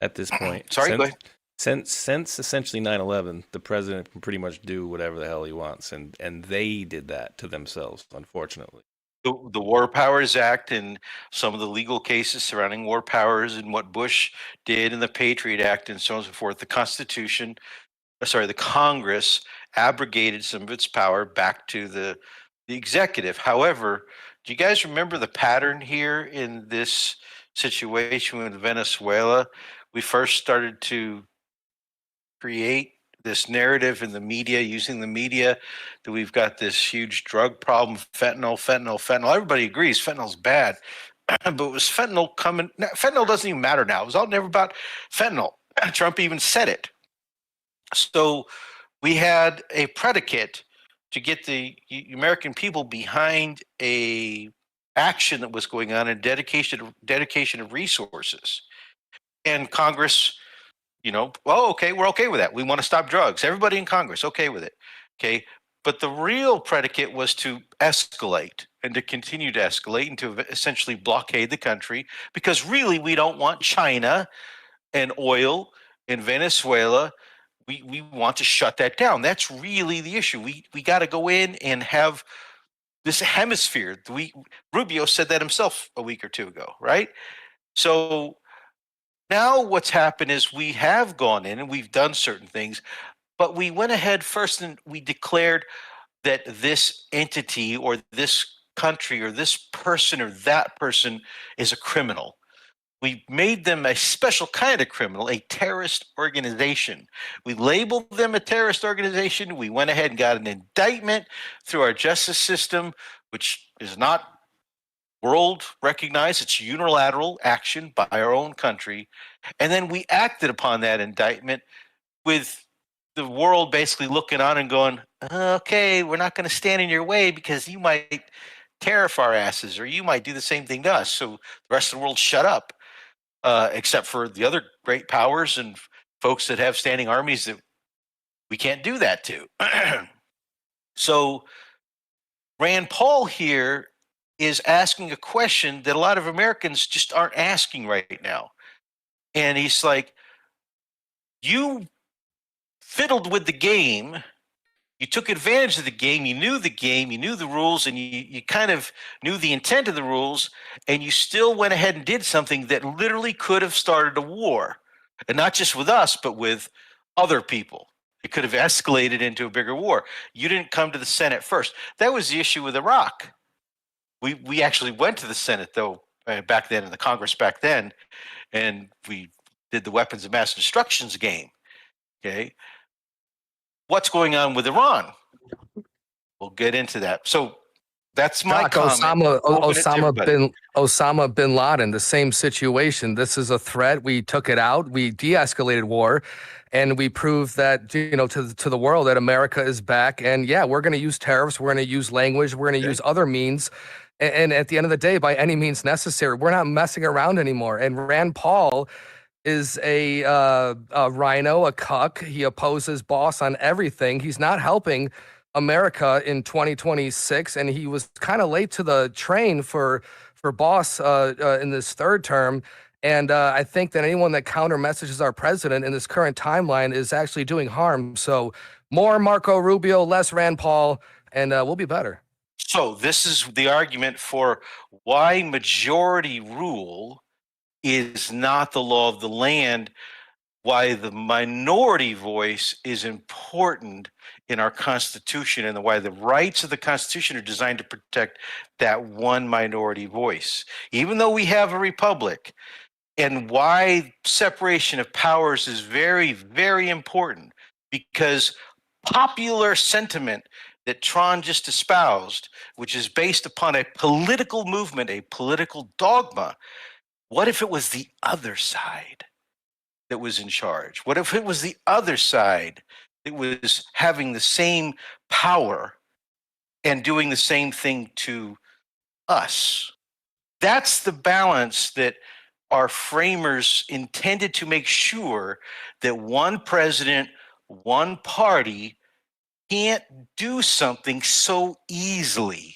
at this point. Sorry, go ahead. Since essentially 9/11, the president can pretty much do whatever the hell he wants, and they did that to themselves, unfortunately. The War Powers Act and some of the legal cases surrounding war powers and what Bush did and the Patriot Act and so on and so forth, the Congress abrogated some of its power back to the executive. However, do you guys remember the pattern here in this situation with Venezuela? We first started to create this narrative in the media, using the media, that we've got this huge drug problem, fentanyl. Everybody agrees fentanyl's bad, but it was fentanyl coming. Fentanyl doesn't even matter now. It was all never about fentanyl. Trump even said it. So we had a predicate to get the American people behind a action that was going on and dedication of resources. And Congress, okay, we're okay with that. We want to stop drugs. Everybody in Congress, okay with it. Okay. But the real predicate was to escalate and to continue to escalate and to essentially blockade the country, because really we don't want China and oil in Venezuela. We want to shut that down. That's really the issue. We got to go in and have this hemisphere. Rubio said that himself a week or two ago, right? So now what's happened is we have gone in and we've done certain things, but we went ahead first and we declared that this entity or this country or this person or that person is a criminal. We made them a special kind of criminal, a terrorist organization. We labeled them a terrorist organization. We went ahead and got an indictment through our justice system, which is not world recognized. It's unilateral action by our own country. And then we acted upon that indictment with the world basically looking on and going, okay, we're not going to stand in your way because you might tariff our asses or you might do the same thing to us. So the rest of the world shut up. Except for the other great powers and folks that have standing armies that we can't do that to. So Rand Paul here is asking a question that a lot of Americans just aren't asking right now. And he's like, you fiddled with the game. You took advantage of the game, you knew the rules, and you kind of knew the intent of the rules, and you still went ahead and did something that literally could have started a war. And not just with us, but with other people. It could have escalated into a bigger war. You didn't come to the Senate first. That was the issue with Iraq. We actually went to the Senate, though, back then, in the Congress back then, and we did the weapons of mass destructions game. Okay. What's going on with Iran? We'll get into that. So that's my comment. Osama bin Laden, the same situation. This is a threat. We took it out. We de-escalated war, and we proved that to the world that America is back. And yeah, we're going to use tariffs. We're going to use language. We're going to use other means. And at the end of the day, by any means necessary, we're not messing around anymore. And Rand Paul is a rhino, a cuck. He opposes Boss on everything. He's not helping America in 2026, and he was kind of late to the train for Boss in this third term. And I think that anyone that counter messages our president in this current timeline is actually doing harm. So more Marco Rubio, less Rand Paul, and we'll be better. So this is the argument for why majority rule is not the law of the land. why the minority voice is important in our Constitution and why the rights of the Constitution are designed to protect that one minority voice. Even though we have a republic, and why separation of powers is very, very important, because popular sentiment that Tron just espoused, which is based upon a political movement, a political dogma, what if it was the other side that was in charge? What if it was the other side that was having the same power and doing the same thing to us? That's the balance that our framers intended to make sure that one president, one party can't do something so easily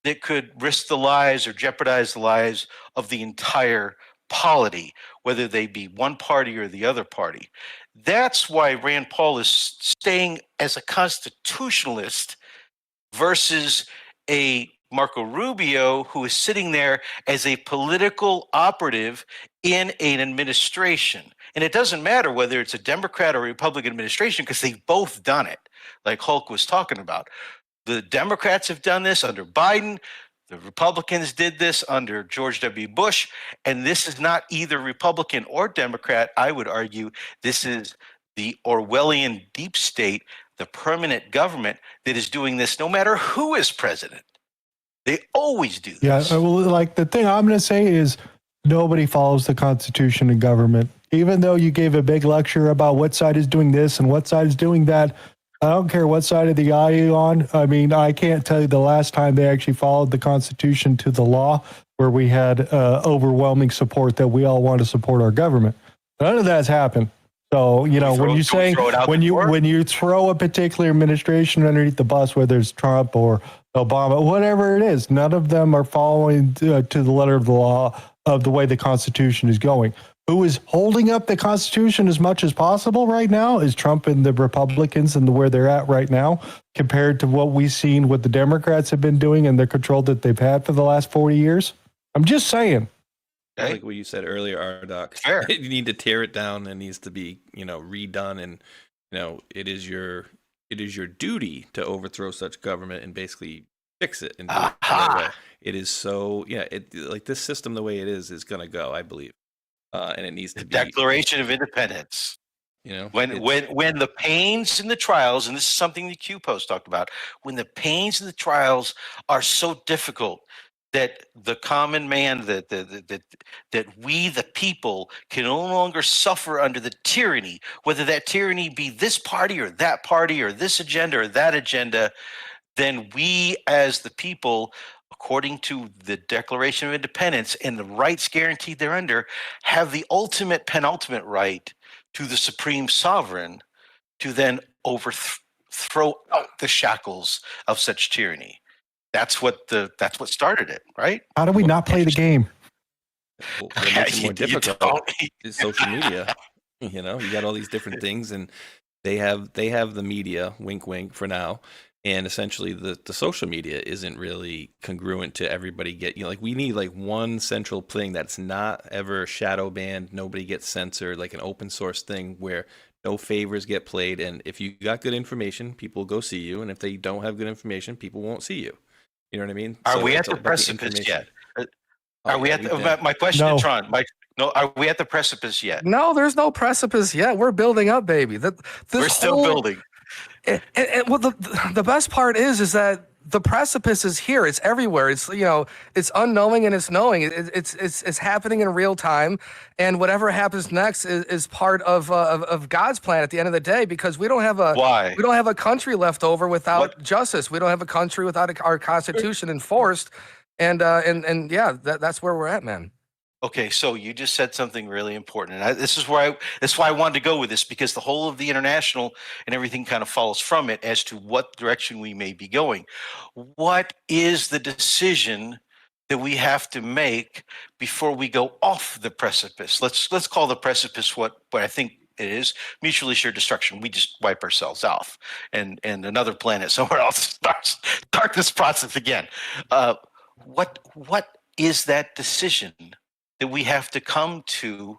that could risk the lives or jeopardize the lives of the entire polity, whether they be one party or the other party. That's why Rand Paul is staying as a constitutionalist versus a Marco Rubio who is sitting there as a political operative in an administration. And it doesn't matter whether it's a Democrat or Republican administration because they've both done it, like Hulk was talking about. The Democrats have done this under Biden. The Republicans did this under George W. Bush. And this is not either Republican or Democrat. I would argue this is the Orwellian deep state, the permanent government that is doing this no matter who is president. They always do this. Yeah, well, like the thing I'm going to say is nobody follows the Constitution in government. Even though you gave a big lecture about what side is doing this and what side is doing that, I don't care what side of the aisle you're on. I mean, I can't tell you the last time they actually followed the Constitution to the law where we had overwhelming support that we all want to support our government. None of that's happened. So, you know, when you throw a particular administration underneath the bus, whether it's Trump or Obama, whatever it is, none of them are following to the letter of the law of the way the Constitution is going. Who is holding up the Constitution as much as possible right now is Trump and the Republicans and where they're at right now compared to what we've seen what the Democrats have been doing and the control that they've had for the last 40 years. I'm just saying. Like what you said earlier, Rdoc. Fair. You need to tear it down and needs to be, redone. And, it is your duty to overthrow such government and basically fix it. And do it the right way. It is so, like this system, the way it is going to go, I believe. And it needs to be Declaration of Independence. When the pains and the trials, and this is something the Q Post talked about, when the pains and the trials are so difficult that the common man, that we the people can no longer suffer under the tyranny, whether that tyranny be this party or this agenda or that agenda, then we as the people, according to the Declaration of Independence and the rights guaranteed thereunder, have the ultimate penultimate right to the supreme sovereign to then overthrow out the shackles of such tyranny. That's what started it, right? How do we not play the game? What makes it more difficult is social media. You got all these different things, and they have the media, wink, wink, for now. And essentially, the social media isn't really congruent to everybody we need one central thing that's not ever shadow banned. Nobody gets censored, like an open source thing where no favors get played. And if you got good information, people will go see you. And if they don't have good information, people won't see you. You know what I mean? Are we at the precipice yet? Are we at my question to Tron? Are we at the precipice yet? No, there's no precipice yet. We're building up, baby. We're still building. Well, the best part is that the precipice is here. It's everywhere. It's it's unknowing and it's knowing. It's happening in real time, and whatever happens next is part of God's plan at the end of the day. Because we don't have a country left over without justice. We don't have a country without our Constitution enforced, and that's where we're at, man. Okay, so you just said something really important, and this is why I wanted to go with this, because the whole of the international and everything kind of follows from it as to what direction we may be going. What is the decision that we have to make before we go off the precipice? Let's call the precipice what I think it is: mutually assured destruction. We just wipe ourselves off, and another planet somewhere else start this process again. What is that decision that we have to come to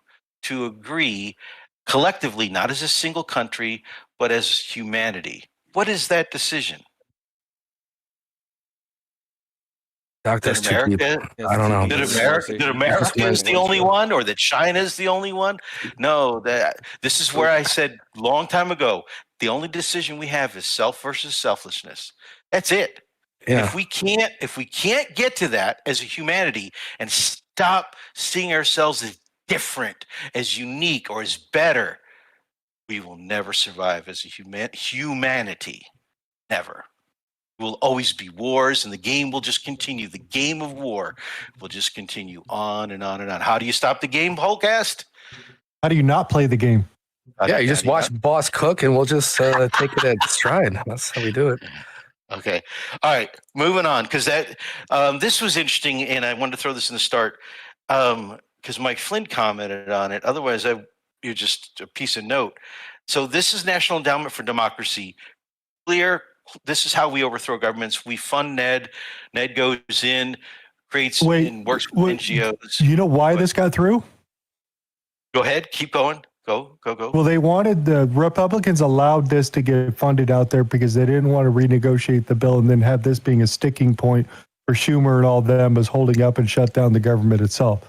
agree collectively, not as a single country, but as humanity. What is that decision? That's too deep. I don't know. That America is the only one, or that China is the only one? No, this is where I said long time ago, the only decision we have is self versus selflessness. That's it. Yeah. If we can't get to that as a humanity and stop seeing ourselves as different, as unique, or as better, we will never survive as a humanity. Never. Will always be wars, and the game will just continue. The game of war will just continue on and on and on. How do you stop the game, Hulkast? How do you not play the game? Yeah, you just watch Boss cook, and we'll just take it at stride. That's how we do it. Okay. All right. Moving on, because this was interesting, and I wanted to throw this in the start because Mike Flynn commented on it. Otherwise, you're just a piece of note. So this is National Endowment for Democracy. Clear. This is how we overthrow governments. We fund Ned. Ned goes in, creates and works with NGOs. You know why this got through? Go ahead. Keep going. Go. Well, the Republicans allowed this to get funded out there because they didn't want to renegotiate the bill and then have this being a sticking point for Schumer and all them as holding up and shut down the government itself.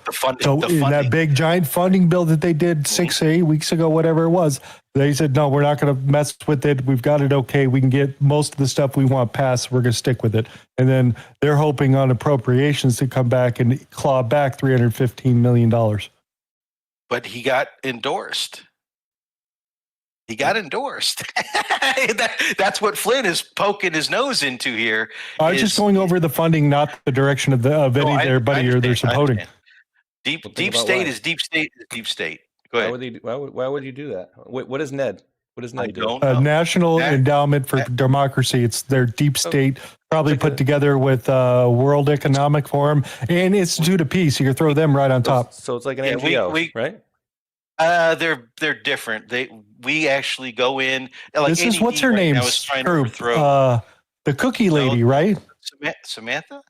In that big giant funding bill that they did 6 or 8 weeks ago, whatever it was, they said, no, we're not going to mess with it. We've got it okay. We can get most of the stuff we want passed. We're going to stick with it. And then they're hoping on appropriations to come back and claw back $315 million. But he got endorsed. That's what Flynn is poking his nose into here. I was just going over the funding, not the direction of everybody or they're supporting. Deep state is deep state. Go ahead. Why would you do that? What is Ned? What does Ned do? National Endowment for Democracy. It's their deep state, probably put together with World Economic Forum and Institute of Peace. You can throw them right on top. So it's like an NGO, right? They're different. We actually go in. Like this is what's her name? The cookie lady, right? Samantha?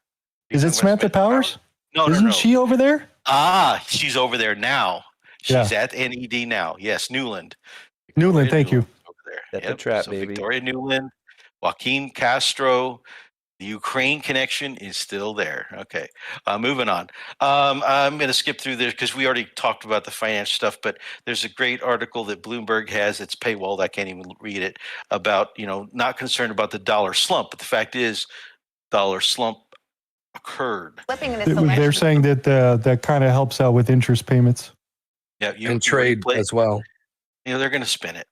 Is it Samantha Powers? No, Isn't she over there? She's over there now. She's at NED now. Yes, Newland. Newland, thank you. Over there. That's a trap, baby. Victoria Newland, Joaquin Castro. The Ukraine connection is still there. Okay, moving on. I'm going to skip through this because we already talked about the financial stuff, but there's a great article that Bloomberg has. It's paywalled. I can't even read it about, not concerned about the dollar slump, but the fact is dollar slump occurred. They're saying that that kind of helps out with interest payments. Yeah, and trade as well. They're going to spin it.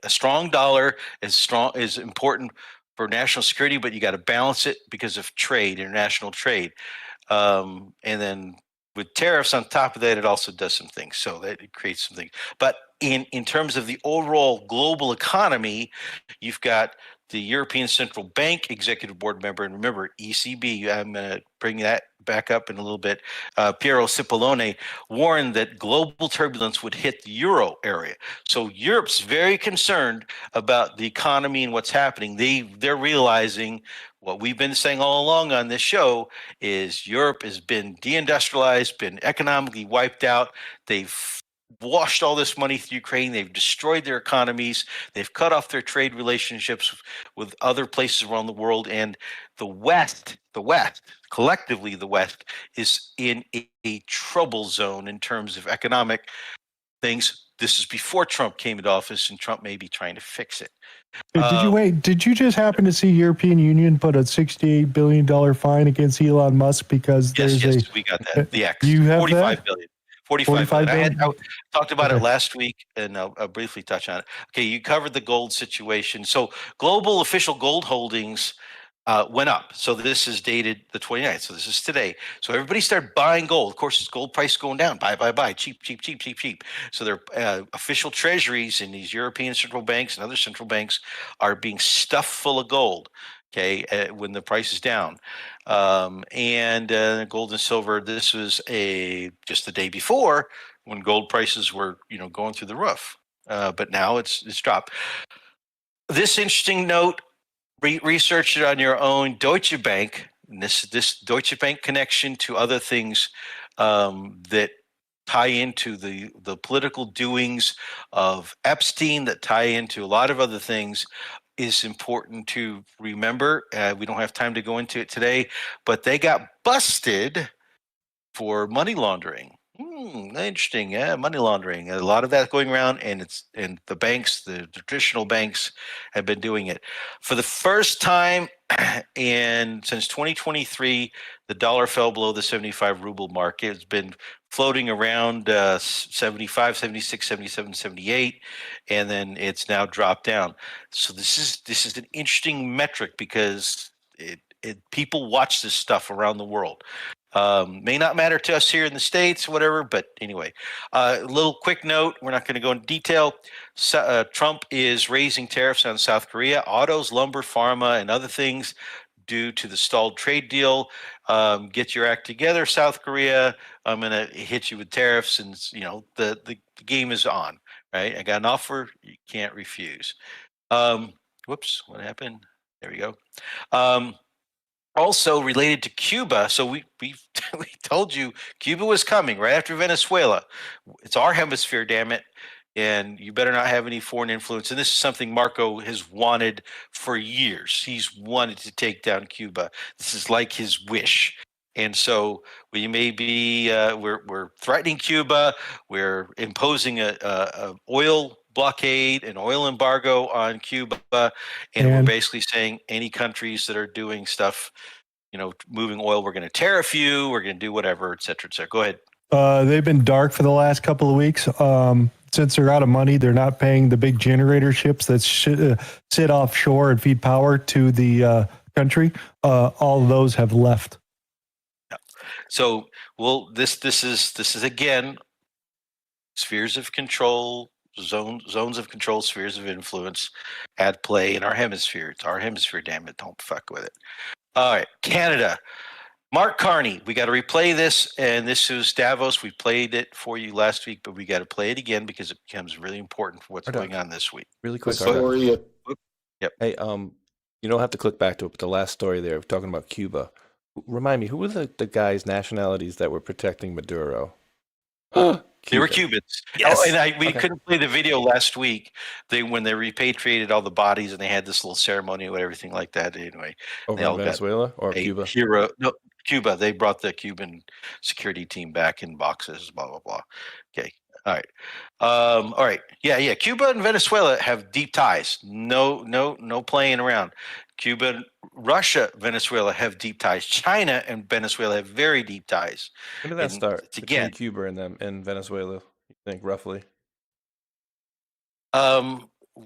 A strong dollar is important for national security, but you got to balance it because of trade, international trade. And then with tariffs on top of that, it also does some things. So that it creates some things. But in terms of the overall global economy, you've got the European Central Bank Executive Board member, and remember, ECB, I'm going to bring that back up in a little bit, Piero Cipollone warned that global turbulence would hit the euro area. So Europe's very concerned about the economy and what's happening. They're realizing what we've been saying all along on this show is Europe has been deindustrialized, been economically wiped out. They've washed all this money through Ukraine. They've destroyed their economies. They've cut off their trade relationships with other places around the world. And the West, collectively the West, is in a trouble zone in terms of economic things. This is before Trump came into office, and Trump may be trying to fix it. Did you just happen to see European Union put a $68 billion fine against Elon Musk because yes, we got that. The X. You have 45 that? billion. 45 billion. I talked about it last week, and I'll briefly touch on it. Okay, you covered the gold situation. So global official gold holdings went up. So this is dated the 29th. So this is today. So everybody started buying gold. Of course, it's gold price going down. Buy. Cheap. So their official treasuries in these European central banks and other central banks are being stuffed full of gold. Okay, when the price is down, and gold and silver. This was just the day before when gold prices were going through the roof, but now it's dropped. This interesting note: research it on your own. Deutsche Bank, and this Deutsche Bank connection to other things that tie into the political doings of Epstein, that tie into a lot of other things, is important to remember. We don't have time to go into it today, but they got busted for money laundering. Interesting. Yeah, money laundering. A lot of that going around, and the banks, the traditional banks, have been doing it for the first time. And since 2023, the dollar fell below the 75 ruble mark. It's been floating around 75, 76, 77, 78, and then it's now dropped down. So this is an interesting metric because people watch this stuff around the world. May not matter to us here in the States, whatever, but anyway, a little quick note. We're not going to go into detail. Trump is raising tariffs on South Korea, autos, lumber, pharma, and other things due to the stalled trade deal. Get your act together, South Korea. I'm going to hit you with tariffs, and the game is on, right? I got an offer you can't refuse. Whoops, what happened? There we go. Also related to Cuba, so we told you Cuba was coming right after Venezuela. It's our hemisphere, damn it, and you better not have any foreign influence. And this is something Marco has wanted for years. He's wanted to take down Cuba. This is like his wish. And so we may be we're threatening Cuba. We're imposing a oil blockade, an oil embargo on Cuba, and we're basically saying any countries that are doing stuff, moving oil, we're going to tariff you, we're going to do whatever, et cetera, et cetera. Go ahead. They've been dark for the last couple of weeks. Since they're out of money, they're not paying the big generator ships that sit offshore and feed power to the country. All of those have left. Yeah. So, this is again spheres of control. Zones of control, spheres of influence at play in our hemisphere. It's our hemisphere, damn it. Don't fuck with it. All right, Canada. Mark Carney. We got to replay this, and this is Davos. We played it for you last week, but we got to play it again because it becomes really important for what's going on this week. Really quick. Yep. Hey, you don't have to click back to it, but the last story there, talking about Cuba. Remind me, who were the guys' nationalities that were protecting Maduro? They were Cubans. Yes. Oh, and we couldn't play the video last week. When they repatriated all the bodies and they had this little ceremony with everything like that. Anyway, over in Venezuela or Cuba? Cuba. They brought the Cuban security team back in boxes. Blah blah blah. Okay. All right. All right. Yeah. Cuba and Venezuela have deep ties. No playing around. Cuba, Russia, Venezuela have deep ties. China and Venezuela have very deep ties. When did that start? It's again Cuba and them in Venezuela, you think roughly?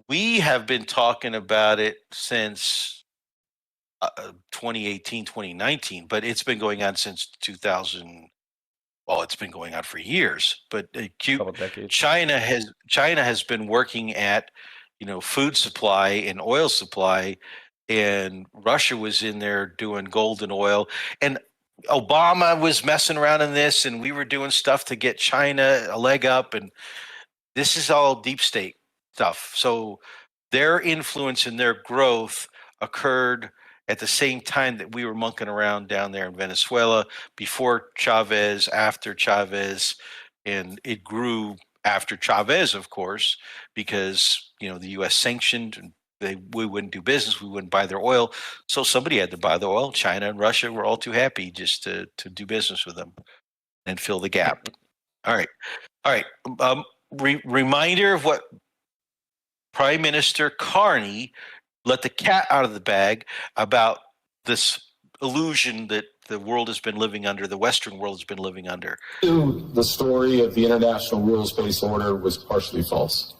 We have been talking about it since 2018, 2019, but it's been going on since 2000. Well, it's been going on for years. But China has been working at food supply and oil supply. And Russia was in there doing gold and oil, and Obama was messing around in this, and we were doing stuff to get China a leg up, and this is all deep state stuff. So their influence and their growth occurred at the same time that we were monkeying around down there in Venezuela, before Chavez, after Chavez, and it grew after Chavez, of course, because the U.S. sanctioned and we wouldn't do business. We wouldn't buy their oil. So somebody had to buy the oil. China and Russia were all too happy just to do business with them and fill the gap. All right. Reminder of what Prime Minister Carney let the cat out of the bag about this illusion that the world has been living under, the Western world has been living under. The story of the international rules-based order was partially false.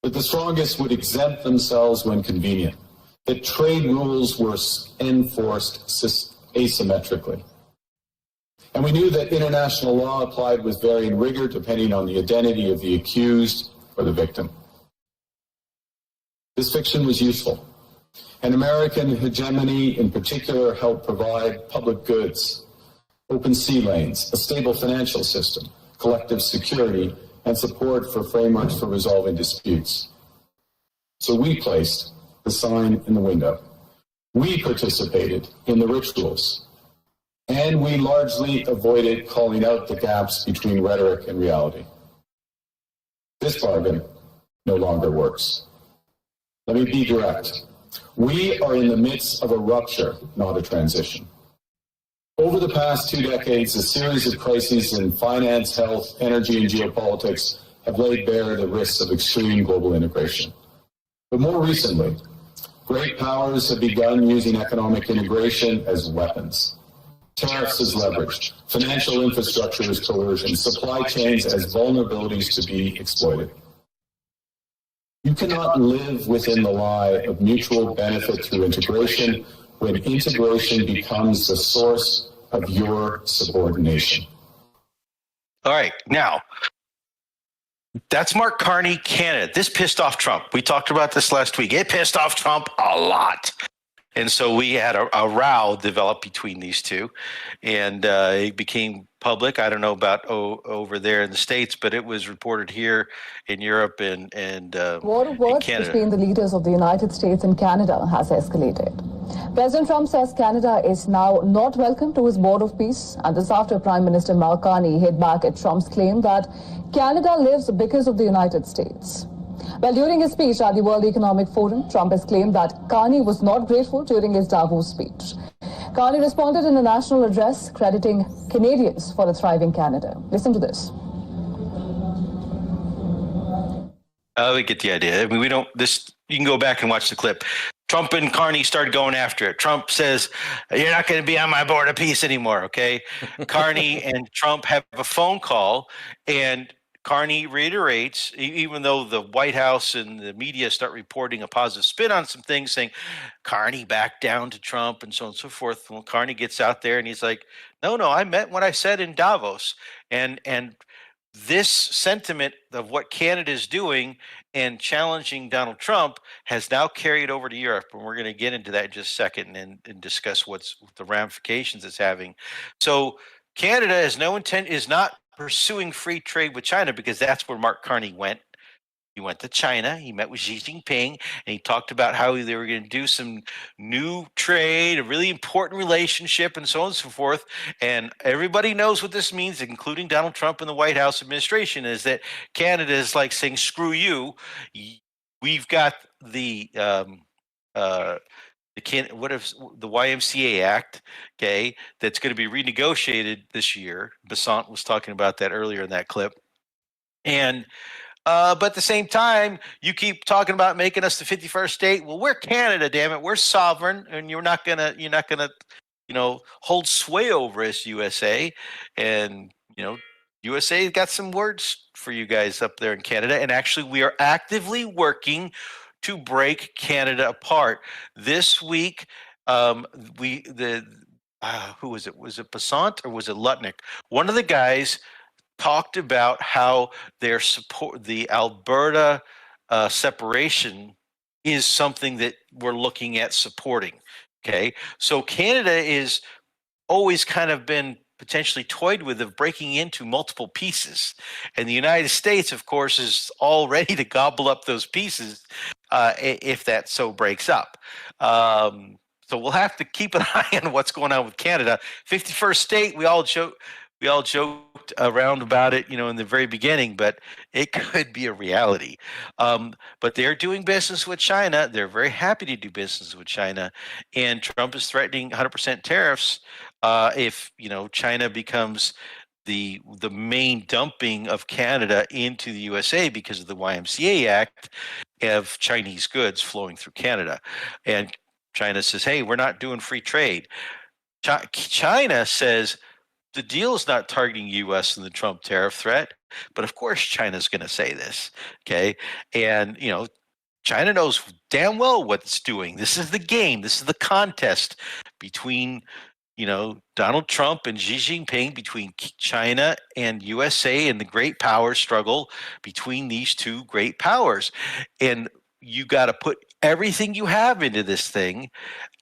That the strongest would exempt themselves when convenient, that trade rules were enforced asymmetrically. And we knew that international law applied with varying rigor depending on the identity of the accused or the victim. This fiction was useful, and American hegemony in particular helped provide public goods, open sea lanes, a stable financial system, collective security, and support for frameworks for resolving disputes. So we placed the sign in the window. We participated in the rituals. And we largely avoided calling out the gaps between rhetoric and reality. This bargain no longer works. Let me be direct. We are in the midst of a rupture, not a transition. Over the past 2 decades, a series of crises in finance, health, energy, and geopolitics have laid bare the risks of extreme global integration. But more recently, great powers have begun using economic integration as weapons. Tariffs as leverage, financial infrastructure as coercion, supply chains as vulnerabilities to be exploited. You cannot live within the lie of mutual benefit through integration when integration becomes the source of your subordination. All right, now, that's Mark Carney, Canada. This pissed off Trump. We talked about this last week. It pissed off Trump a lot. And so we had a row develop between these two, and it became public. I don't know about over there in the States, but it was reported here in Europe and War of words between the leaders of the United States and Canada has escalated. President Trump says Canada is now not welcome to his board of peace, and this after Prime Minister Mark Carney hit back at Trump's claim that Canada lives because of the United States. Well, during his speech at the World Economic Forum, Trump has claimed that Carney was not grateful during his Davos speech. Carney responded in a national address crediting Canadians for a thriving Canada. Listen to this. We get the idea. I mean, you can go back and watch the clip. Trump and Carney started going after it. Trump says, "You're not going to be on my board of peace anymore," okay? Carney and Trump have a phone call, and Carney reiterates, even though the White House and the media start reporting a positive spin on some things, saying Carney backed down to Trump and so on and so forth. Well, Carney gets out there and he's like, no, I meant what I said in Davos. And this sentiment of what Canada is doing and challenging Donald Trump has now carried over to Europe. And we're going to get into that in just a second and discuss what's the ramifications it's having. So Canada has no intent, is not pursuing free trade with China, because that's where Mark Carney went. He went to China. He met with Xi Jinping, and he talked about how they were going to do some new trade, a really important relationship, and so on and so forth. And everybody knows what this means, including Donald Trump and the White House administration, is that Canada is like saying, screw you. We've got the YMCA Act, okay, that's going to be renegotiated this year. Basant was talking about that earlier in that clip. And but at the same time, you keep talking about making us the 51st state. Well, we're Canada, damn it. We're sovereign, and you're not gonna, hold sway over us, USA. And USA got some words for you guys up there in Canada. And actually, we are actively working to break Canada apart. This week, who was it? Was it Basant or was it Lutnick? One of the guys talked about how the Alberta separation is something that we're looking at supporting. Okay, so Canada is always kind of been potentially toyed with of breaking into multiple pieces, and the United States, of course, is all ready to gobble up those pieces if that so breaks up. So we'll have to keep an eye on what's going on with Canada. 51st state, we all joked around about it, in the very beginning, but it could be a reality. But they're doing business with China. They're very happy to do business with China, and Trump is threatening 100% tariffs if China becomes the main dumping of Canada into the USA because of the YMCA Act of Chinese goods flowing through Canada. And China says, hey, we're not doing free trade. China says the deal is not targeting U.S. and the Trump tariff threat, but of course China's going to say this, okay? And, China knows damn well what it's doing. This is the game. This is the contest between Donald Trump and Xi Jinping, between China and USA, and the great power struggle between these two great powers. And you got to put everything you have into this thing,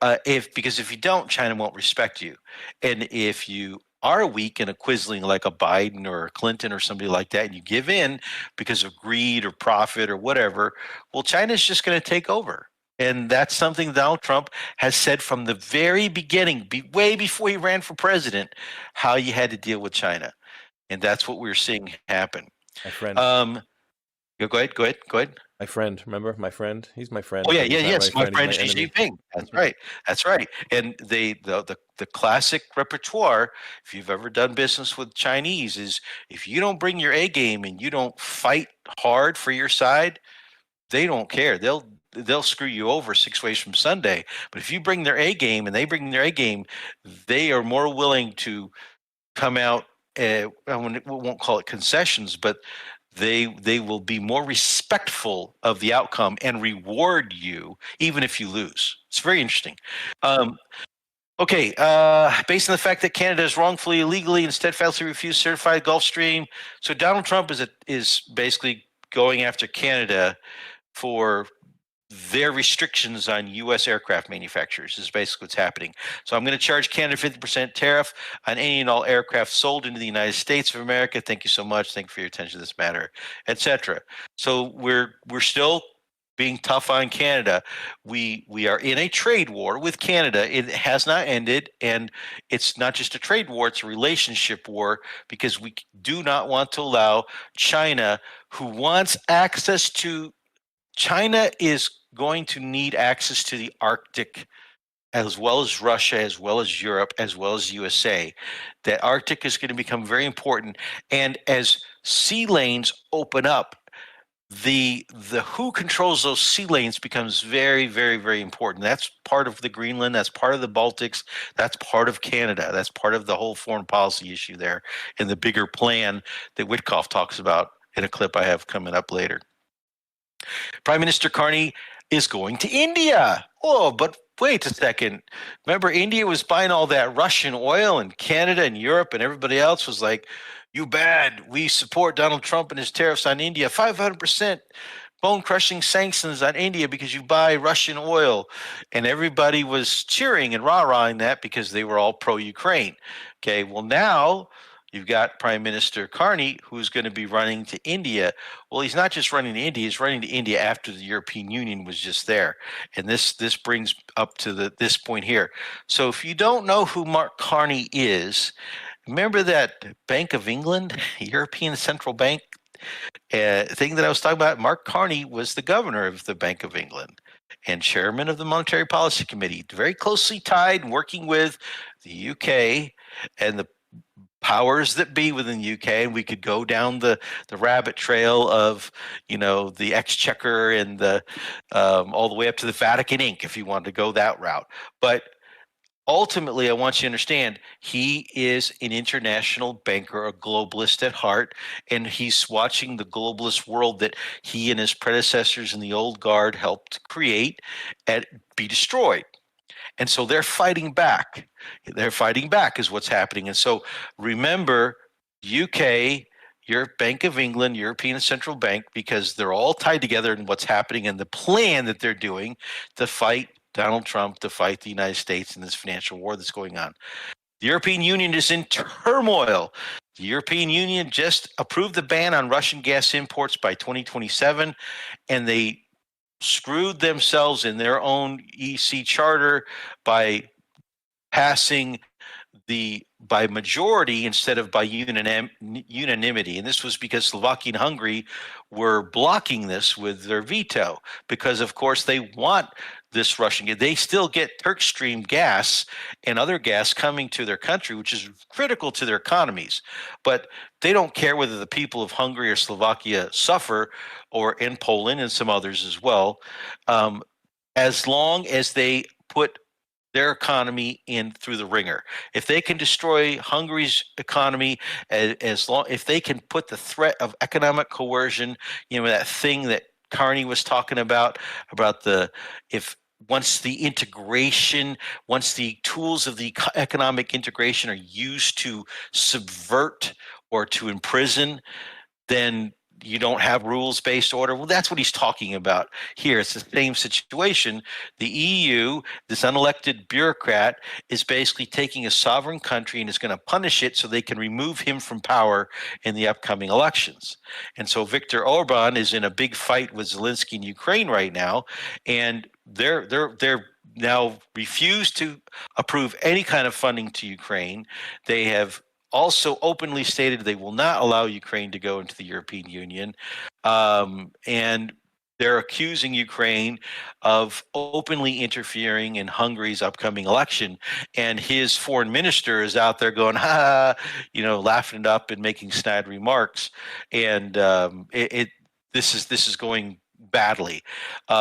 because if you don't, China won't respect you. And if you are weak and a quisling like a Biden or a Clinton or somebody like that, and you give in because of greed or profit or whatever, well, China's just going to take over. And that's something Donald Trump has said from the very beginning, way before he ran for president, how you had to deal with China. And that's what we're seeing happen. My friend. Go ahead. My friend, remember my friend? He's my friend. Oh yeah, but he's not yes, my friend he's Xi enemy. Jinping. That's right. And the classic repertoire, if you've ever done business with Chinese, is if you don't bring your A game and you don't fight hard for your side, they don't care. They'll screw you over 6 ways from Sunday. But if you bring their A game and they bring their A game, they are more willing to come out. We won't call it concessions, but they will be more respectful of the outcome and reward you even if you lose. It's very interesting. Okay, based on the fact that Canada has wrongfully, illegally, and steadfastly refused to certify the Gulf Stream, so Donald Trump is basically going after Canada for their restrictions on U.S. aircraft manufacturers is basically what's happening. So I'm going to charge Canada 50% tariff on any and all aircraft sold into the United States of America. Thank you so much. Thank you for your attention to this matter, etc. So we're still being tough on Canada. We are in a trade war with Canada. It has not ended, and it's not just a trade war, it's a relationship war, because we do not want to allow China, who wants access to China is going to need access to the Arctic, as well as Russia, as well as Europe, as well as USA. The Arctic is going to become very important. And as sea lanes open up, the who controls those sea lanes becomes very, very, very important. That's part of the Greenland. That's part of the Baltics. That's part of Canada. That's part of the whole foreign policy issue there and the bigger plan that Witkoff talks about in a clip I have coming up later. Prime Minister Carney is going to India. Oh, but wait a second. Remember, India was buying all that Russian oil, and Canada and Europe and everybody else was like, you bad. We support Donald Trump and his tariffs on India. 500% bone-crushing sanctions on India because you buy Russian oil. And everybody was cheering and rah-rahing that because they were all pro-Ukraine. Okay, well now you've got Prime Minister Carney, who's going to be running to India. Well, he's not just running to India, he's running to India after the European Union was just there. And this brings up to this point here. So if you don't know who Mark Carney is, remember that Bank of England, European Central Bank thing that I was talking about? Mark Carney was the governor of the Bank of England and chairman of the Monetary Policy Committee, very closely tied, working with the UK and the powers that be within the UK, and we could go down the rabbit trail of, the Exchequer and the all the way up to the Vatican Inc. if you wanted to go that route. But ultimately, I want you to understand, he is an international banker, a globalist at heart, and he's watching the globalist world that he and his predecessors in the old guard helped create and be destroyed. And so they're fighting back. They're fighting back is what's happening. And so remember, UK, your Bank of England, European Central Bank, because they're all tied together in what's happening and the plan that they're doing to fight Donald Trump, to fight the United States in this financial war that's going on. The European Union is in turmoil. The European Union just approved the ban on Russian gas imports by 2027, and they screwed themselves in their own EC charter by passing by majority instead of by unanimity. And this was because Slovakia and Hungary were blocking this with their veto because, of course, they want this Russian gas. They still get Turk Stream gas and other gas coming to their country, which is critical to their economies. But they don't care whether the people of Hungary or Slovakia suffer, or in Poland and some others as well, as long as they put their economy in through the ringer. If they can destroy Hungary's economy, if they can put the threat of economic coercion, that thing that Carney was talking about once the tools of the economic integration are used to subvert or to imprison, then you don't have rules-based order. Well, that's what he's talking about here. It's the same situation. The EU, this unelected bureaucrat, is basically taking a sovereign country and is going to punish it so they can remove him from power in the upcoming elections. And so Viktor Orban is in a big fight with Zelensky in Ukraine right now, and they're now refused to approve any kind of funding to Ukraine. They have also openly stated they will not allow Ukraine to go into the European Union. And they're accusing Ukraine of openly interfering in Hungary's upcoming election. And his foreign minister is out there going, laughing it up and making snide remarks. And this is going badly.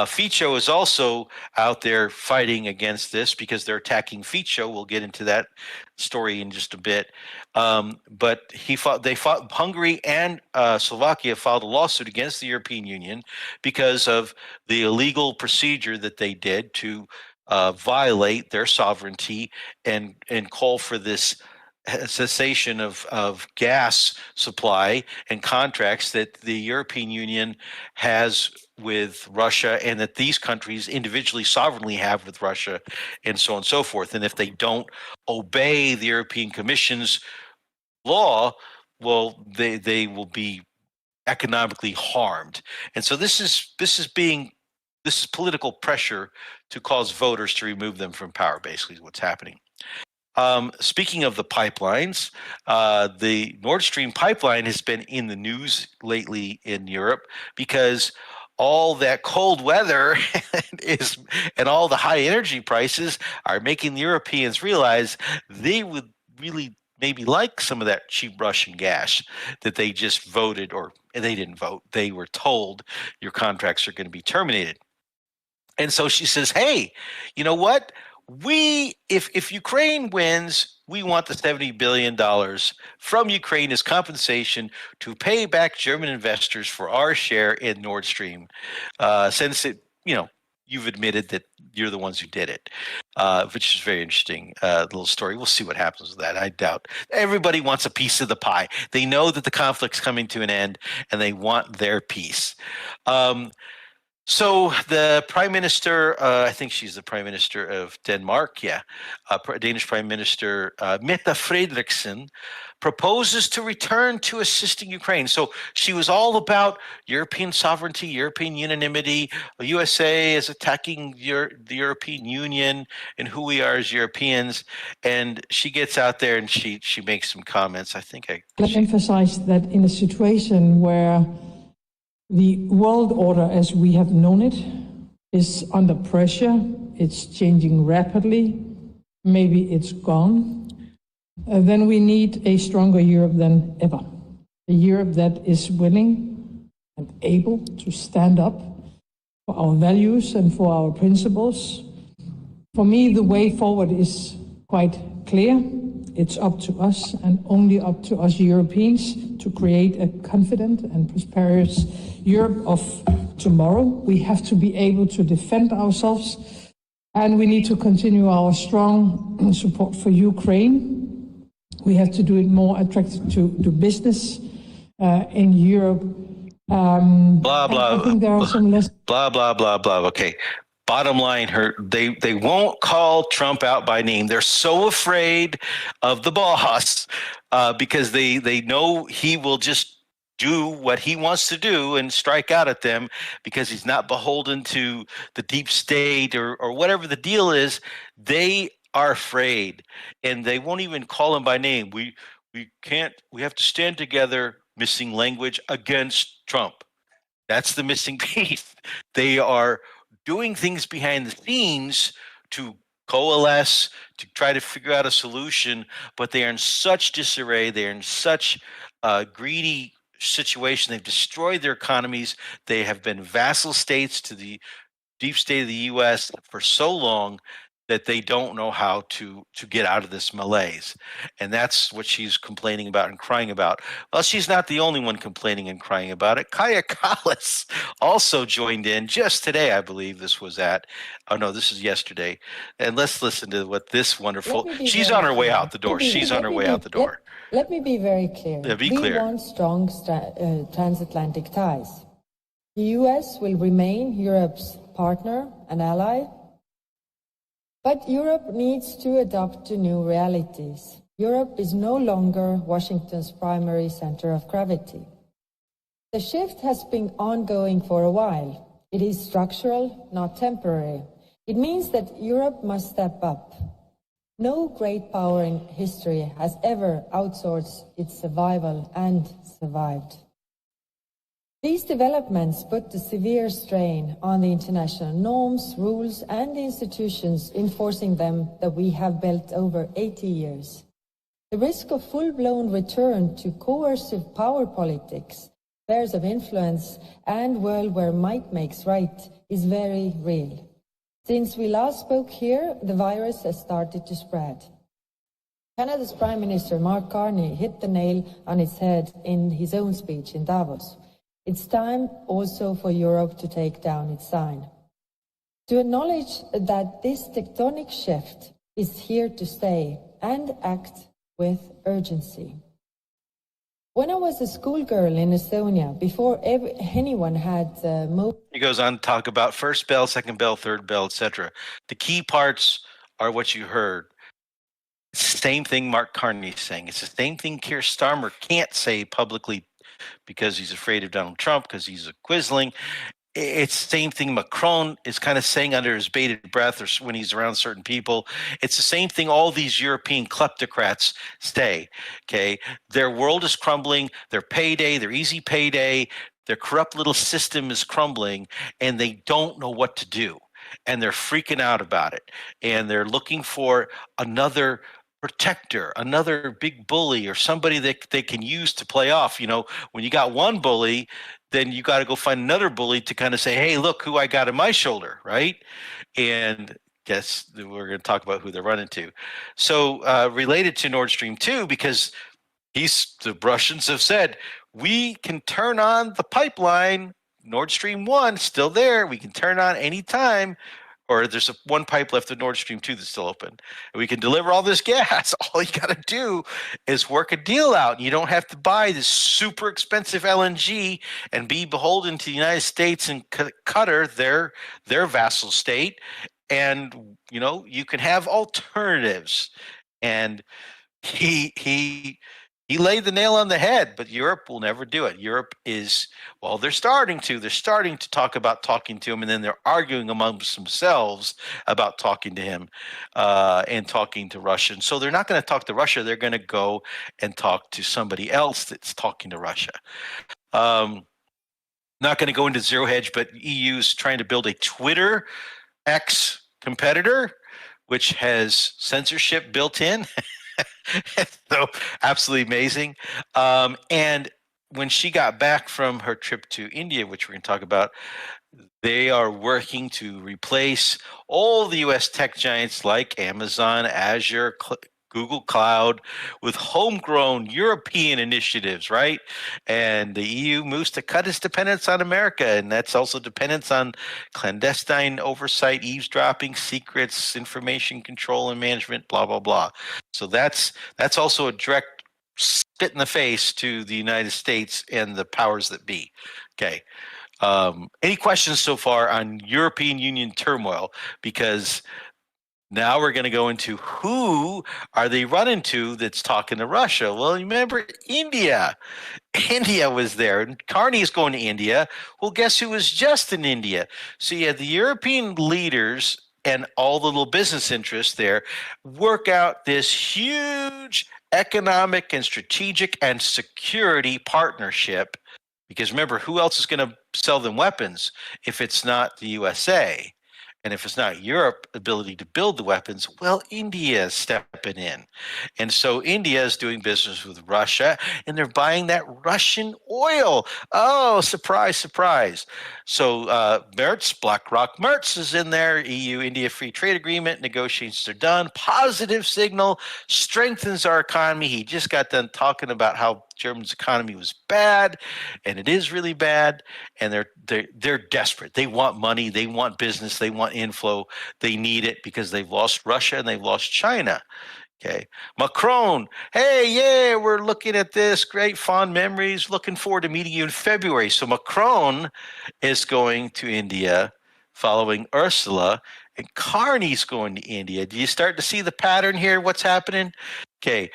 Fico is also out there fighting against this because they're attacking Fico. We'll get into that story in just a bit. But Hungary and Slovakia filed a lawsuit against the European Union because of the illegal procedure that they did to violate their sovereignty and call for this cessation of gas supply and contracts that the European Union has with Russia and that these countries individually sovereignly have with Russia, and so on and so forth. And if they don't obey the European Commission's law, well, they will be economically harmed. And so this is political pressure to cause voters to remove them from power, basically is what's happening. Speaking of the pipelines, the Nord Stream pipeline has been in the news lately in Europe because all that cold weather and all the high energy prices are making the Europeans realize they would really maybe like some of that cheap Russian gas that they just voted, or they didn't vote, they were told your contracts are going to be terminated. And so she says, hey, you know what? If Ukraine wins, we want the $70 billion from Ukraine as compensation to pay back German investors for our share in Nord Stream, since you've admitted that you're the ones who did it, which is very interesting little story. We'll see what happens with that. I doubt everybody wants a piece of the pie. They know that the conflict's coming to an end, and they want their piece. So the Prime Minister, I think she's the Prime Minister of Denmark, Danish Prime Minister Mette Frederiksen, proposes to return to assisting Ukraine. So she was all about European sovereignty, European unanimity. The USA is attacking the European Union and who we are as Europeans. And she gets out there and she makes some comments. Let's emphasize that in a situation where the world order as we have known it is under pressure, it's changing rapidly, maybe it's gone, then we need a stronger Europe than ever. A Europe that is willing and able to stand up for our values and for our principles. For me, the way forward is quite clear. It's up to us and only up to us Europeans to create a confident and prosperous Europe of tomorrow. We have to be able to defend ourselves, and we need to continue our strong support for Ukraine. We have to do it more attractive to do business in Europe. Blah, blah, I think there are some less. blah, blah, blah, blah. Okay. Bottom line, they won't call Trump out by name. They're so afraid of the boss because they know he will just do what he wants to do and strike out at them because he's not beholden to the deep state or whatever the deal is. They are afraid, and they won't even call him by name. We have to stand together, missing language, against Trump. That's the missing piece. They are doing things behind the scenes to coalesce, to try to figure out a solution, but they are in such disarray. They are in such a greedy situation. They've destroyed their economies. They have been vassal states to the deep state of the U.S. for so long that they don't know how to get out of this malaise. And that's what she's complaining about and crying about. Well, she's not the only one complaining and crying about it. Kaya Kallas also joined in just today, I believe this was at. Oh, no, this is yesterday. And let's listen to what this wonderful, she's on her way out the door. She's on her way out the door. Let me be very clear. Yeah, be we clear. want strong transatlantic ties. The US will remain Europe's partner and ally, but Europe needs to adapt to new realities. Europe is no longer Washington's primary center of gravity. The shift has been ongoing for a while. It is structural, not temporary. It means that Europe must step up. No great power in history has ever outsourced its survival and survived. These developments put a severe strain on the international norms, rules, and institutions enforcing them that we have built over 80 years. The risk of full-blown return to coercive power politics, spheres of influence, and world where might makes right is very real. Since we last spoke here, the virus has started to spread. Canada's Prime Minister Mark Carney hit the nail on its head in his own speech in Davos. It's time also for Europe to take down its sign. To acknowledge that this tectonic shift is here to stay and act with urgency. When I was a schoolgirl in Estonia, before anyone had He goes on to talk about first bell, second bell, third bell, etc. The key parts are what you heard. It's the same thing Mark Carney is saying. It's the same thing Keir Starmer can't say publicly because he's afraid of Donald Trump, because he's a quisling. It's the same thing Macron is kind of saying under his bated breath or when he's around certain people. It's the same thing all these European kleptocrats say, okay? Their world is crumbling, their payday, their easy payday, their corrupt little system is crumbling, and they don't know what to do. And they're freaking out about it. And they're looking for another protector, another big bully, or somebody that they can use to play off. You know, when you got one bully, then you got to go find another bully to kind of say, hey, look who I got on my shoulder, right? And guess we're going to talk about who they're running to. So related to Nord Stream 2, because the Russians have said, we can turn on the pipeline, Nord Stream 1 still there, we can turn on anytime. Or there's one pipe left of Nord Stream 2 that's still open. And we can deliver all this gas. All you got to do is work a deal out. You don't have to buy this super expensive LNG and be beholden to the United States and Qatar, their vassal state. And, you know, you can have alternatives. And he laid the nail on the head, but Europe will never do it. Europe is, well, they're starting to talk about talking to him, and then they're arguing amongst themselves about talking to him and talking to Russia. And so they're not going to talk to Russia. They're going to go and talk to somebody else that's talking to Russia. Not going to go into zero hedge, but EU's trying to build a Twitter X competitor, which has censorship built in. So absolutely amazing. And when she got back from her trip to India, which we're going to talk about, they are working to replace all the U.S. tech giants like Amazon, Azure, Google Cloud with homegrown European initiatives, right? And the EU moves to cut its dependence on America, and that's also dependence on clandestine oversight, eavesdropping, secrets, information control and management, blah, blah, blah. So that's also a direct spit in the face to the United States and the powers that be. Okay. Any questions so far on European Union turmoil? Because now we're going to go into who are they running to that's talking to Russia. Well, remember India. India was there, and Carney is going to India. Well, guess who was just in India? So you had the European leaders and all the little business interests there work out this huge economic and strategic and security partnership. Because remember, who else is going to sell them weapons if it's not the USA? And if it's not Europe's ability to build the weapons, well, India is stepping in. And so India is doing business with Russia, and they're buying that Russian oil. Oh, surprise, surprise. So BlackRock Mertz is in there. EU-India Free Trade Agreement. Negotiations are done. Positive signal. Strengthens our economy. He just got done talking about how Germany's economy was bad, and it is really bad. And they're desperate. They want money. They want business. They want inflow. They need it because they've lost Russia and they've lost China. Okay. Macron, hey, yeah, we're looking at this. Great fond memories. Looking forward to meeting you in February. So Macron is going to India following Ursula, and Carney's going to India. Do you start to see the pattern here? What's happening? Okay.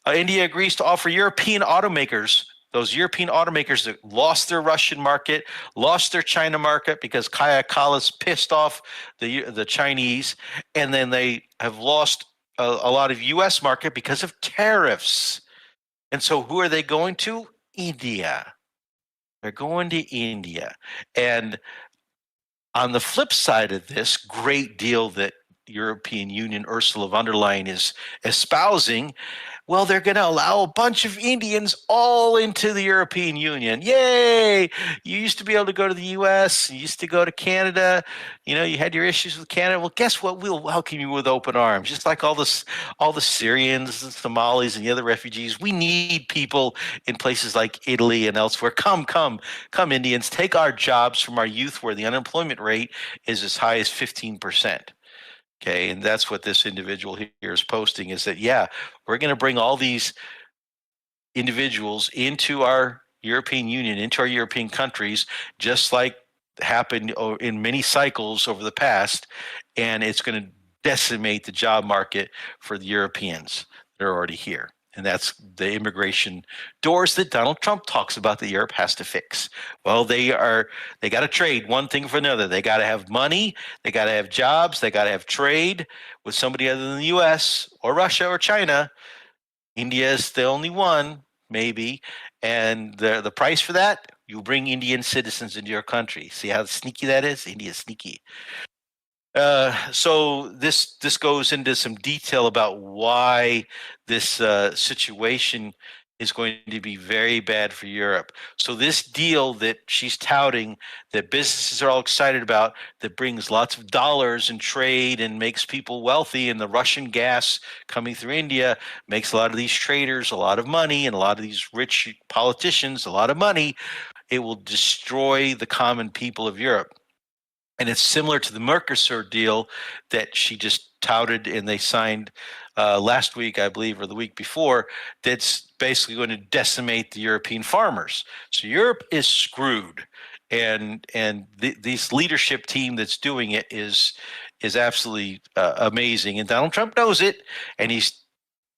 India agrees to offer European automakers, those European automakers that lost their Russian market, lost their China market because Kaya Kallas pissed off the Chinese, and then they have lost a lot of U.S. market because of tariffs. And so who are they going to? India. They're going to India. And on the flip side of this great deal that European Union Ursula von der Leyen is espousing, well, they're going to allow a bunch of Indians all into the European Union. Yay! You used to be able to go to the U.S., you used to go to Canada. You know, you had your issues with Canada. Well, guess what? We'll welcome you with open arms, just like all the Syrians, the Somalis, and the other refugees. We need people in places like Italy and elsewhere. Come, Indians, take our jobs from our youth, where the unemployment rate is as high as 15%. Okay, and that's what this individual here is posting, is that, yeah, we're going to bring all these individuals into our European Union, into our European countries, just like happened in many cycles over the past, and it's going to decimate the job market for the Europeans that are already here. And that's the immigration doors that Donald Trump talks about that Europe has to fix. Well, they got to trade one thing for another. They got to have money. They got to have jobs. They got to have trade with somebody other than the U.S. or Russia or China. India is the only one, maybe. And the price for that, you bring Indian citizens into your country. See how sneaky that is? India's sneaky. So this goes into some detail about why this situation is going to be very bad for Europe. So this deal that she's touting, that businesses are all excited about, that brings lots of dollars and trade and makes people wealthy, and the Russian gas coming through India makes a lot of these traders a lot of money, and a lot of these rich politicians a lot of money. It will destroy the common people of Europe. And it's similar to the Mercosur deal that she just touted and they signed last week, I believe, or the week before, that's basically going to decimate the European farmers. So Europe is screwed. And this leadership team that's doing it is absolutely amazing. And Donald Trump knows it, and he's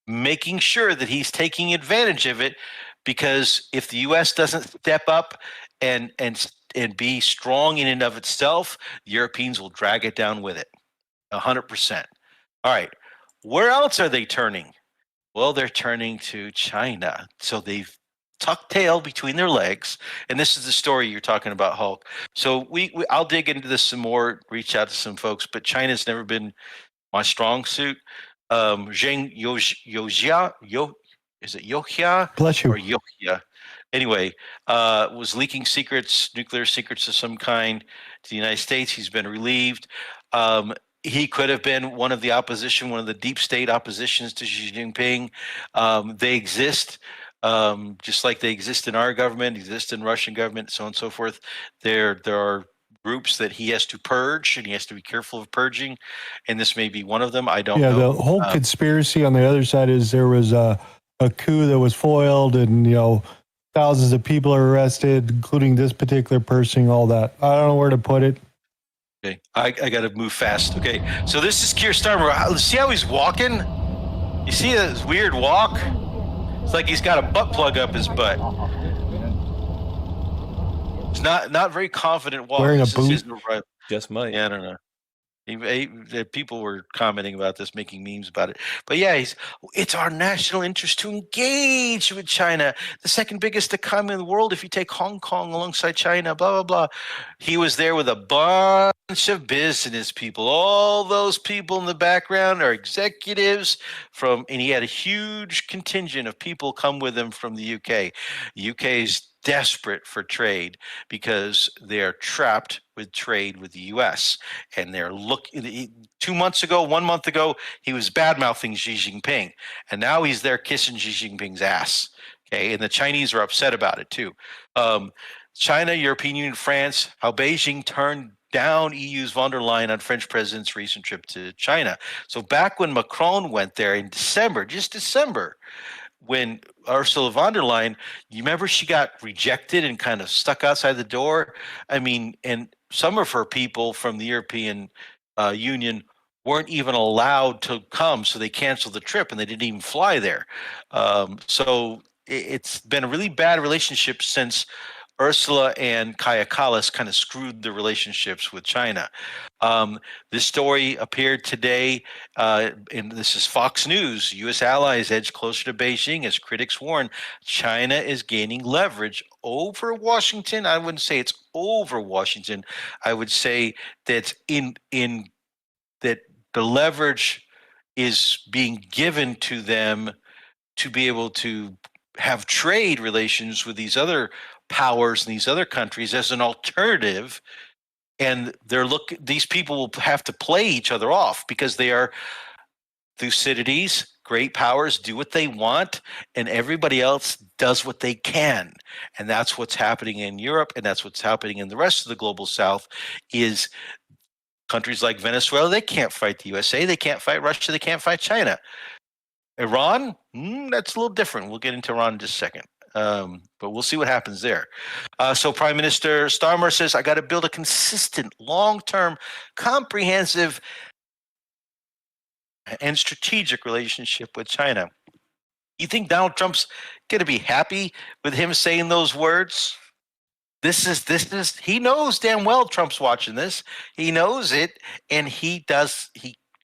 making sure that he's taking advantage of it, because if the U.S. doesn't step up and be strong in and of itself, the Europeans will drag it down with it, 100%. All right, where else are they turning? Well, they're turning to China. So they've tucked tail between their legs, and this is the story you're talking about, Hulk. So I'll dig into this some more, reach out to some folks, but China's never been my strong suit. Zheng Yoxia, is it Yoxia? Bless you. Or Yoxia? Anyway, was leaking secrets, nuclear secrets of some kind to the United States. He's been relieved. He could have been one of the opposition, one of the deep state oppositions to Xi Jinping. They exist, just like they exist in our government, exist in Russian government, so on and so forth. There are groups that he has to purge, and he has to be careful of purging, and this may be one of them. I don't know. Yeah, the whole conspiracy on the other side is there was a coup that was foiled, and thousands of people are arrested, including this particular person, all that. I don't know where to put it. Okay, I got to move fast. Okay, so this is Keir Starmer. See how he's walking? You see this weird walk? It's like he's got a butt plug up his butt. It's not very confident walk. Wearing a boot? Just might. Yeah, I don't know. People were commenting about this, making memes about it. But yeah, it's our national interest to engage with China, the second biggest economy in the world if you take Hong Kong alongside China, blah, blah, blah. He was there with a bunch of business people. All those people in the background are executives and he had a huge contingent of people come with him from the UK. UK's desperate for trade because they're trapped with trade with the U.S. And they're looking. 1 month ago, he was bad-mouthing Xi Jinping, and now he's there kissing Xi Jinping's ass. Okay, and the Chinese are upset about it too. China, European Union, France, how Beijing turned down EU's von der Leyen on French president's recent trip to China. So back when Macron went there in December, when Ursula von der Leyen, you remember she got rejected and kind of stuck outside the door? I mean, and some of her people from the European Union weren't even allowed to come, so they canceled the trip and they didn't even fly there. So it's been a really bad relationship since Ursula and Kaja Kallas kind of screwed the relationships with China. This story appeared today, and this is Fox News. U.S. allies edge closer to Beijing as critics warn China is gaining leverage over Washington. I wouldn't say it's over Washington. I would say that that the leverage is being given to them to be able to have trade relations with these other powers and these other countries as an alternative, and these people will have to play each other off because they are Thucydides, great powers do what they want and everybody else does what they can. And that's what's happening in Europe, and that's what's happening in the rest of the global south. Is countries like Venezuela, they can't fight the USA, they can't fight Russia, they can't fight China. Iran, that's a little different. We'll get into Iran in just a second. But we'll see what happens there. So Prime Minister Starmer says, I got to build a consistent, long-term, comprehensive, and strategic relationship with China. You think Donald Trump's going to be happy with him saying those words? He knows damn well Trump's watching this. He knows it, and he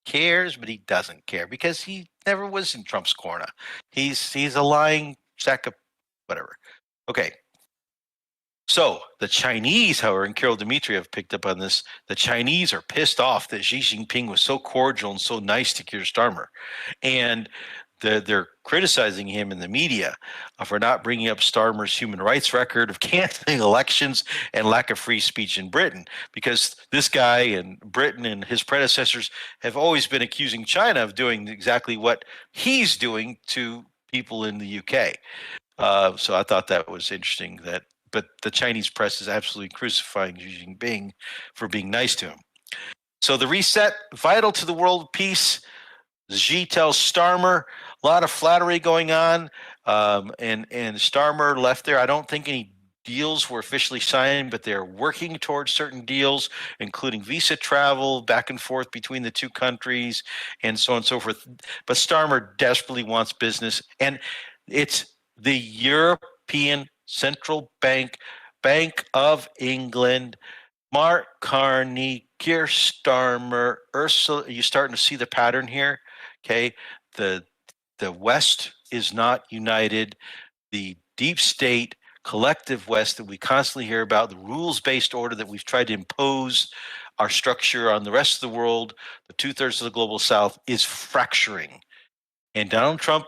cares, but he doesn't care because he never was in Trump's corner. He's a lying sack of whatever. Okay. So the Chinese, however, and Carol Dmitriev picked up on this, the Chinese are pissed off that Xi Jinping was so cordial and so nice to Keir Starmer. And they're criticizing him in the media for not bringing up Starmer's human rights record of canceling elections and lack of free speech in Britain, because this guy in Britain and his predecessors have always been accusing China of doing exactly what he's doing to people in the UK. So I thought that was interesting. But the Chinese press is absolutely crucifying Xi Jinping for being nice to him. So the reset, vital to the world peace. Xi tells Starmer, a lot of flattery going on, and Starmer left there. I don't think any deals were officially signed, but they're working towards certain deals, including visa travel back and forth between the two countries and so on and so forth. But Starmer desperately wants business, and it's the European Central Bank, Bank of England, Mark Carney, Keir Starmer, Ursula. Are you starting to see the pattern here? Okay, the West is not united. The deep state, collective West that we constantly hear about, the rules-based order that we've tried to impose our structure on the rest of the world, the 2/3 of the global South, is fracturing. And Donald Trump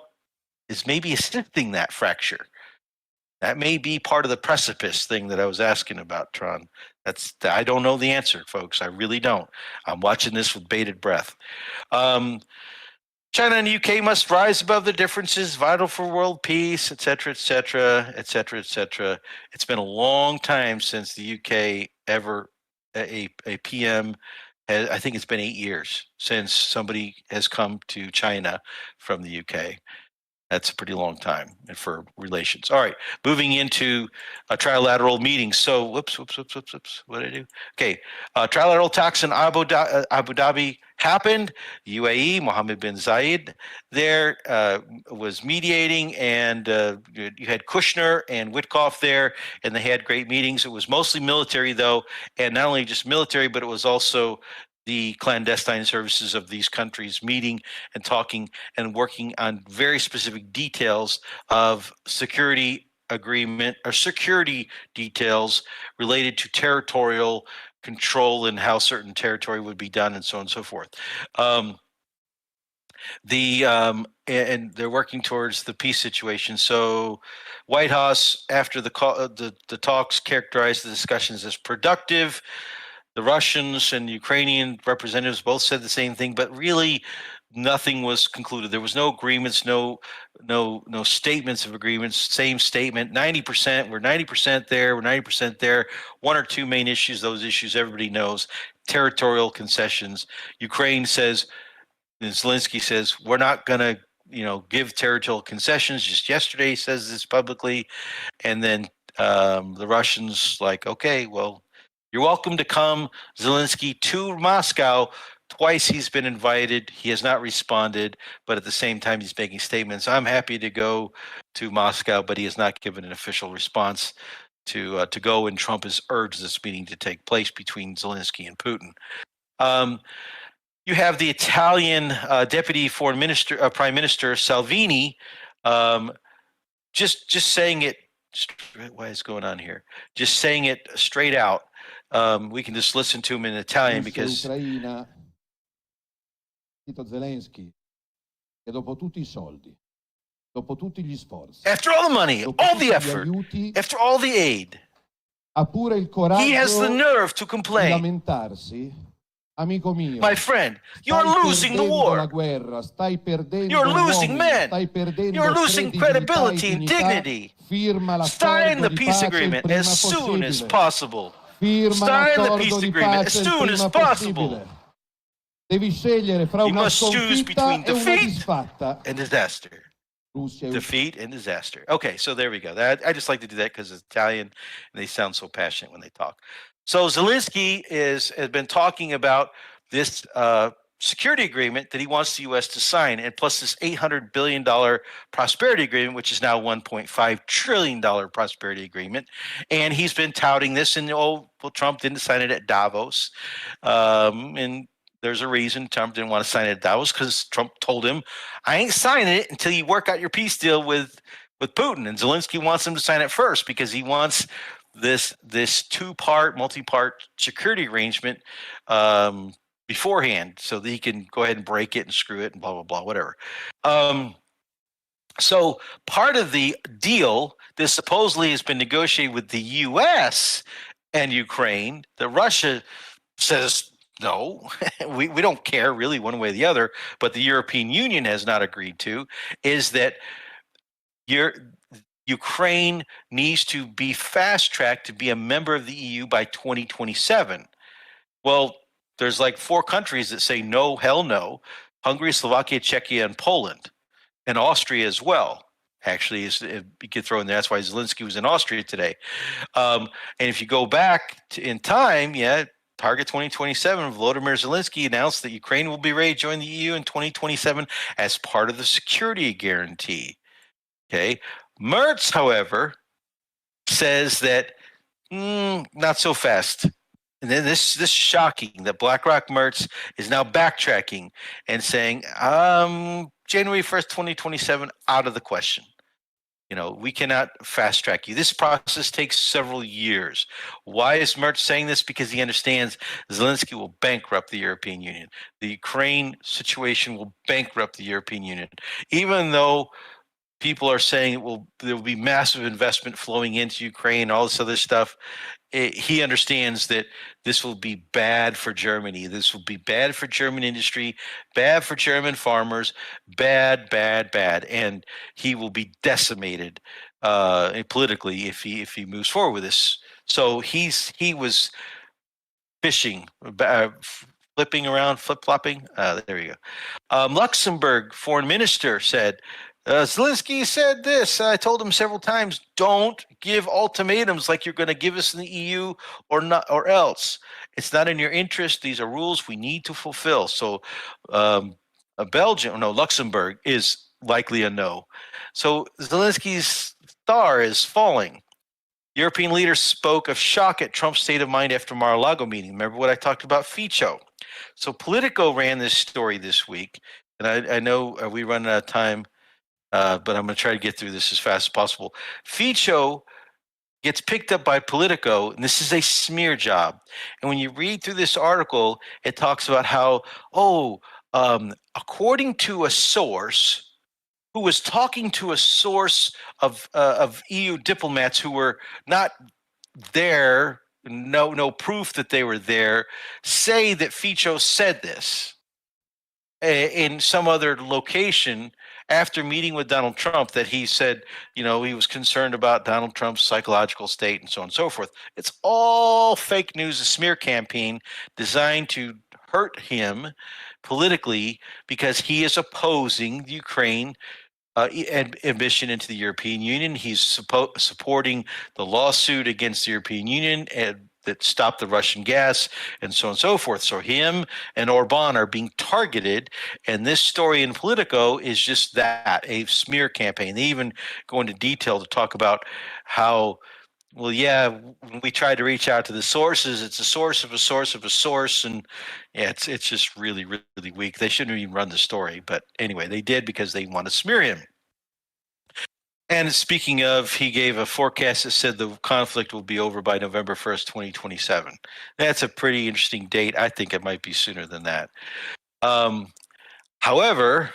is maybe assisting that fracture. That may be part of the precipice thing that I was asking about, Tron. I don't know the answer, folks. I really don't. I'm watching this with bated breath. China and the UK must rise above the differences, vital for world peace, et cetera, et cetera, et cetera, et cetera. It's been a long time since the UK ever, a PM, I think it's been 8 years since somebody has come to China from the UK. That's a pretty long time for relations. All right, moving into a trilateral meeting. So, whoops. What did I do? Okay, trilateral talks in Abu Dhabi happened. UAE, Mohammed bin Zayed there was mediating, and you had Kushner and Witkoff there, and they had great meetings. It was mostly military, though, and not only just military, but it was also the clandestine services of these countries meeting and talking and working on very specific details of security agreement or security details related to territorial control and how certain territory would be done and so on and so forth. And they're working towards the peace situation. So White House, after the talks, characterized the discussions as productive. The Russians and Ukrainian representatives both said the same thing, but really nothing was concluded. There was no agreements, no statements of agreements. Same statement, 90%. We're 90% there. We're 90% there. One or two main issues. Those issues everybody knows. Territorial concessions. Ukraine says, and Zelensky says, we're not going to, give territorial concessions. Just yesterday he says this publicly, and then the Russians like, okay, well, you're welcome to come, Zelensky, to Moscow. Twice he's been invited. He has not responded, but at the same time, he's making statements. I'm happy to go to Moscow, but he has not given an official response to go, and Trump has urged this meeting to take place between Zelensky and Putin. You have the Italian Deputy Foreign Minister, Prime Minister Salvini, just saying it. What is going on here? Just saying it straight out. We can just listen to him in Italian because Zelensky, che dopo tutti I soldi, dopo tutti gli sforzi, after all the money, all the effort, after all the aid, ha pure il coraggio he has the nerve to complain. Lamentarsi. Amico mio, my friend, you're losing the war. Guerra, stai perdendo you're losing men. Stai perdendo you're losing credibility and dignity. Sign the peace agreement as soon as possible. Sign the peace agreement as soon as possible. Devi scegliere fra una sconfitta e una disfatta. And disaster. Defeat and disaster. Okay, so there we go. I just like to do that because it's Italian and they sound so passionate when they talk. So Zelensky has been talking about this security agreement that he wants the U.S. to sign, and plus this $800 billion prosperity agreement, which is now $1.5 trillion prosperity agreement. And he's been touting this, and Trump didn't sign it at Davos. And there's a reason Trump didn't want to sign it at Davos, because Trump told him, I ain't signing it until you work out your peace deal with Putin. And Zelensky wants him to sign it first because he wants this multi-part security arrangement beforehand, so that he can go ahead and break it and screw it and blah, blah, blah, whatever. So part of the deal, this supposedly has been negotiated with the U.S. and Ukraine, that Russia says, no, we don't care really one way or the other, but the European Union has not agreed to, is that Ukraine needs to be fast-tracked to be a member of the EU by 2027. Well, there's like 4 countries that say no, hell no. Hungary, Slovakia, Czechia, and Poland, and Austria as well. Actually, you could throw in there. That's why Zelensky was in Austria today. And if you go back in time, target 2027, Volodymyr Zelensky announced that Ukraine will be ready to join the EU in 2027 as part of the security guarantee. Okay. Merz, however, says that not so fast. And then this is shocking that BlackRock Merz is now backtracking and saying January 1st, 2027, out of the question. We cannot fast track you. This process takes several years. Why is Merz saying this? Because he understands Zelensky will bankrupt the European Union. The Ukraine situation will bankrupt the European Union. Even though people are saying there will be massive investment flowing into Ukraine, all this other stuff, he understands that this will be bad for Germany. This will be bad for German industry, bad for German farmers, bad, bad, bad, and he will be decimated politically if he moves forward with this. So he was fishing, flipping around, flip-flopping. There you go. Luxembourg foreign minister said, Zelensky said this. I told him several times, don't give ultimatums like you're going to give us in the EU or not, or else. It's not in your interest. These are rules we need to fulfill. So Luxembourg is likely a no. So Zelensky's star is falling. European leaders spoke of shock at Trump's state of mind after Mar-a-Lago meeting. Remember what I talked about? Fico. So Politico ran this story this week, and I know we run out of time, but I'm going to try to get through this as fast as possible. Fico gets picked up by Politico, and this is a smear job. And when you read through this article, it talks about how, according to a source who was talking to a source of EU diplomats who were not there, no proof that they were there, say that Fico said this in some other location after meeting with Donald Trump, that he said, he was concerned about Donald Trump's psychological state and so on and so forth. It's all fake news, a smear campaign designed to hurt him politically because he is opposing Ukraine admission into the European Union. He's supporting the lawsuit against the European Union that stopped the Russian gas and so on and so forth. So him and Orban are being targeted, and this story in Politico is just that, a smear campaign. They even go into detail to talk about how, well, yeah, when we tried to reach out to the sources, it's a source of a source of a source, and yeah, it's just really, really weak. They shouldn't even run the story, but anyway, they did because they want to smear him. And speaking of, he gave a forecast that said the conflict will be over by November 1st, 2027. That's a pretty interesting date. I think it might be sooner than that. However,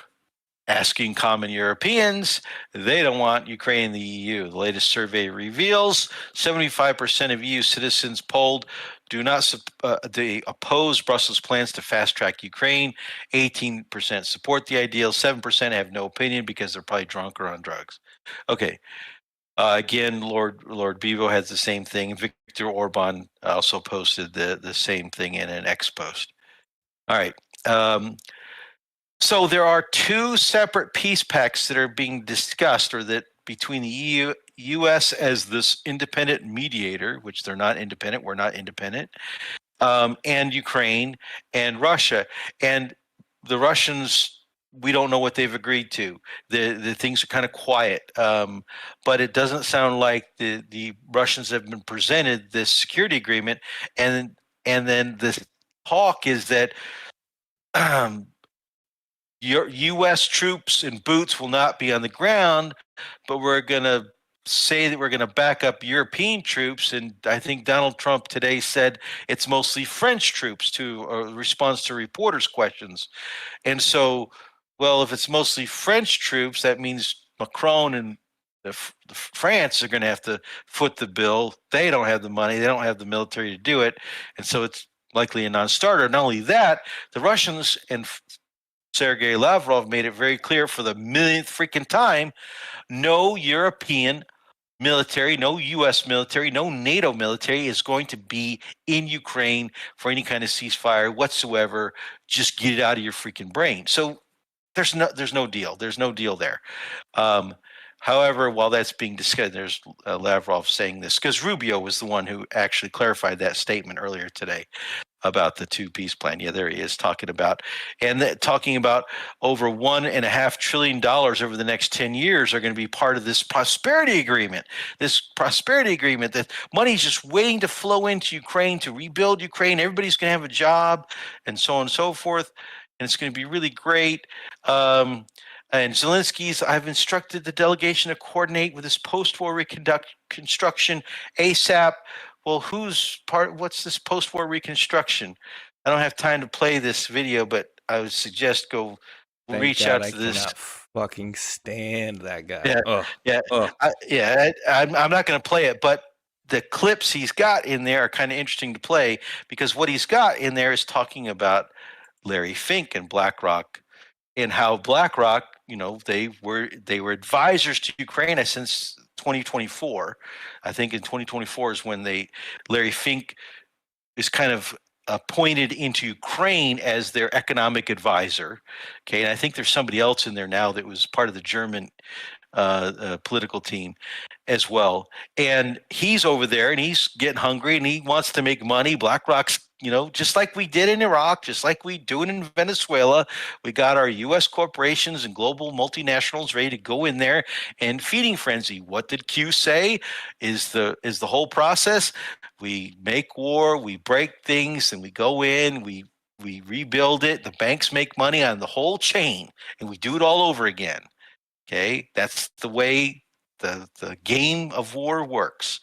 asking common Europeans, they don't want Ukraine in the EU. The latest survey reveals 75% of EU citizens polled do not they oppose Brussels' plans to fast-track Ukraine. 18% support the ideal. 7% have no opinion because they're probably drunk or on drugs. Okay. Again, Lord Bevo has the same thing. Viktor Orban also posted the same thing in an X post. All right. So there are two separate peace pacts that are being discussed, or that between the EU, U.S. as this independent mediator, which they're not independent, we're not independent, and Ukraine and Russia. And the Russians, we don't know what they've agreed to. The things are kind of quiet, but it doesn't sound like the Russians have been presented this security agreement, and then the talk is that your U.S. troops and boots will not be on the ground, but we're going to say that we're going to back up European troops. And I think Donald Trump today said it's mostly French troops to response to reporters' questions. And so, well, if it's mostly French troops, that means Macron and the France are going to have to foot the bill. They don't have the money. They don't have the military to do it. And so it's likely a non-starter. Not only that, the Russians and Sergei Lavrov made it very clear for the millionth freaking time, no European military, no U.S. military, no NATO military is going to be in Ukraine for any kind of ceasefire whatsoever. Just get it out of your freaking brain. So there's no deal. There's no deal there. However, while that's being discussed, there's Lavrov saying this, because Rubio was the one who actually clarified that statement earlier today about the two-peace plan. Yeah, there he is talking about over $1.5 trillion over the next 10 years are going to be part of this prosperity agreement. This prosperity agreement, that money's just waiting to flow into Ukraine to rebuild Ukraine. Everybody's going to have a job, and so on and so forth. And it's going to be really great. And Zelensky's, I've instructed the delegation to coordinate with this post-war reconstruction ASAP. Well, what's this post-war reconstruction? I don't have time to play this video, but I would suggest reach out to this. I cannot fucking stand that guy. I'm not going to play it, but the clips he's got in there are kind of interesting to play, because what he's got in there is talking about Larry Fink and BlackRock, and how BlackRock, they were advisors to Ukraine since 2024. I think in 2024 is when Larry Fink is kind of appointed into Ukraine as their economic advisor. Okay, and I think there's somebody else in there now that was part of the German political team as well. And he's over there and he's getting hungry and he wants to make money. BlackRock's, just like we did in Iraq, just like we do it in Venezuela, we got our U.S. corporations and global multinationals ready to go in there and feeding frenzy. What did Q say is the whole process? We make war, we break things, and we go in, we we rebuild it. The banks make money on the whole chain, and we do it all over again. Okay, that's the way the game of war works.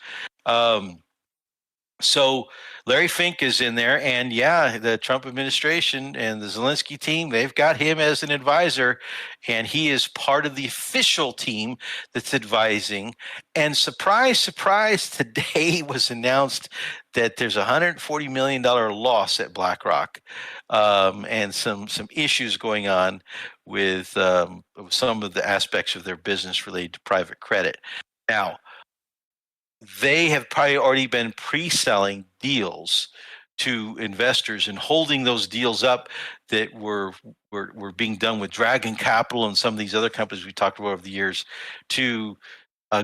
So Larry Fink is in there, and yeah, the Trump administration and the Zelensky team, they've got him as an advisor, and he is part of the official team that's advising. And surprise, surprise, today was announced that there's a $140 million loss at BlackRock, and some issues going on with some of the aspects of their business related to private credit. Now, they have probably already been pre-selling deals to investors and holding those deals up that were being done with Dragon Capital and some of these other companies we talked about over the years to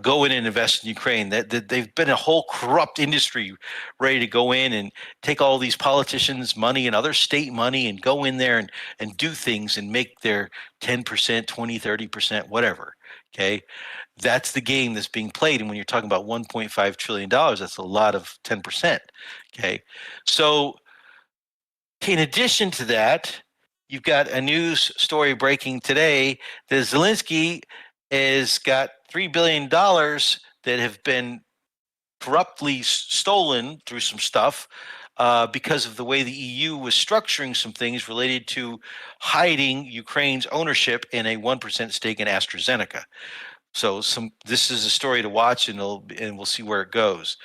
go in and invest in Ukraine. That they've been a whole corrupt industry ready to go in and take all these politicians' money and other state money and go in there and do things and make their 10%, 20, 30%, whatever. Okay. That's the game that's being played. And when you're talking about $1.5 trillion, that's a lot of 10%. Okay. So in addition to that, you've got a news story breaking today that Zelensky has got $3 billion that have been corruptly stolen through some stuff because of the way the EU was structuring some things related to hiding Ukraine's ownership in a 1% stake in AstraZeneca. So this is a story to watch, and we'll see where it goes.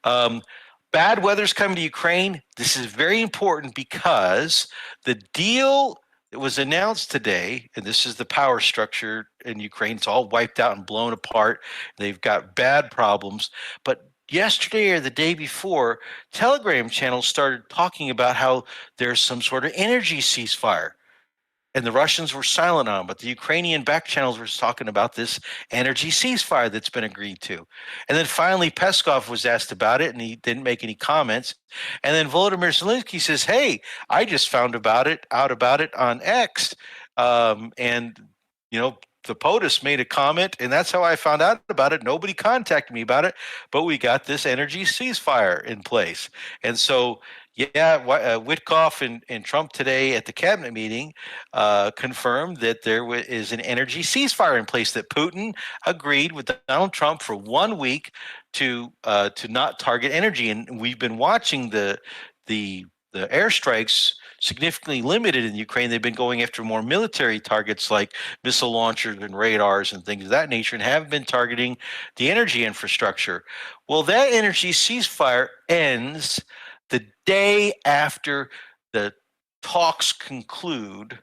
Bad weather's coming to Ukraine. This is very important because the deal that was announced today, and this is the power structure in Ukraine, it's all wiped out and blown apart. They've got bad problems. But yesterday or the day before, Telegram channels started talking about how there's some sort of energy ceasefire. And the Russians were silent on it, but the Ukrainian back channels were talking about this energy ceasefire that's been agreed to. And then finally, Peskov was asked about it, and he didn't make any comments. And then Volodymyr Zelensky says, "Hey, I just found out about it on X, and the POTUS made a comment, and that's how I found out about it. Nobody contacted me about it, but we got this energy ceasefire in place." And so, Witkoff and Trump today at the cabinet meeting confirmed that there is an energy ceasefire in place, that Putin agreed with Donald Trump for 1 week to not target energy. And we've been watching the airstrikes significantly limited in Ukraine. They've been going after more military targets like missile launchers and radars and things of that nature, and haven't been targeting the energy infrastructure. Well, that energy ceasefire ends the day after the talks conclude,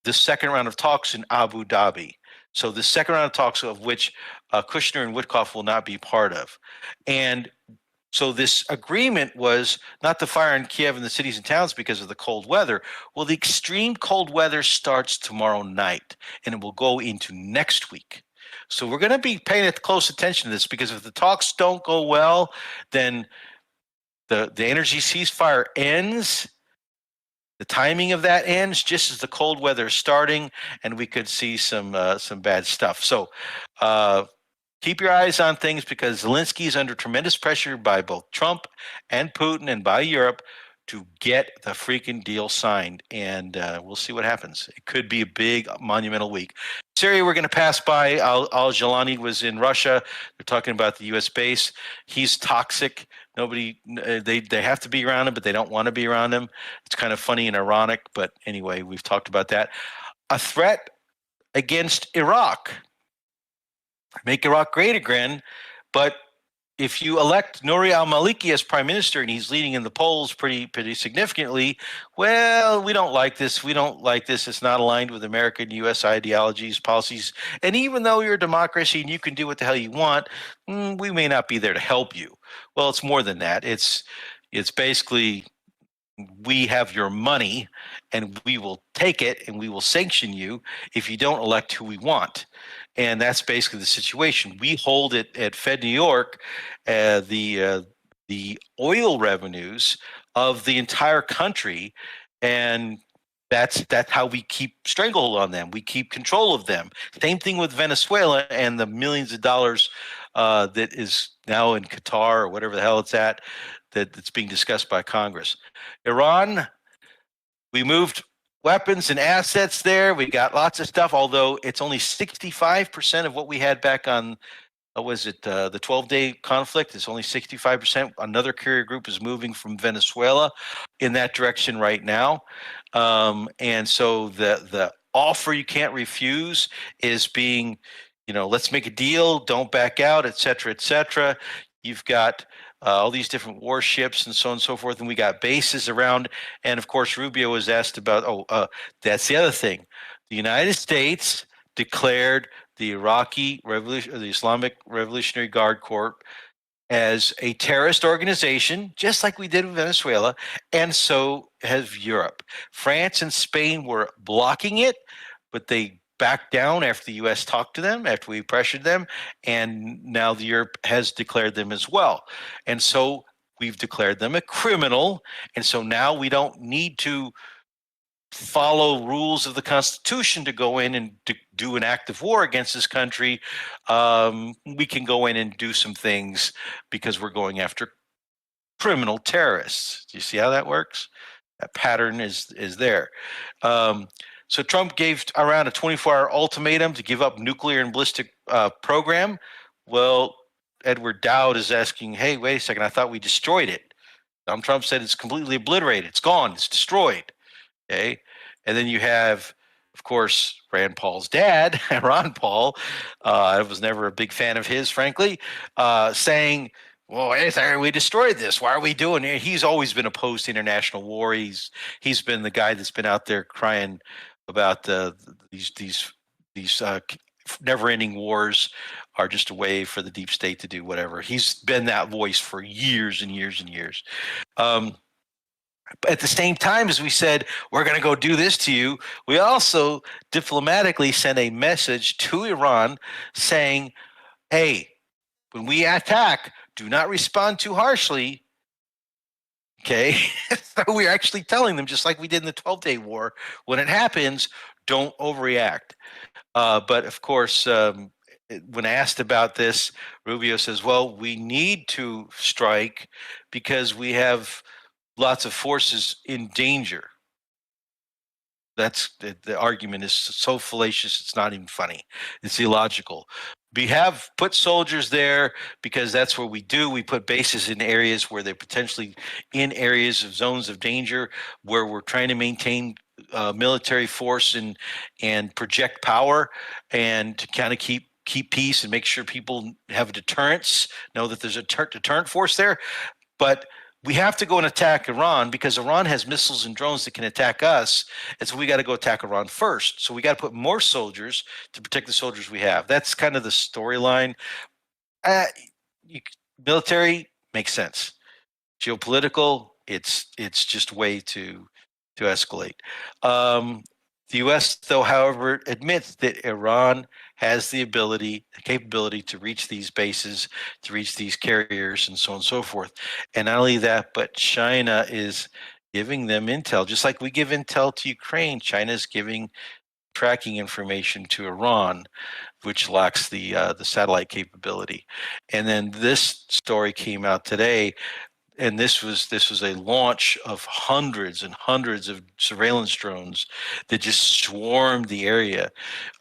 the second round of talks in Abu Dhabi. So the second round of talks, of which Kushner and Witkoff will not be part of. And so this agreement was not to fire in Kiev and the cities and towns because of the cold weather. Well, the extreme cold weather starts tomorrow night, and it will go into next week. So we're going to be paying close attention to this, because if the talks don't go well, then the energy ceasefire ends. The timing of that ends just as the cold weather is starting, and we could see some bad stuff. So keep your eyes on things, because Zelensky is under tremendous pressure by both Trump and Putin and by Europe to get the freaking deal signed. And we'll see what happens. It could be a big, monumental week. Syria, we're going to pass by. Al-Jalani was in Russia. They're talking about the U.S. base. He's toxic. Nobody, they have to be around him, but they don't want to be around him. It's kind of funny and ironic, but anyway, we've talked about that. A threat against Iraq. Make Iraq great again, but if you elect Nouri al-Maliki as prime minister and he's leading in the polls pretty significantly, well, we don't like this. We don't like this. It's not aligned with American U.S. ideologies, policies. And even though you're a democracy and you can do what the hell you want, we may not be there to help you. Well, it's more than that. It's basically, we have your money and we will take it and we will sanction you if you don't elect who we want. And that's basically the situation. We hold it at Fed New York, the oil revenues of the entire country, and that's how we keep stranglehold on them. We keep control of them. Same thing with Venezuela and the millions of dollars that is now in Qatar or whatever the hell it's at, that's being discussed by Congress. Iran, We moved weapons and assets there. We got lots of stuff, although it's only 65% of what we had back on, was it the 12-day conflict? It's only 65%. Another carrier group is moving from Venezuela in that direction right now. And so the offer you can't refuse is being, let's make a deal, don't back out, et cetera, et cetera. You've got all these different warships and so on and so forth, and we got bases around. And of course, Rubio was asked about, that's the other thing. The United States declared the Iraqi Revolution, the Islamic Revolutionary Guard Corps, as a terrorist organization, just like we did in Venezuela, and so has Europe. France and Spain were blocking it, but they backed down after the U.S. talked to them, after we pressured them, and now Europe has declared them as well. And so we've declared them a criminal, and so now we don't need to follow rules of the Constitution to go in and do an act of war against this country. We can go in and do some things because we're going after criminal terrorists. Do you see how that works? That pattern is there. So Trump gave Iran a 24-hour ultimatum to give up nuclear and ballistic program. Well, Edward Dowd is asking, hey, wait a second, I thought we destroyed it. Trump said it's completely obliterated. It's gone. It's destroyed. Okay. And then you have, of course, Rand Paul's dad, Ron Paul. I was never a big fan of his, frankly, saying, well, we destroyed this. Why are we doing it? He's always been opposed to international war. He's been the guy that's been out there crying about these never-ending wars are just a way for the deep state to do whatever. He's been that voice for years and years and years. At the same time, as we said, we're going to go do this to you, we also diplomatically sent a message to Iran saying, hey, when we attack, do not respond too harshly. Okay. So we're actually telling them, just like we did in the 12-day war, when it happens, don't overreact. But of course, when asked about this, Rubio says, well, we need to strike because we have lots of forces in danger. That's the argument is so fallacious, it's not even funny. It's illogical. We have put soldiers there because that's what we do. We put bases in areas where they're potentially in areas of zones of danger where we're trying to maintain military force and project power and to kind of keep peace and make sure people have a deterrence, know that there's a deterrent force there. But we have to go and attack Iran because Iran has missiles and drones that can attack us. And so we got to go attack Iran first. So we got to put more soldiers to protect the soldiers we have. That's kind of the storyline. Military makes sense. Geopolitical, it's just way to escalate. The U.S., though, however, admits that Iran has the capability to reach these bases, to reach these carriers, and so on and so forth. And not only that, but China is giving them intel. Just like we give intel to Ukraine, China is giving tracking information to Iran, which lacks the satellite capability. And then this story came out today. And this was a launch of hundreds and hundreds of surveillance drones that just swarmed the area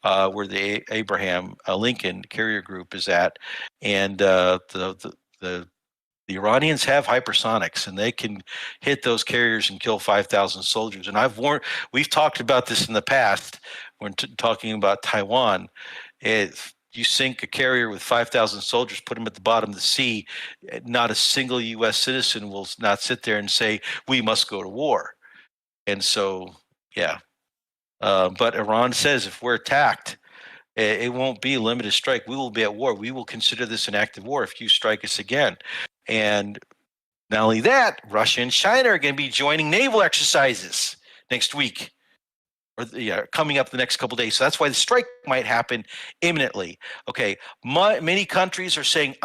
where the Abraham Lincoln carrier group is at, and the Iranians have hypersonics, and they can hit those carriers and kill 5,000 soldiers. And we've talked about this in the past when talking about Taiwan. If you sink a carrier with 5,000 soldiers, put them at the bottom of the sea, not a single U.S. citizen will not sit there and say, we must go to war. And so, yeah. But Iran says if we're attacked, it won't be a limited strike. We will be at war. We will consider this an act of war if you strike us again. And not only that, Russia and China are going to be joining naval exercises next week. Coming up the next couple of days. So that's why the strike might happen imminently. Okay, many countries are saying,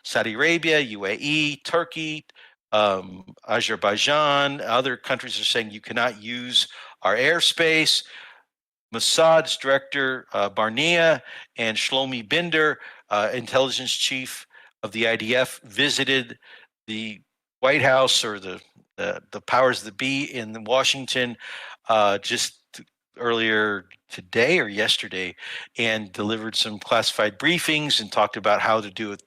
Saudi Arabia, UAE, Turkey, Azerbaijan, other countries are saying you cannot use our airspace. Mossad's director, Barnea, and Shlomi Binder, intelligence chief of the IDF, visited the White House or the the powers that be in Washington just earlier today or yesterday, and delivered some classified briefings and talked about how to do a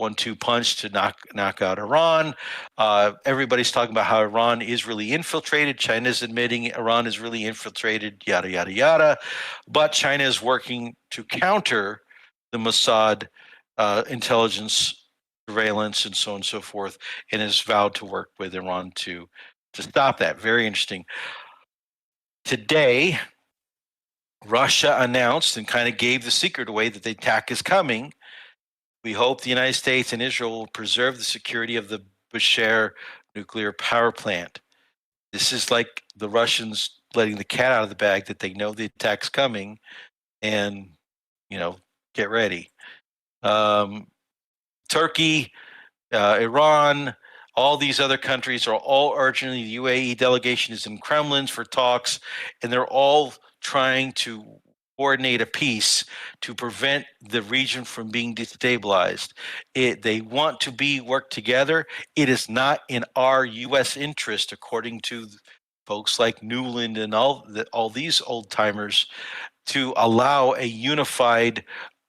1-2 punch to knock out Iran. Everybody's talking about how Iran is really infiltrated. China's admitting Iran is really infiltrated, yada, yada, yada. But China is working to counter the Mossad intelligence surveillance and so on and so forth, and has vowed to work with Iran to stop that. Very interesting. Today, Russia announced and kind of gave the secret away that the attack is coming. We hope the United States and Israel will preserve the security of the Bushehr nuclear power plant. This is like the Russians letting the cat out of the bag, that they know the attack's coming, and, get ready. Turkey, Iran, all these other countries are all urgently, the UAE delegation is in Kremlin for talks, and they're all trying to coordinate a peace to prevent the region from being destabilized. They want to work together. It is not in our U.S. interest, according to folks like Newland and all these old timers, to allow a unified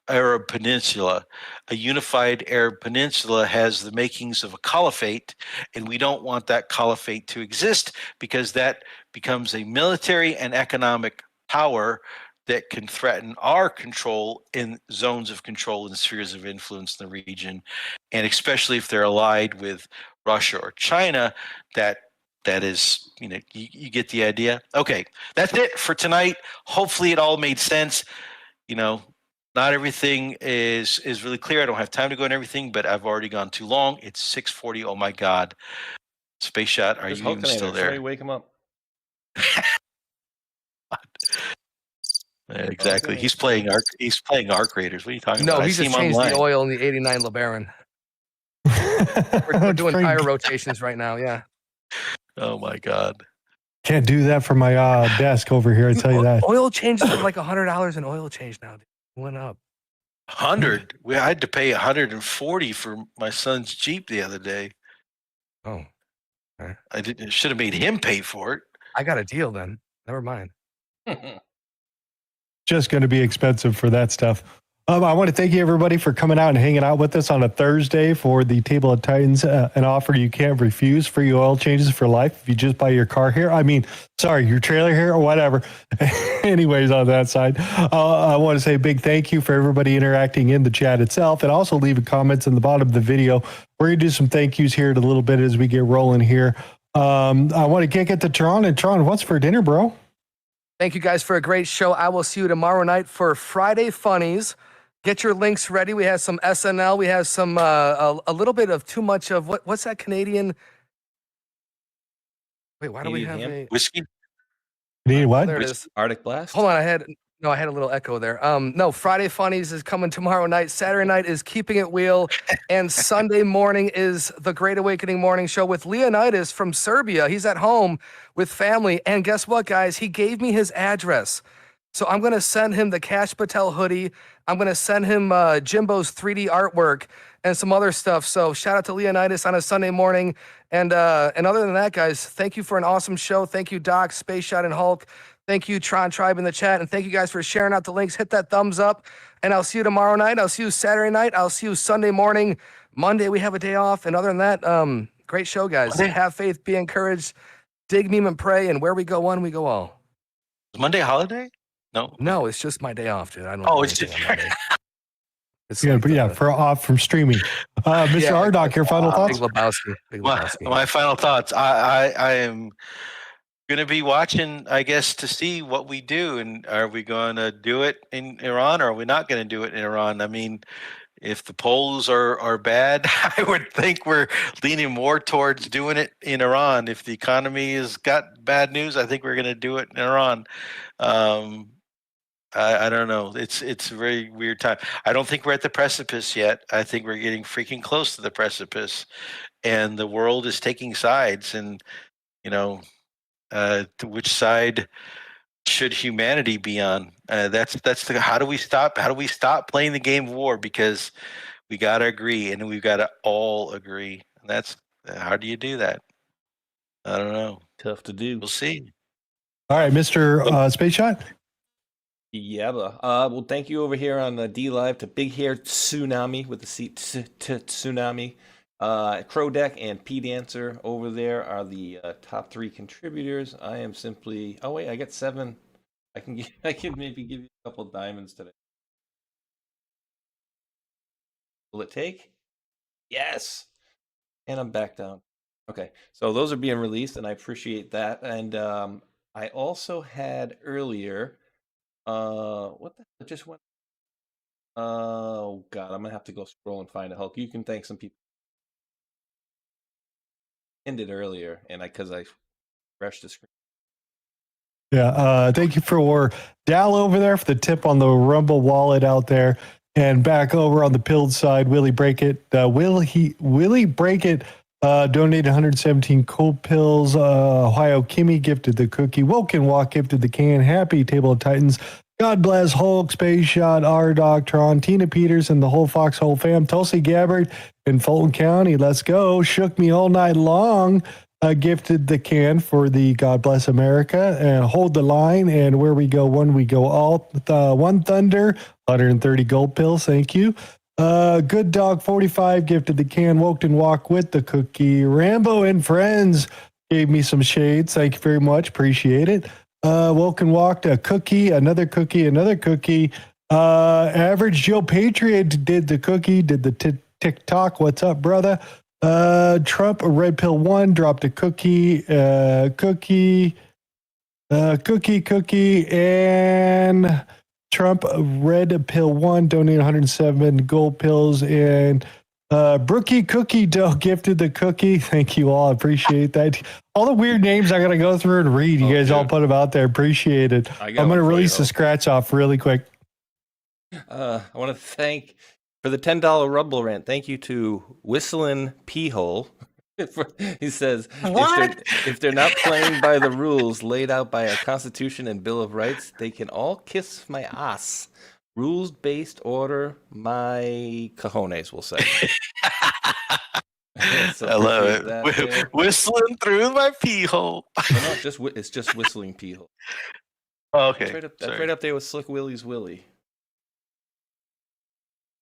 Arab Peninsula. A unified Arab Peninsula has the makings of a caliphate, and we don't want that caliphate to exist, because that becomes a military and economic power that can threaten our control in zones of control and spheres of influence in the region. And especially if they're allied with Russia or China, that is, you get the idea. Okay, that's it for tonight. Hopefully it all made sense. Not everything is really clear. I don't have time to go into everything, but I've already gone too long. It's 6:40. Oh my God. Space Shot, are you even still there? Somebody wake him up. Exactly. He's playing Arc Raiders. What are you talking about? No, he just changed the oil in the 89 LeBaron. We're doing tire rotations right now, yeah. Oh my God. Can't do that from my desk over here, I tell you that. Oil changes are like $100 an oil change now. It went up. 100? I had to pay 140 for my son's Jeep the other day. Oh. Okay. I should have made him pay for it. I got a deal then. Never mind. Just going to be expensive for that stuff. I want to thank you, everybody, for coming out and hanging out with us on a Thursday for the Table of Titans, an offer you can't refuse. Free oil changes for life if you just buy your car here. Your trailer here or whatever. Anyways, on that side, I want to say a big thank you for everybody interacting in the chat itself, and also leaving comments in the bottom of the video. We're going to do some thank yous here in a little bit as we get rolling here. I want to kick it to Tron. And Tron, what's for dinner, bro? Thank you guys for a great show. I will see you tomorrow night for Friday Funnies. Get your links ready. We have some SNL. We have some a little bit of too much of what's that Canadian? Wait, why do we have a whiskey? Canadian what? There it is. Arctic Blast. Hold on, I had a little echo there. No, Friday Funnies is coming tomorrow night. Saturday night is Keeping It Real, and Sunday morning is the Great Awakening Morning Show with Leonidas from Serbia. He's at home with family, and guess what, guys? He gave me his address. So I'm going to send him the Cash Patel hoodie. I'm going to send him Jimbo's 3D artwork and some other stuff. So shout out to Leonidas on a Sunday morning. And other than that, guys, thank you for an awesome show. Thank you, Doc, Space Shot, and Hulk. Thank you, Tron Tribe in the chat. And thank you guys for sharing out the links. Hit that thumbs up. And I'll see you tomorrow night. I'll see you Saturday night. I'll see you Sunday morning. Monday, we have a day off. And other than that, great show, guys. Have faith, be encouraged, dig, meme, and pray. And where we go one, we go all. Is Monday a holiday? No, it's just my day off, dude. I don't. Oh, it's just. It's for off from streaming. Mr. Rdoc, your final thoughts? Big Lebowski. My final thoughts. I am going to be watching, I guess, to see what we do. And are we going to do it in Iran, or are we not going to do it in Iran? I mean, if the polls are bad, I would think we're leaning more towards doing it in Iran. If the economy has got bad news, I think we're going to do it in Iran. I don't know. It's a very weird time. I don't think we're at the precipice yet. I think we're getting freaking close to the precipice, and the world is taking sides. And to which side should humanity be on? That's how do we stop? How do we stop playing the game of war? Because we got to agree, and we've got to all agree. And that's how do you do that? I don't know. Tough to do. We'll see. All right, Mr. Space Shot. Yeah, well, thank you over here on the D Live to Big Hair Tsunami with the C Tsunami. Rdoc and P Dancer over there are the top 3 contributors. I am simply. Oh wait, I got 7. I can maybe give you a couple diamonds today. Will it take? Yes. And I'm back down. Okay, so those are being released, and I appreciate that. And I also had earlier. What the hell just went? Oh God, I'm gonna have to go scroll and find a Hulk. You can thank some people. Ended earlier, and because I refreshed the screen. Yeah, thank you for Dal over there for the tip on the Rumble wallet out there, and back over on the pilled side, Willie Break It. Willie Break It donated 117 cold pills. Ohio Kimmy gifted the cookie. Woken Walk gifted the can. Happy Table of Titans. God bless Hulk, Space Shot, Rdoc, Tron, Tina Peters, and the whole Foxhole fam. Tulsi Gabbard in Fulton County. Let's go. Shook Me All Night Long. Gifted the can for the God Bless America and Hold the Line. And Where We Go, One We Go All. One Thunder, 130 gold pills. Thank you. Good Dog 45 gifted the can. Woke and Walk with the cookie. Rambo and Friends gave me some shades. Thank you very much. Appreciate it. Woke and Walked a cookie, another cookie, another cookie. Average Joe Patriot did the cookie, did the TikTok. What's up, brother? Trump, a Red Pill 1, dropped a cookie, cookie, and Trump, Red Pill 1, donated 107 gold pills, and Brookie Cookie Dough gifted the cookie. Thank you all. I appreciate that. All the weird names I got to go through and read. You guys all put them out there. Appreciate it. I'm going to release the scratch off really quick. I want to thank for the $10 Rumble rant. Thank you to Whistling Peehole. He says, if they're not playing by the rules laid out by our Constitution and Bill of Rights, they can all kiss my ass. Rules-based order, my cojones, we'll say. So I love it. Whistling through my pee hole. No, it's just whistling pee hole. Oh, okay. That's right up there with Slick Willie's Willie.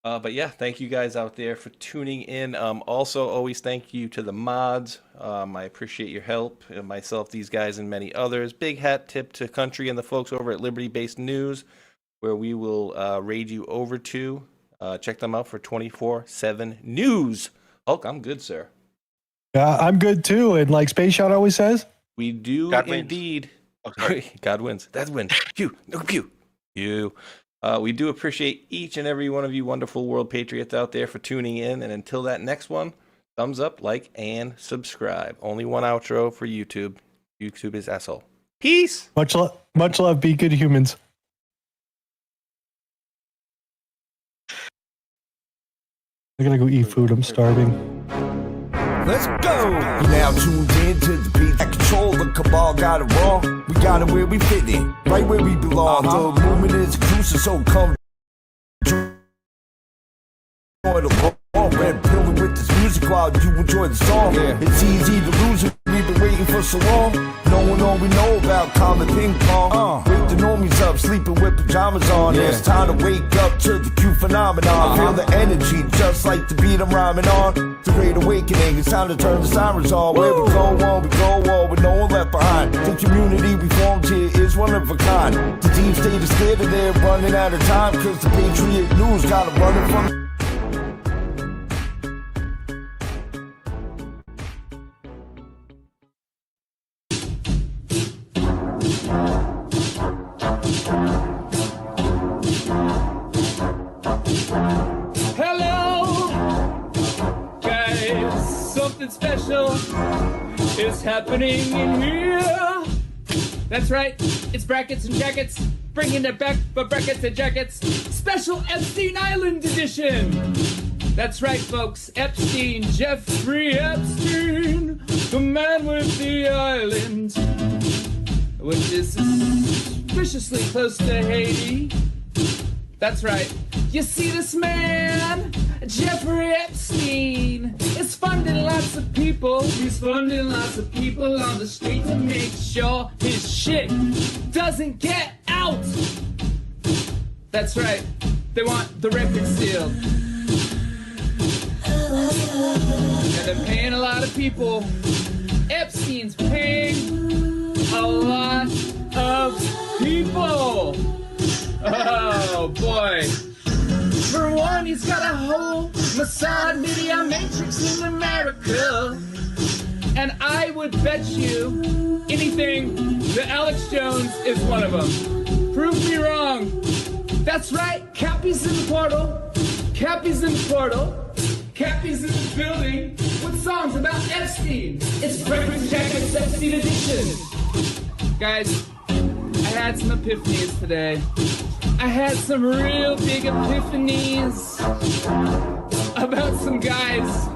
But yeah, thank you guys out there for tuning in. Also, always thank you to the mods. I appreciate your help. Myself, these guys, and many others. Big hat tip to Country and the folks over at Liberty Based News, where we will raid you over to. Check them out for 24/7 news. Hulk, I'm good, sir. I'm good too. And like Space Shot always says, we do indeed. Okay. God wins. That's win. Pew. No pew. You. We do appreciate each and every one of you wonderful world patriots out there for tuning in. And until that next one, thumbs up, like, and subscribe. Only one outro for YouTube. YouTube is asshole. Peace. Much love. Be good humans. I gotta go eat food. I'm starving. Let's go! You're now tuned in to the beat that control the cabal. Got it wrong. We got it where we fit in, right where we belong. The movement is exclusive, so come join the red pillar with this music while you enjoy the song. It's easy to lose it. We've been waiting for so long. No one all we know about common ping pong. Wake the normies up, sleeping with pajamas on. It's time to wake up to the Q phenomenon. Feel the energy, just like the beat I'm rhyming on. The great awakening, it's time to turn the sirens on. Where we go on with no one left behind. The community we formed here is one of a kind. The deep state is scared and they're running out of time, cause the Patriot News got them running from special is happening in here. That's right, it's brackets and jackets, bringing it back for brackets and jackets. Special Epstein Island edition. That's right, folks, Epstein, Jeffrey Epstein, the man with the island, which is suspiciously close to Haiti. That's right, you see this man Jeffrey Epstein is funding lots of people. He's funding lots of people on the street to make sure his shit doesn't get out. That's right. They want the record sealed. And they're paying a lot of people. Epstein's paying a lot of people. Oh boy. For one, he's got a whole Mossad media matrix in America. And I would bet you anything that Alex Jones is one of them. Prove me wrong. That's right, Cappy's in the portal. Cappy's in the portal. Cappy's in the building with songs about Epstein. It's Breakfast Jacket's Epstein edition. Guys, I had some epiphanies today. I had some real big epiphanies about some guys.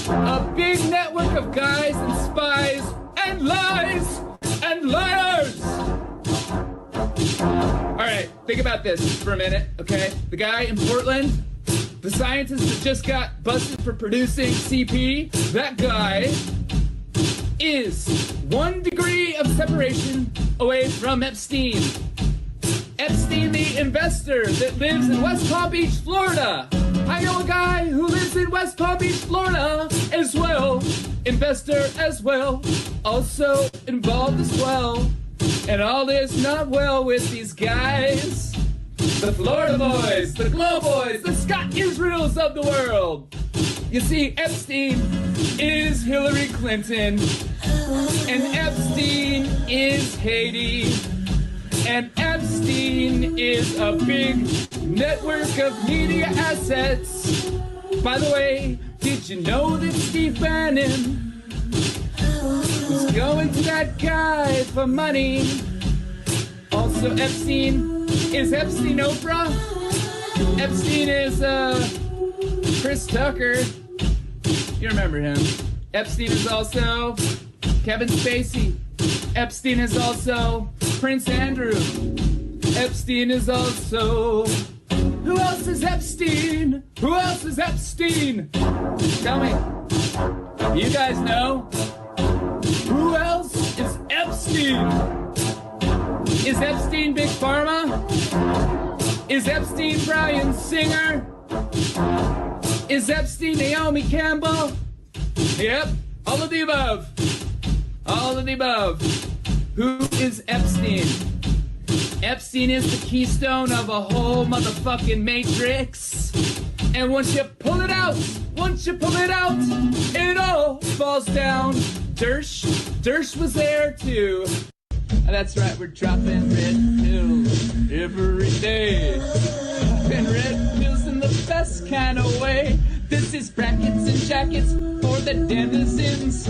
A big network of guys and spies and lies and liars. All right, think about this for a minute, okay? The guy in Portland, the scientist that just got busted for producing CP, that guy is 1 degree of separation away from Epstein. Epstein, the investor that lives in West Palm Beach, Florida. I know a guy who lives in West Palm Beach, Florida as well. Investor as well. Also involved as well. And all is not well with these guys. The Florida boys, the Glow boys, the Scott Israels of the world. You see, Epstein is Hillary Clinton. And Epstein is Haiti. And Epstein is a big network of media assets. By the way, did you know that Steve Bannon was going to that guy for money? Also, Epstein is Epstein Oprah. Epstein is Chris Tucker. You remember him. Epstein is also Kevin Spacey. Epstein is also Prince Andrew. Epstein is also... Who else is Epstein? Who else is Epstein? Tell me. You guys know? Who else is Epstein? Is Epstein Big Pharma? Is Epstein Bryan Singer? Is Epstein Naomi Campbell? Yep, all of the above. All of the above. Who is Epstein? Epstein is the keystone of a whole motherfucking matrix. And once you pull it out, it all falls down. Dersh was there too. And that's right, we're dropping red pills every day. Dropping red pills in the best kind of way. This is Brackets and Jackets for the denizens